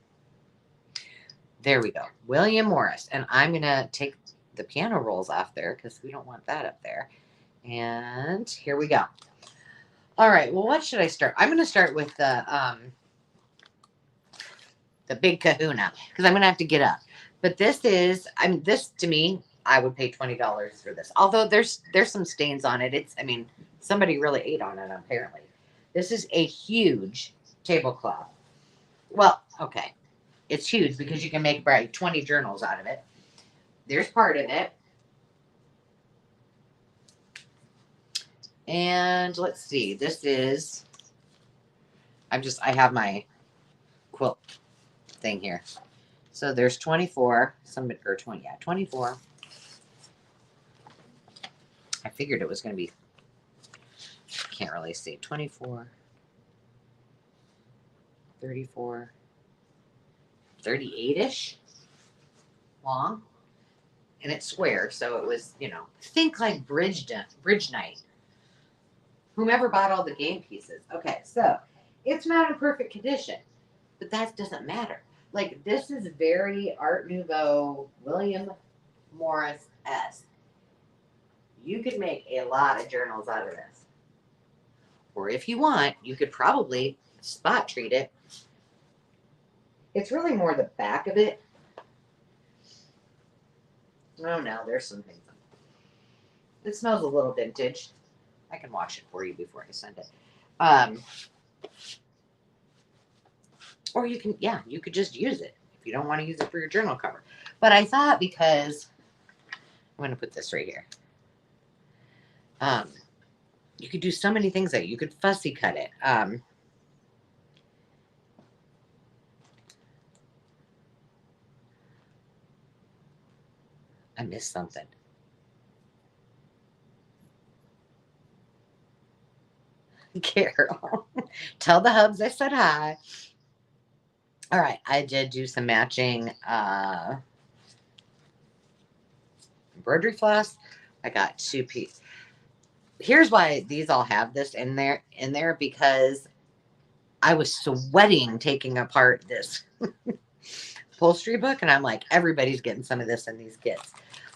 A: There we go. William Morris. And I'm going to take the piano rolls off there because we don't want that up there. And here we go. All right. Well, what should I start? I'm going to start with the big kahuna because I'm going to have to get up. But this is, this to me, I would pay $20 for this. Although there's some stains on it. Somebody really ate on it, apparently. This is a huge tablecloth. Well, okay. It's huge because you can make probably 20 journals out of it. There's part of it. And let's see. This is, I have my quilt thing here. So there's 24, 24. I figured it was going to be, can't really see, 24, 34, 38-ish long. And it's square, so it was, think like bridge night. Whomever bought all the game pieces. Okay, so it's not in perfect condition, but that doesn't matter. Like, this is very Art Nouveau, William Morris-esque. You could make a lot of journals out of this. Or if you want, you could probably spot treat it. It's really more the back of it. Oh no, there's some things. It smells a little vintage. I can wash it for you before I send it. Or you could just use it if you don't want to use it for your journal cover. But I thought, because I'm going to put this right here. You could do so many things that you could fussy cut it. I missed something. Carol. Tell the hubs I said hi. All right, I did do some matching embroidery floss. I got 2 pieces. Here's why these all have this in there because I was sweating taking apart this upholstery book, and I'm like, everybody's getting some of this in these kits.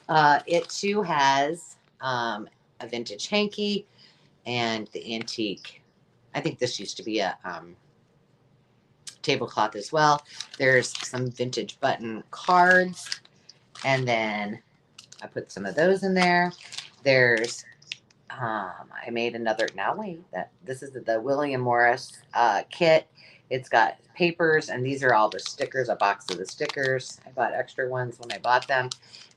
A: It too has a vintage hanky and the antique. I think this used to be a tablecloth as well. There's some vintage button cards, and then I put some of those in there. There's I made another. Now wait, that this is the William Morris kit. It's got papers, and these are all the stickers. A box of the stickers. I bought extra ones when I bought them,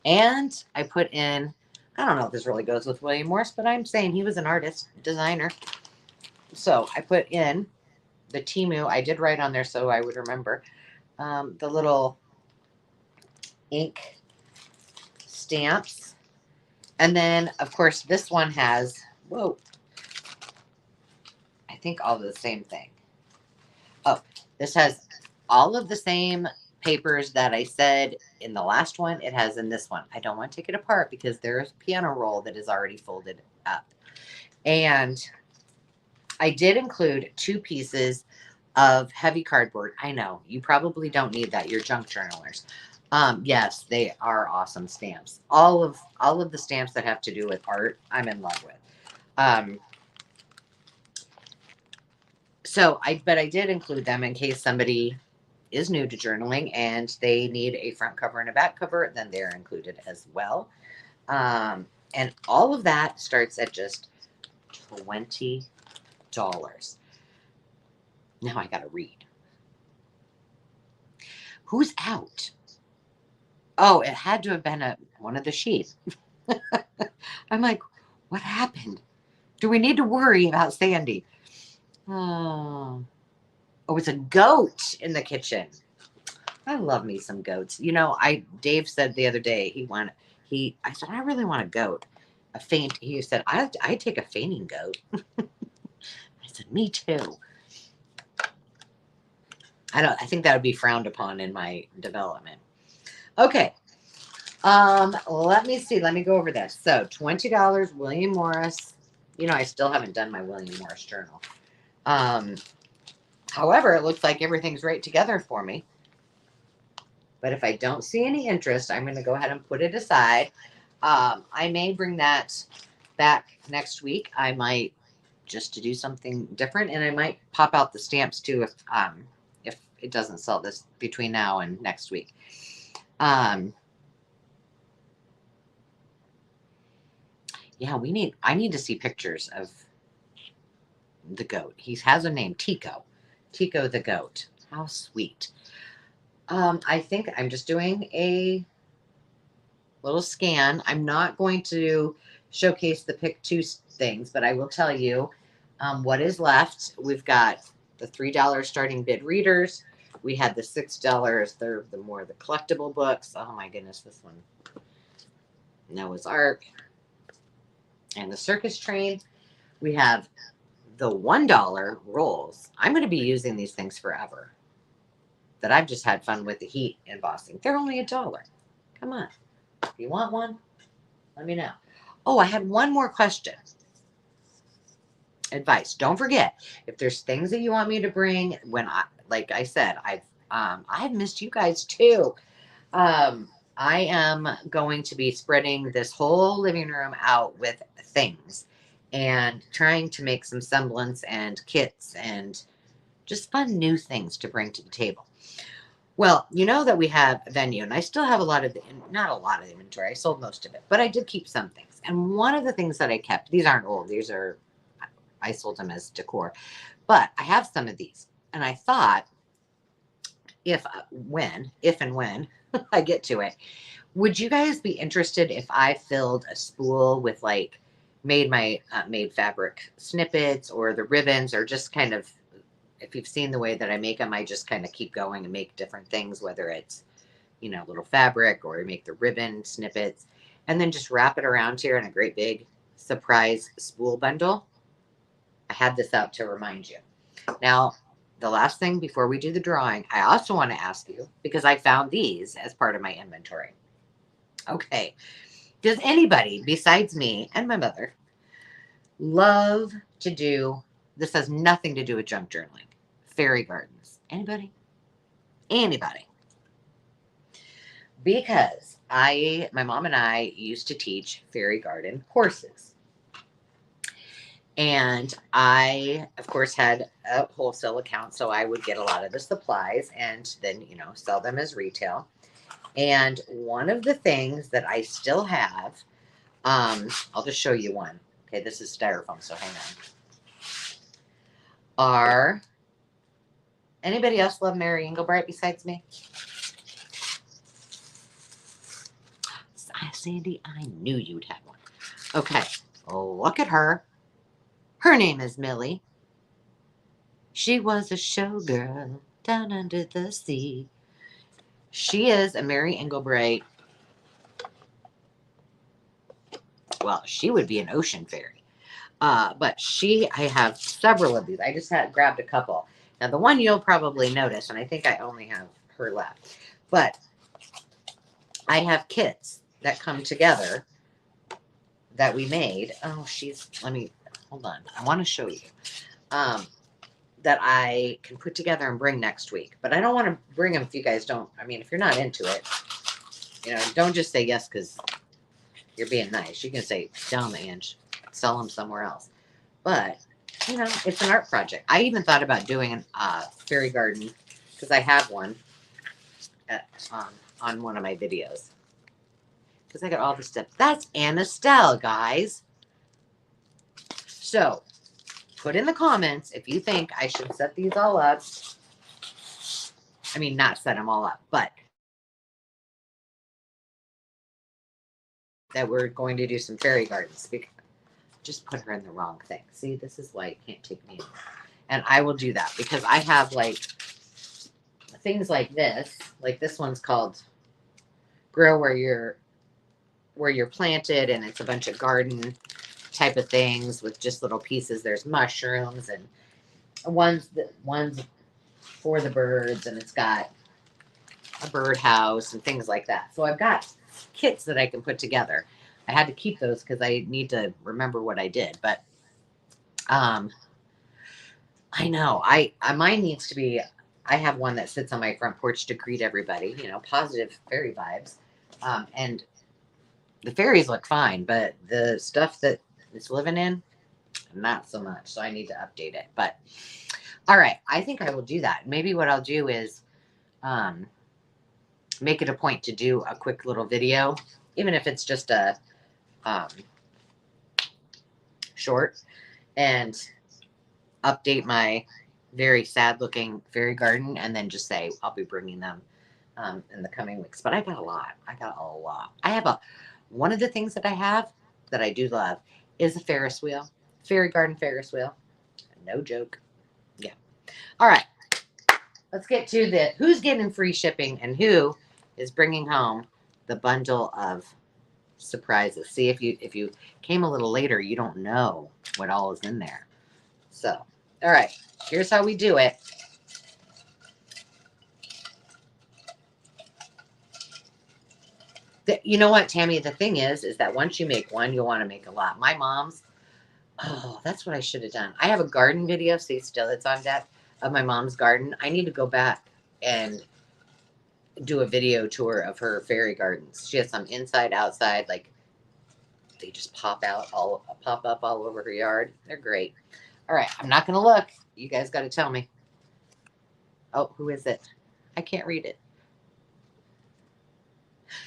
A: and I put in. I don't know if this really goes with William Morris, but I'm saying he was an artist, designer. So I put in the Timu. I did write on there so I would remember the little ink stamps. And then, of course, this one has, whoa, I think all of the same thing. Oh, this has all of the same papers that I said in the last one. It has in this one. I don't want to take it apart because there's a piano roll that is already folded up. And I did include 2 pieces of heavy cardboard. I know you probably don't need that. You're junk journalers. Yes, they are awesome stamps. All of the stamps that have to do with art, I'm in love with. But I did include them in case somebody is new to journaling and they need a front cover and a back cover, then they're included as well. And all of that starts at just $20. Now I got to read. Who's out? Oh, it had to have been one of the sheep. I'm like, what happened? Do we need to worry about Sandy? Oh, it's a goat in the kitchen. I love me some goats. Dave said the other day I said, I really want a goat. He said, I take a fainting goat. I said, me too. I think that would be frowned upon in my development. Okay. Let me see. Let me go over this. So $20, William Morris. I still haven't done my William Morris journal. However, it looks like everything's right together for me. But if I don't see any interest, I'm going to go ahead and put it aside. I may bring that back next week. I might just to do something different, and I might pop out the stamps too if it doesn't sell this between now and next week. Yeah, I need to see pictures of the goat. He has a name, Tico the goat. How sweet. I think I'm just doing a little scan. I'm not going to showcase the pick 2 things, but I will tell you what is left. We've got the $3 starting bid readers. We had the $6. They're the collectible books. Oh my goodness, this one. Noah's Ark and the circus train. We have the $1 rolls. I'm going to be using these things forever. That I've just had fun with the heat embossing. They're only $1. Come on. If you want one, let me know. Oh, I had one more question. Advice. Don't forget, if there's things that you want me to bring, like I said, I've missed you guys too. I am going to be spreading this whole living room out with things and trying to make some semblance and kits and just fun new things to bring to the table. Well, you know that we have a venue, and I still have not a lot of inventory. I sold most of it, but I did keep some things. And one of the things that I kept, these aren't old, I sold them as decor, but I have some of these. And I thought, if and when I get to it, would you guys be interested if I filled a spool with made fabric snippets or the ribbons, or just kind of, if you've seen the way that I make them, I just kind of keep going and make different things, whether it's, little fabric or make the ribbon snippets, and then just wrap it around here in a great big surprise spool bundle. I had this out to remind you. Now, the last thing before we do the drawing, I also want to ask you, because I found these as part of my inventory. Okay. Does anybody besides me and my mother love to do, this has nothing to do with junk journaling, fairy gardens? Anybody? Anybody? Because my mom and I used to teach fairy garden courses. And I, of course, had a wholesale account, so I would get a lot of the supplies and then, sell them as retail. And one of the things that I still have, I'll just show you one. Okay, this is styrofoam, so hang on. Are anybody else love Mary Engelbright besides me? Sandy, I knew you'd have one. Okay, look at her. Her name is Millie. She was a showgirl down under the sea. She is a Mary Engelbright. Well, she would be an ocean fairy. But I have several of these. I just grabbed a couple. Now, the one you'll probably notice, and I think I only have her left, but I have kits that come together that we made. Oh, hold on. I want to show you. That I can put together and bring next week. But I don't want to bring them if you guys don't, if you're not into it, don't just say yes because you're being nice. You can say, down the inch, sell them somewhere else. But, it's an art project. I even thought about doing a fairy garden because I have one on one of my videos. Because I got all the stuff. That's Anna Stell, guys. So, put in the comments if you think I should set these all up. Not set them all up, but that we're going to do some fairy gardens. Just put her in the wrong thing. See, this is why you can't take me in. And I will do that because I have things like this. Like this one's called Grow Where You're Planted, and it's a bunch of garden type of things with just little pieces. There's mushrooms and one's for the birds, and it's got a birdhouse and things like that. So I've got kits that I can put together. I had to keep those because I need to remember what I did. But I know mine needs to be. I have one that sits on my front porch to greet everybody. Positive fairy vibes, and the fairies look fine, but the stuff that it's living in, not so much. So I need to update it. But all right, I think I will do that. Maybe what I'll do is make it a point to do a quick little video, even if it's just a short, and update my very sad looking fairy garden, and then just say I'll be bringing them in the coming weeks. But I got a lot. I have one of the things that I have that I do love is a Ferris wheel, fairy garden Ferris wheel. No joke. Yeah. All right. Let's get to who's getting free shipping and who is bringing home the bundle of surprises. See, if you came a little later, you don't know what all is in there. So, all right, here's how we do it. You know what, Tammy? The thing is that once you make one, you'll want to make a lot. My mom's, that's what I should have done. I have a garden video, see, still it's on deck, of my mom's garden. I need to go back and do a video tour of her fairy gardens. She has some inside, outside, like they just pop up all over her yard. They're great. All right, I'm not gonna look. You guys got to tell me. Oh, who is it? I can't read it.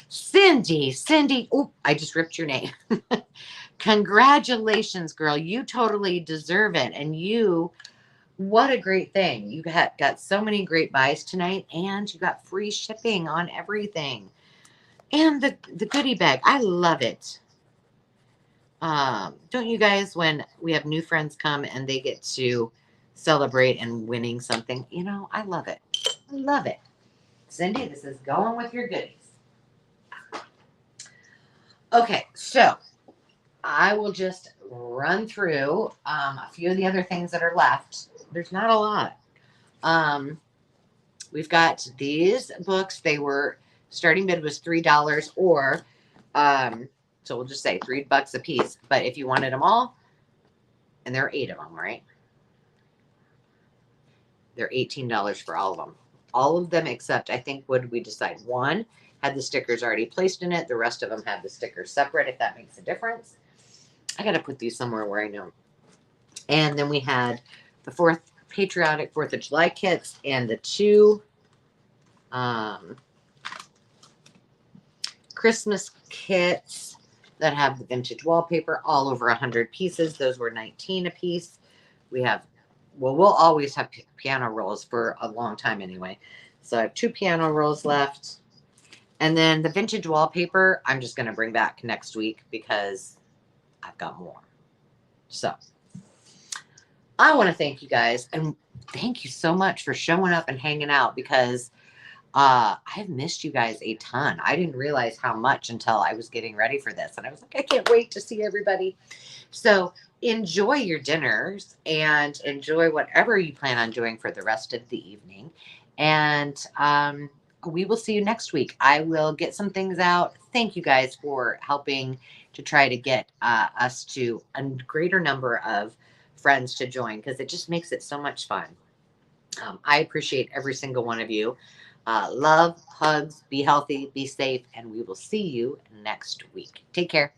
A: Cindy. Oh, I just ripped your name. Congratulations, girl. You totally deserve it. And what a great thing. You got so many great buys tonight, and you got free shipping on everything. And the goodie bag. I love it. Don't you guys, when we have new friends come and they get to celebrate and winning something, I love it. I love it. Cindy, this is going with your goodies. Okay, so I will just run through a few of the other things that are left. There's not a lot. Um, we've got these books. They were starting bid was $3 or so we'll just say $3 a piece. But if you wanted them all, and there are 8 of them, right? They're $18 for all of them. All of them except I think what did we decide? One had the stickers already placed in it. The rest of them have the stickers separate. If that makes a difference, I got to put these somewhere where I know. And then we had the patriotic 4th of July kits and the 2 Christmas kits that have the vintage wallpaper, all over 100 pieces. Those were 19 a piece. We have, well, we'll always have piano rolls for a long time anyway. So I have 2 piano rolls left. And then the vintage wallpaper, I'm just going to bring back next week because I've got more. So I want to thank you guys, and thank you so much for showing up and hanging out, because I've missed you guys a ton. I didn't realize how much until I was getting ready for this, and I was like, I can't wait to see everybody. So enjoy your dinners and enjoy whatever you plan on doing for the rest of the evening. And we will see you next week. I will get some things out. Thank you guys for helping to try to get us to a greater number of friends to join, because it just makes it so much fun. I appreciate every single one of you. Love, hugs, be healthy, be safe, and we will see you next week. Take care.